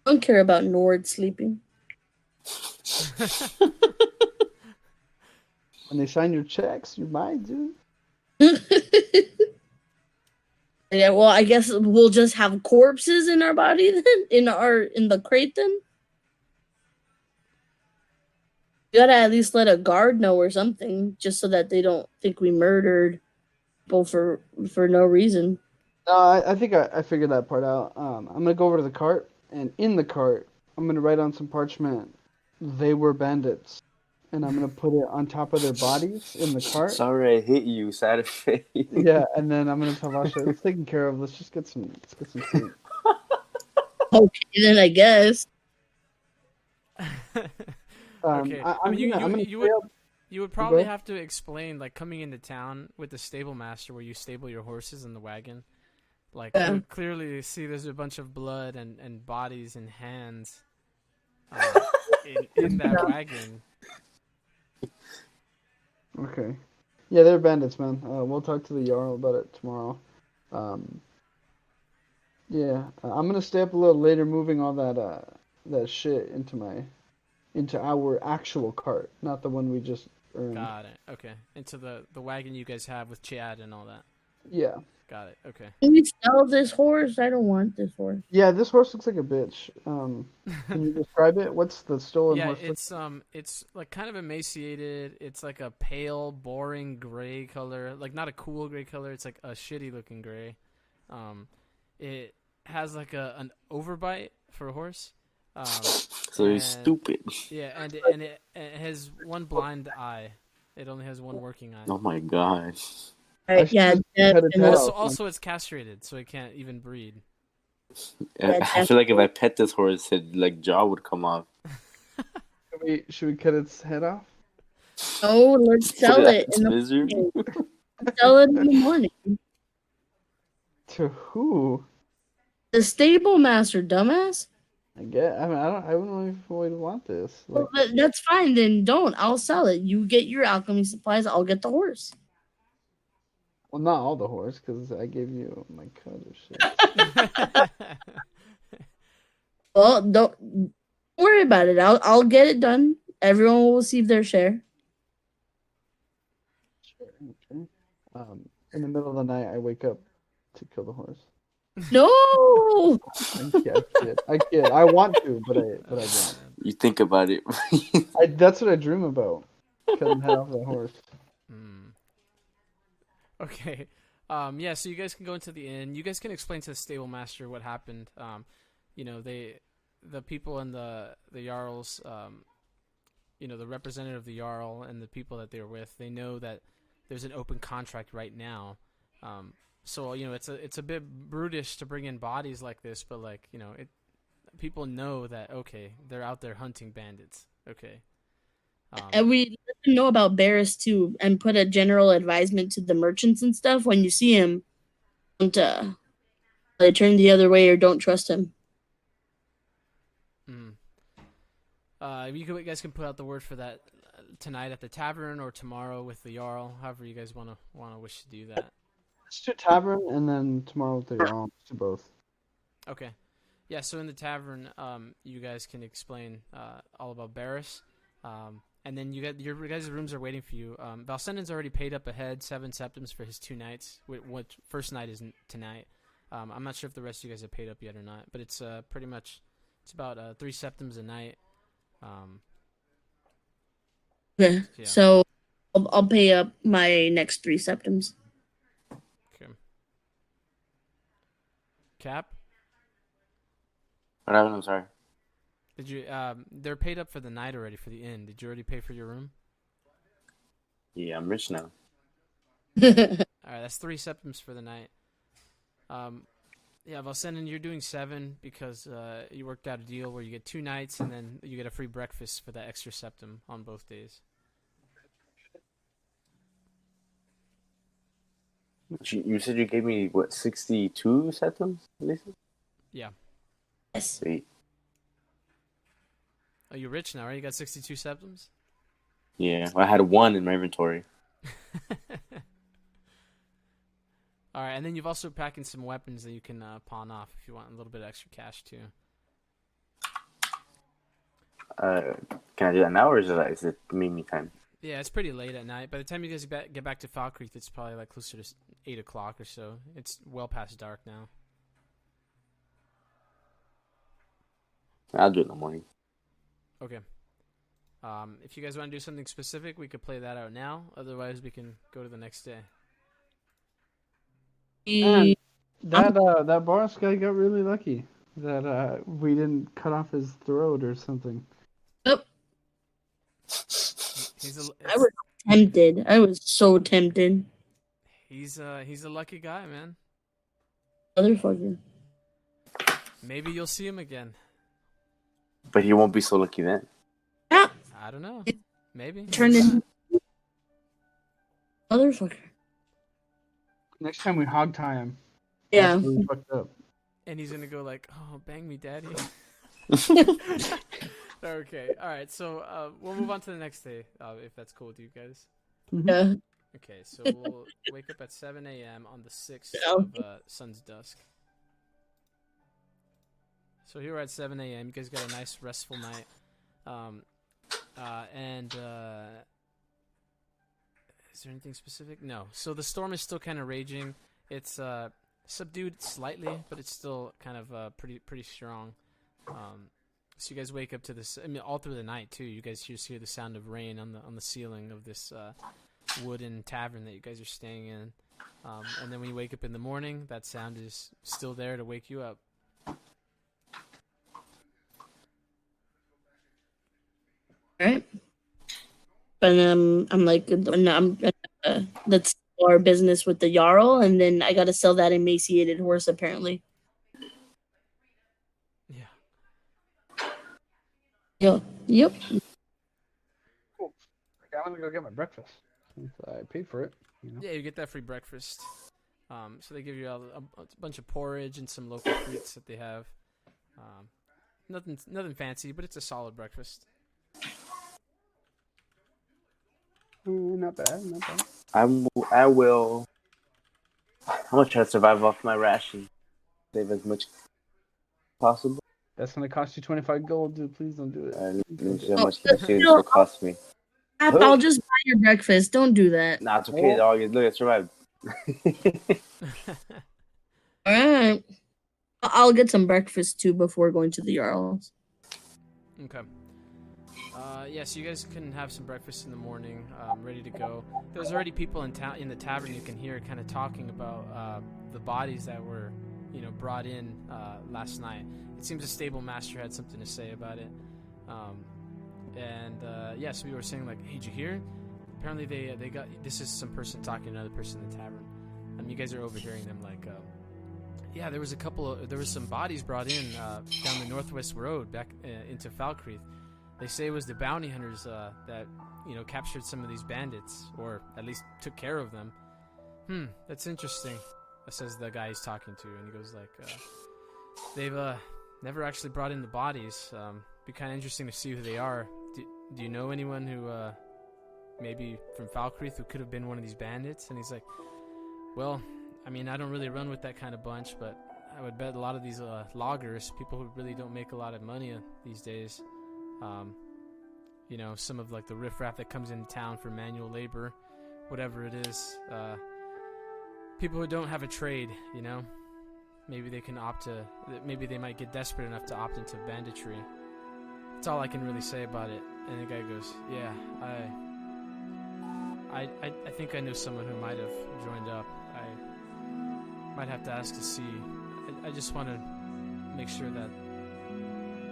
I don't care about Nord sleeping. When they sign your checks, you might do. Yeah, well, I guess we'll just have corpses in our body then, in the crate then. You gotta at least let a guard know or something, just so that they don't think we murdered people for no reason. No, I think I figured that part out. I'm gonna go over to the cart, and in the cart, I'm gonna write on some parchment, "They were bandits," and I'm gonna put it on top of their bodies in the cart. Sorry, I hit you, sad face. Yeah, and then I'm gonna tell Vasha, it's taken care of. Let's get some food. Okay, then I guess. Okay. I'm gonna You would probably have to explain, like, coming into town with the stable master where you stable your horses in the wagon. Like Yeah. you clearly see there's a bunch of blood and bodies and hands in that wagon. Okay. Yeah, they're bandits, man. We'll talk to the Jarl about it tomorrow. Yeah, I'm gonna stay up a little later, moving all that shit into our actual cart, not the one we just earned. Got it. Okay. Into the wagon you guys have with Chad and all that. Yeah. Got it. Okay. Can we sell this horse? I don't want this horse. Yeah, this horse looks like a bitch. Can you describe it? What's the stolen Yeah, horse? it's like kind of emaciated. It's like a pale, boring gray color. Like not a cool gray color. It's like a shitty looking gray. It has like an overbite for a horse. So he's and- stupid. Yeah, and it has one blind eye. It only has one working eye. Oh my god. should Yeah, just Jeff, cut its and head also- off. Also, it's castrated, so it can't even breed. I feel like if I pet this horse, his like jaw would come off. Should we cut its head off? Oh, let's sell it That's in the misery. sell it in the morning. To who? The stable master, dumbass. I mean, I wouldn't really want this. Like, Well, that's fine. Then don't. I'll sell it. You get your alchemy supplies. I'll get the horse. well, not all the horse, because I gave you my cut or shit. Well, don't worry about it. I'll get it done. Everyone will receive their share. Sure, okay. In the middle of the night, I wake up to kill the horse. No. I kid. I want to, but I don't. You think about it. That's what I dream about. Cutting head off the horse. Okay. Yeah, so you guys can go into the inn. You guys can explain to the stable master what happened. The people in the Jarls, the representative of the Jarl and the people that they were with, they know that there's an open contract right now. So it's a bit brutish to bring in bodies like this, but people know that okay, they're out there hunting bandits. Okay. And we let them know about Barris too, and put a general advisement to the merchants and stuff. When you see him, don't turn the other way or don't trust him. You guys can put out the word for that tonight at the tavern or tomorrow with the Jarl. However, you guys want to wish to do that. Let's do tavern, and then tomorrow with the Jarl. Let's do both. Okay. Yeah, so in the tavern, you guys can explain all about Barris. And then your guys' rooms are waiting for you. Valsenden's already paid up ahead 7 septims for his 2 nights. What first night isn't tonight. I'm not sure if the rest of you guys have paid up yet or not, but it's pretty much it's about 3 septims a night. Okay, Yeah. so I'll pay up my next 3 septims. Okay. Cap, What happened? I'm sorry. did you? They're paid up for the night already for the inn. Did you already pay for your room? Yeah, I'm rich now. All right, that's 3 septims for the night. Yeah, Valsenden, you're doing 7 because you worked out a deal where you get 2 nights and then you get a free breakfast for that extra septum on both days. You said you gave me, what, 62 septums? Lisa? Yeah. Yes. Sweet. Oh, you're rich now, right? You got 62 septums? Yeah, I had 1 in my inventory. All right, and then you've also packed in some weapons that you can pawn off if you want a little bit of extra cash too. Can I do that now, or is it me time? Yeah, it's pretty late at night. By the time you guys get back to Falkreath, it's probably like closer to 8 o'clock or so. It's well past dark now. I'll do it in the morning. Okay. If you guys want to do something specific, we could play that out now. Otherwise, we can go to the next day. Man, that Boris guy got really lucky that we didn't cut off his throat or something. Nope. I I was tempted. I was so tempted. He's a lucky guy, man. Motherfucker. Maybe you'll see him again. But he won't be so lucky then. Yeah. I don't know. Maybe. Turned into motherfucker. Next time we hog tie him, Yeah. That's really fucked up. And he's gonna go like, "Oh, bang me, daddy." Okay, all right. So we'll move on to the next day, if that's cool with you guys. Yeah. Okay, so we'll wake up at 7 a.m. on the 6th Yeah. of sun's dusk. So here we're at 7 a.m. You guys got a nice restful night. And is there anything specific? No. So the storm is still kind of raging. It's subdued slightly, but it's still kind of pretty strong. So you guys wake up to this. I mean, all through the night too. You guys just hear the sound of rain on the ceiling of this wooden tavern that you guys are staying in. And then when you wake up in the morning, that sound is still there to wake you up. Right. But I'm like, let's do our business with the Jarl, and then I gotta sell that emaciated horse apparently. Yeah. Yep. Cool. Okay, I'm gonna go get my breakfast since I paid for it. You know? Yeah, you get that free breakfast. So they give you a bunch of porridge and some local fruits that they have. Nothing fancy, but it's a solid breakfast. Not bad, not bad. I will. I'm gonna try to survive off my ration. Save as much possible. That's gonna cost you 25 gold, dude. Please don't do it. Let me see how much this series will cost me. I'll just buy your breakfast. Don't do that. Nah, it's okay. All you look, I survived. All right. I'll get some breakfast too before going to the Jarls. Okay. Yeah, so you guys can have some breakfast in the morning, ready to go. There's already people in the tavern you can hear kind of talking about the bodies that were, brought in last night. It seems the stable master had something to say about it. So we were saying like, hey, did you hear? Apparently they got, this is some person talking to another person in the tavern. You guys are overhearing them like, yeah, there was some bodies brought in down the northwest road back into Falkreath. They say it was the bounty hunters that, captured some of these bandits, or at least took care of them. That's interesting, says the guy he's talking to, and he goes like, they've never actually brought in the bodies. Be kind of interesting to see who they are. Do you know anyone who, maybe from Falkreath, who could have been one of these bandits? And he's like, well, I mean, I don't really run with that kind of bunch, but I would bet a lot of these loggers, people who really don't make a lot of money these days, some of like the riffraff that comes into town for manual labor, whatever it is, people who don't have a trade, maybe they can maybe they might get desperate enough to opt into banditry. That's all I can really say about it. And the guy goes, yeah, I think I know someone who might have joined up. I might have to ask to see. I just want to make sure that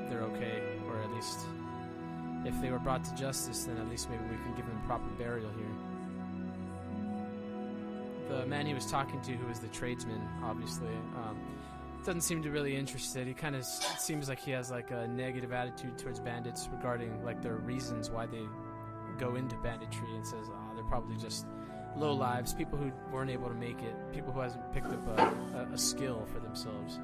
they're okay, or at least if they were brought to justice, then at least maybe we can give them proper burial here. The man he was talking to, who was the tradesman, obviously, doesn't seem to really interested. He kind of seems like he has like a negative attitude towards bandits regarding like their reasons why they go into banditry, and says, they're probably just low lives, people who weren't able to make it, people who hasn't picked up a skill for themselves.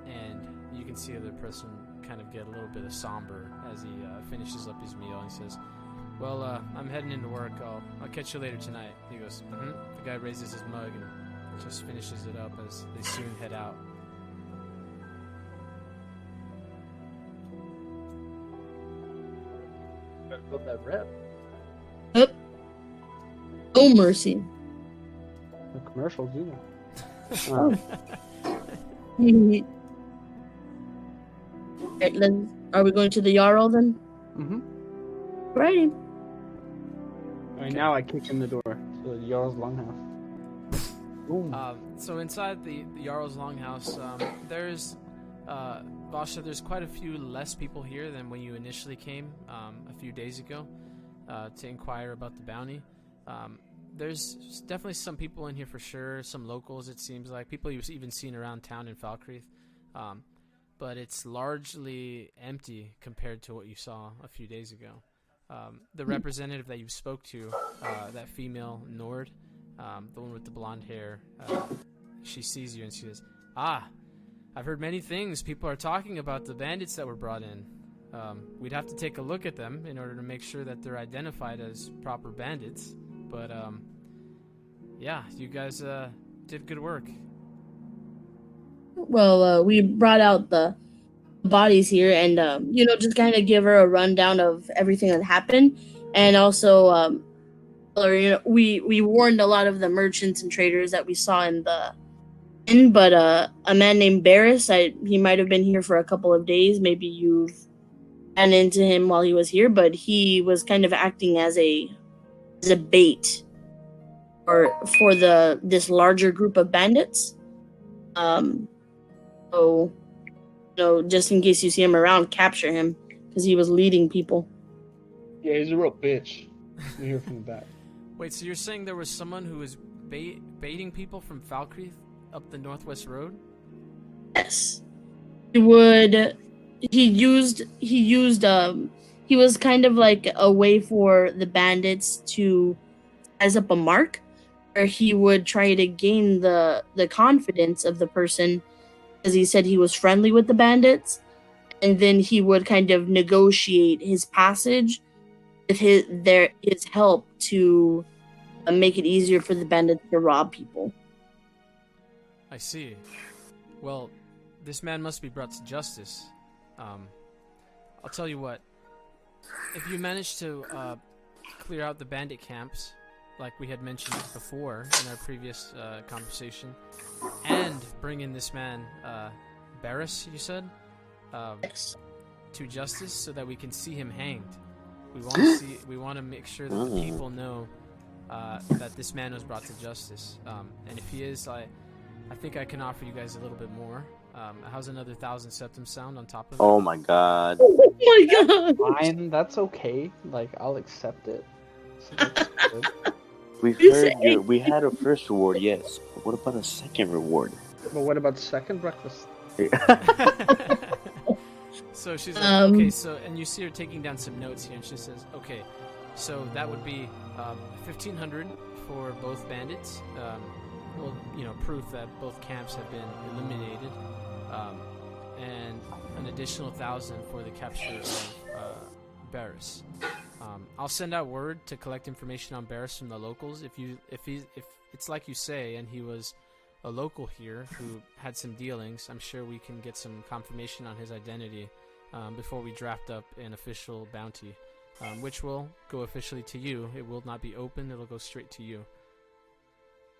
And you can see the other person kind of get a little bit of somber as he finishes up his meal, and he says, well, I'm heading into work. I'll catch you later tonight. He goes, mm-hmm. The guy raises his mug and just finishes it up as they soon head out. Better build that rep. Yep. Oh, mercy. The commercials, either. Right, are we going to the Jarl then? Mm-hmm. Righty. Alright, now I kick in the door to the Jarl's Longhouse. Boom. So inside the Jarl's Longhouse, there's Vasha, there's quite a few less people here than when you initially came a few days ago to inquire about the bounty. There's definitely some people in here for sure, some locals, it seems like, people you've even seen around town in Falkreath. But it's largely empty compared to what you saw a few days ago. The representative that you spoke to, that female Nord, the one with the blonde hair, she sees you and she says, "Ah, I've heard many things. People are talking about the bandits that were brought in. We'd have to take a look at them in order to make sure that they're identified as proper bandits. But yeah, you guys did good work." Well, we brought out the bodies here and, just kind of give her a rundown of everything that happened. And also, we warned a lot of the merchants and traders that we saw in the inn, but a man named Barris, he might have been here for a couple of days. Maybe you've ran into him while he was here, but he was kind of acting as a bait for this larger group of bandits. So, just in case you see him around, capture him because he was leading people. Yeah, he's a real bitch. You hear from the back. Wait, so you're saying there was someone who was baiting people from Falkreath up the Northwest Road? Yes. He was kind of like a way for the bandits to size up a mark where he would try to gain the confidence of the person, because he said he was friendly with the bandits, and then he would kind of negotiate his passage with his help to make it easier for the bandits to rob people. I see. Well, this man must be brought to justice. I'll tell you what. If you manage to clear out the bandit camps, like we had mentioned before in our previous conversation, and bring in this man, Barris, you said, Yes. to justice, so that we can see him hanged. We want to make sure that the people know that this man was brought to justice. And if he is, I think I can offer you guys a little bit more. How's another 1,000 septums sound on top of it? Oh my god. Oh my god! Fine, that's okay. Like, I'll accept it. So that's good. We had a first reward, yes. But what about a second reward? But what about second breakfast? So she's like, okay, so, and you see her taking down some notes here, and she says, okay, so that would be 1,500 for both bandits. Proof that both camps have been eliminated, and an additional 1,000 for the capture of Barris. I'll send out word to collect information on Barris from the locals. If it's like you say, and he was a local here who had some dealings, I'm sure we can get some confirmation on his identity before we draft up an official bounty, which will go officially to you. It will not be open; it'll go straight to you.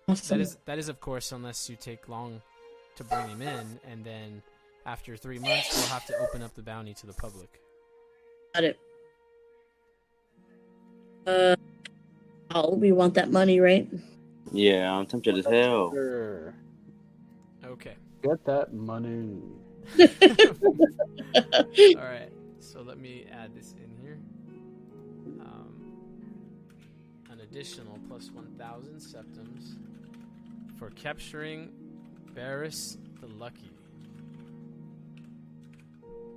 Awesome. That is, of course, unless you take long to bring him in, and then after 3 months, we'll have to open up the bounty to the public. Got it. We want that money, right? Yeah, I'm tempted as hell. Sure. Okay. Get that money. All right. So let me add this in here. An additional plus 1,000 septums for capturing Barris the Lucky.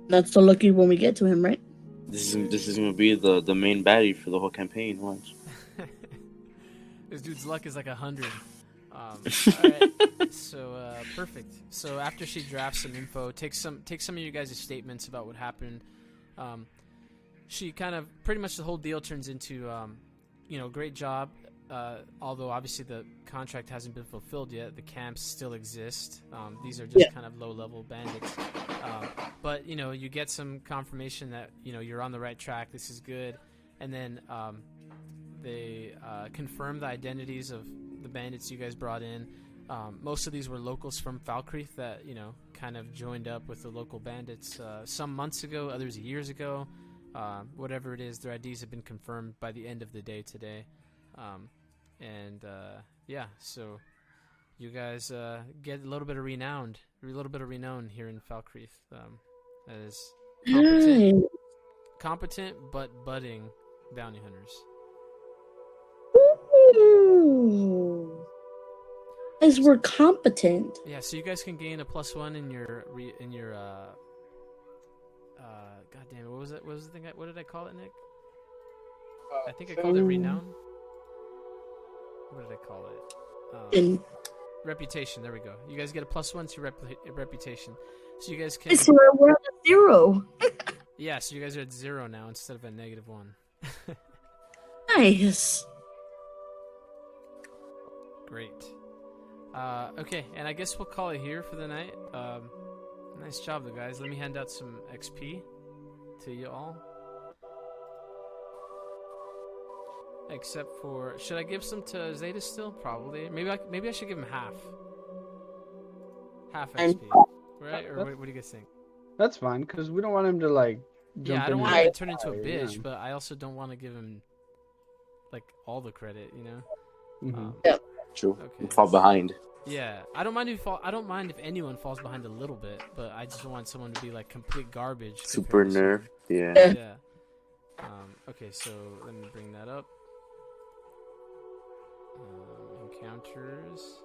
That's the lucky when we get to him, right? This is gonna be the main baddie for the whole campaign. Watch. This dude's luck is like 100. Alright. So perfect. So after she drafts some info, take some of you guys' statements about what happened. She kind of pretty much the whole deal turns into great job. Although obviously the contract hasn't been fulfilled yet, the camps still exist. These are just kind of low-level bandits. But you get some confirmation that you're on the right track. This is good, and then they confirm the identities of the bandits you guys brought in. Most of these were locals from Falkreath that kind of joined up with the local bandits some months ago, others years ago. Whatever it is, their IDs have been confirmed by the end of the day today. So you guys get a little bit of renown here in Falkreath as competent but budding bounty hunters. Ooh. As we're competent. Yeah, so you guys can gain a +1 in your God damn it, what was it? What was the thing? What did I call it, Nick? I think I called it renown. What did I call it? reputation. There we go. You guys get a +1 to reputation, so you guys can. So we're at a 0. Yeah, so you guys are at 0 now instead of at -1. Nice. Great. Okay, and I guess we'll call it here for the night. Nice job, though, guys. Let me hand out some XP to you all. Except for, should I give some to Zeta still? Probably. Maybe I should give him half. Half XP, right? Or what do you guys think? That's fine, because we don't want him to, like, Yeah, I don't in want and him to turn into a fire, bitch, yeah. but I also don't want to give him, like, all the credit, you know? Mhm. True. Okay. Fall behind. Yeah, I don't mind if anyone falls behind a little bit, but I just don't want someone to be like complete garbage. Super compared to nerfed. Yeah. Yeah. Okay, so let me bring that up. Encounters.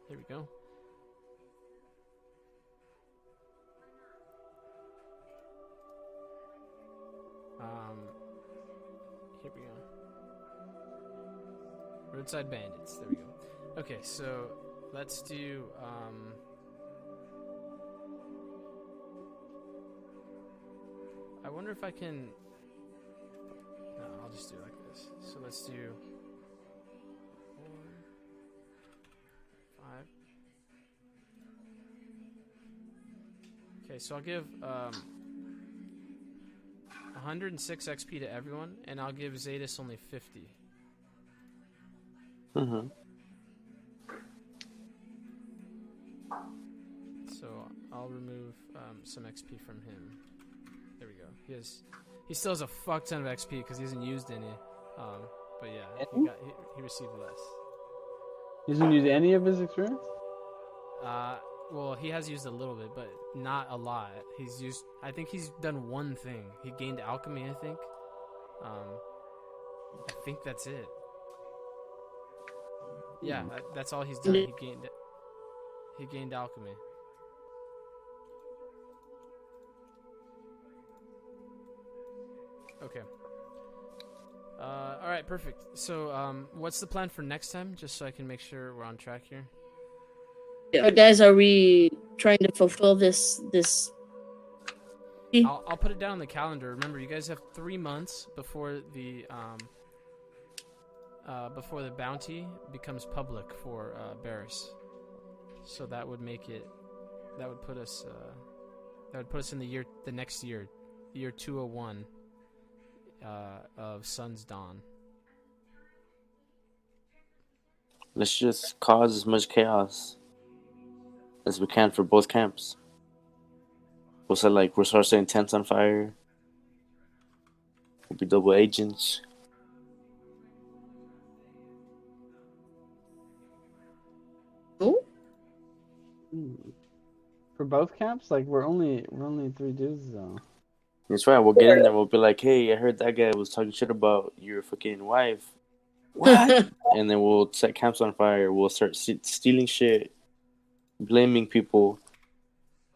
Here we go. Here we go. Roadside Bandits. There we go. Okay, so let's do I wonder if I can. No, I'll just do it like this. So let's do 4, 5. Okay, so I'll give 106 XP to everyone, and I'll give Zadis only 50. Mm-hmm. So I'll remove some XP from him. There we go. He still has a fuck ton of XP because he hasn't used any. But yeah, he received less. He doesn't use any of his experience? Well, he has used a little bit, but not a lot. I think he's done one thing. He gained alchemy, I think. I think that's it. Yeah, that's all he's done. He gained alchemy. Okay. All right, perfect. So, what's the plan for next time? Just so I can make sure we're on track here. Guys, are we trying to fulfill this? I'll put it down on the calendar. Remember, you guys have 3 months before the bounty becomes public for Barris. So that would put us in the next year, year 201 of Sun's Dawn. Let's just cause as much chaos as we can for both camps. We'll start setting tents on fire. We'll be double agents. Oh, For both camps? Like, we're only 3 dudes, though. That's right. We'll get in there. We'll be like, "Hey, I heard that guy was talking shit about your fucking wife." What? And then we'll set camps on fire. We'll start stealing shit, blaming people.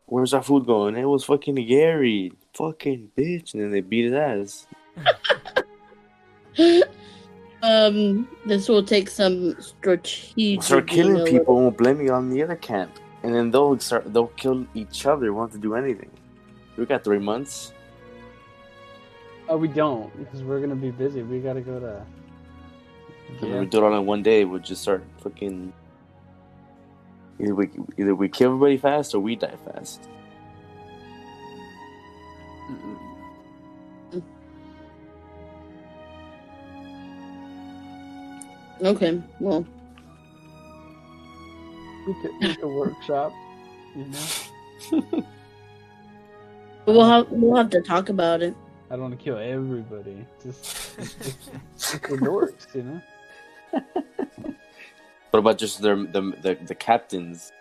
Where's our food going? It was fucking Gary, fucking bitch. And then they beat his ass. This will take some strategic. We'll start killing people and we'll blame it on the other camp. And then they'll kill each other. Won't have to do anything. We got 3 months. Oh, we don't, because we're gonna be busy. We gotta go to... And then we do it all in one day. We'll just start fucking... Either we kill everybody fast or we die fast. Okay, well... We could make a workshop, you know? We'll have to talk about it. I don't want to kill everybody. Just the dorks, you know? What about just the captains?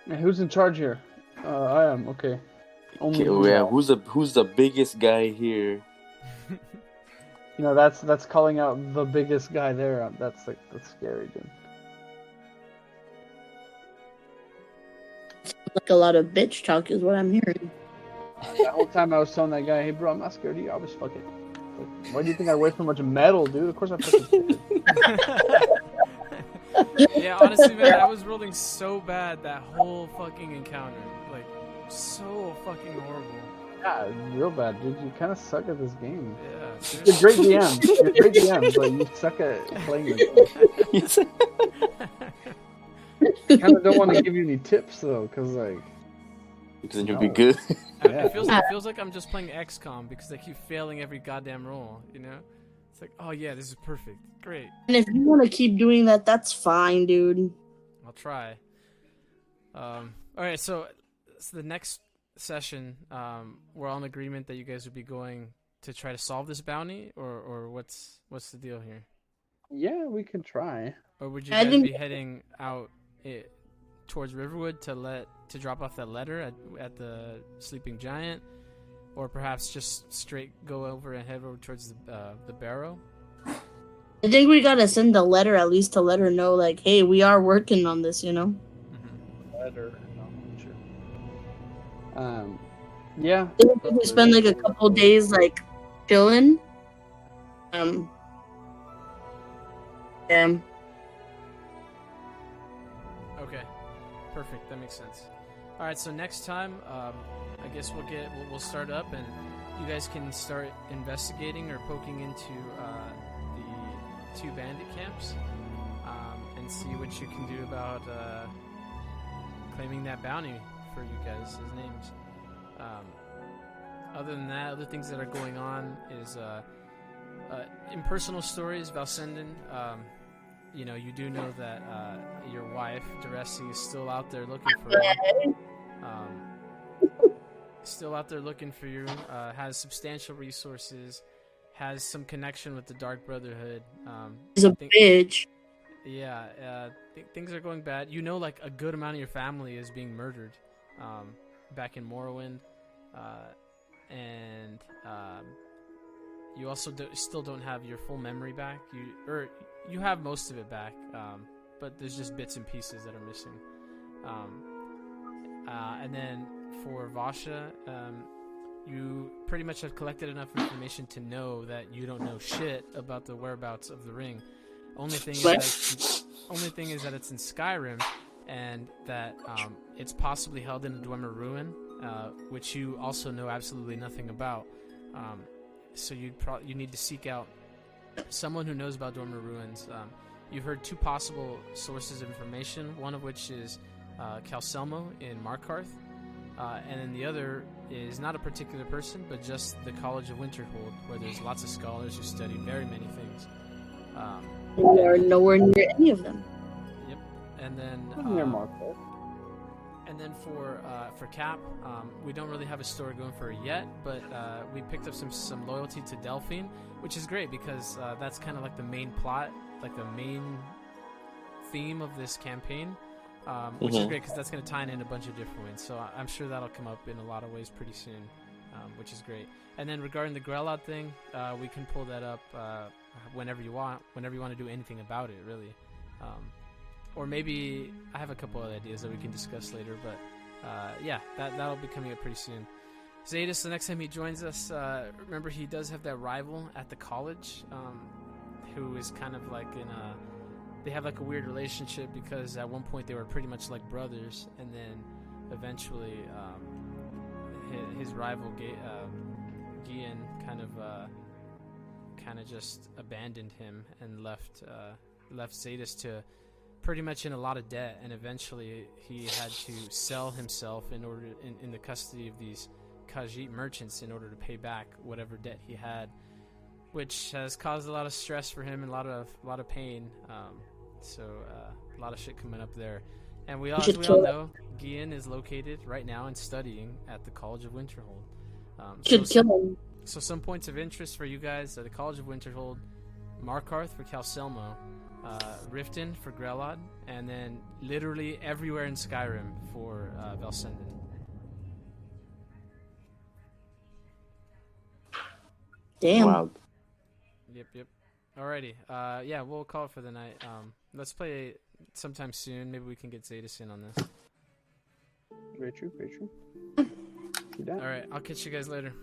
Hey, who's in charge here? I am. Okay. Only Yeah, who's the biggest guy here? You know, that's calling out the biggest guy there. That's scary, dude. Like a lot of bitch talk is what I'm hearing. That whole time I was telling that guy, "Hey, bro, I'm not scared of you. I'll just fucking Like, why do you think I weigh so much metal, dude? Of course I fucking. Yeah, honestly, man, I was rolling so bad that whole fucking encounter. Like, so fucking horrible. Yeah, real bad, dude. You kind of suck at this game. Yeah, You're a seriously. great DM. You're a great DM, but you suck at playing this game. I kind of don't want to give you any tips though, because like. Because then you'll be good. Yeah. It feels like I'm just playing XCOM because I keep failing every goddamn roll, you know? It's like, oh yeah, this is perfect. Great. And if you want to keep doing that, that's fine, dude. I'll try. Alright, so the next session, we're all in agreement that you guys would be going to try to solve this bounty, or what's the deal here? Yeah, we can try. Or would you I guys think- be heading out towards Riverwood to drop off that letter at the Sleeping Giant, or perhaps just straight go over and head over towards the Barrow? I think we gotta send a letter at least to let her know, like, hey, we are working on this, you know? Better. No, sure. Yeah. We spend like a couple days like chilling. Yeah. Okay, perfect. That makes sense. All right, so next time, I guess we'll start up, and you guys can start investigating or poking into the 2 bandit camps, and see what you can do about claiming that bounty for you guys' names. Other than that, other things that are going on is in personal stories, Valsenden. You do know that your wife, Duresi, is still out there looking for you. Still out there looking for you. Has substantial resources. Has some connection with the Dark Brotherhood. He's a bitch. Yeah, things are going bad. You know, like a good amount of your family is being murdered, back in Morrowind, and you also still don't have your full memory back. You have most of it back, but there's just bits and pieces that are missing. And then for Vasha, you pretty much have collected enough information to know that you don't know shit about the whereabouts of the ring. Only thing is that it's in Skyrim, and that it's possibly held in a Dwemer ruin, which you also know absolutely nothing about. So you need to seek out someone who knows about Dwemer ruins. You've heard 2 possible sources of information, one of which is Calselmo in Markarth, and then the other is not a particular person, but just the College of Winterhold, where there's lots of scholars who study very many things. We are nowhere near any of them. Yep. And then Near Marco. and then for Cap, we don't really have a story going for her yet, but we picked up some loyalty to Delphine, which is great because that's kind of like the main plot, like the main theme of this campaign, which is great because that's going to tie in a bunch of different ways. So I'm sure that'll come up in a lot of ways pretty soon, which is great. And then regarding the Grelod thing, we can pull that up whenever you want to do anything about it, really. Or maybe I have a couple of ideas that we can discuss later, but yeah, that'll be coming up pretty soon. Zadis, the next time he joins us, remember he does have that rival at the college, who is kind of like they have like a weird relationship because at one point they were pretty much like brothers, and then eventually his rival Gian kind of just abandoned him and left Zadis to pretty much in a lot of debt, and eventually he had to sell himself in the custody of these Khajiit merchants in order to pay back whatever debt he had, which has caused a lot of stress for him and a lot of pain. So a lot of shit coming up there. And as we all know, Gian is located right now and studying at the College of Winterhold. Should kill him. So some points of interest for you guys are the College of Winterhold, Markarth for Calselmo, Riften for Grelod, and then literally everywhere in Skyrim for Valsenden. Damn. Wow. Yep. Alrighty. Yeah, we'll call it for the night. Let's play sometime soon. Maybe we can get Zadis in on this. Very true. Alright, I'll catch you guys later.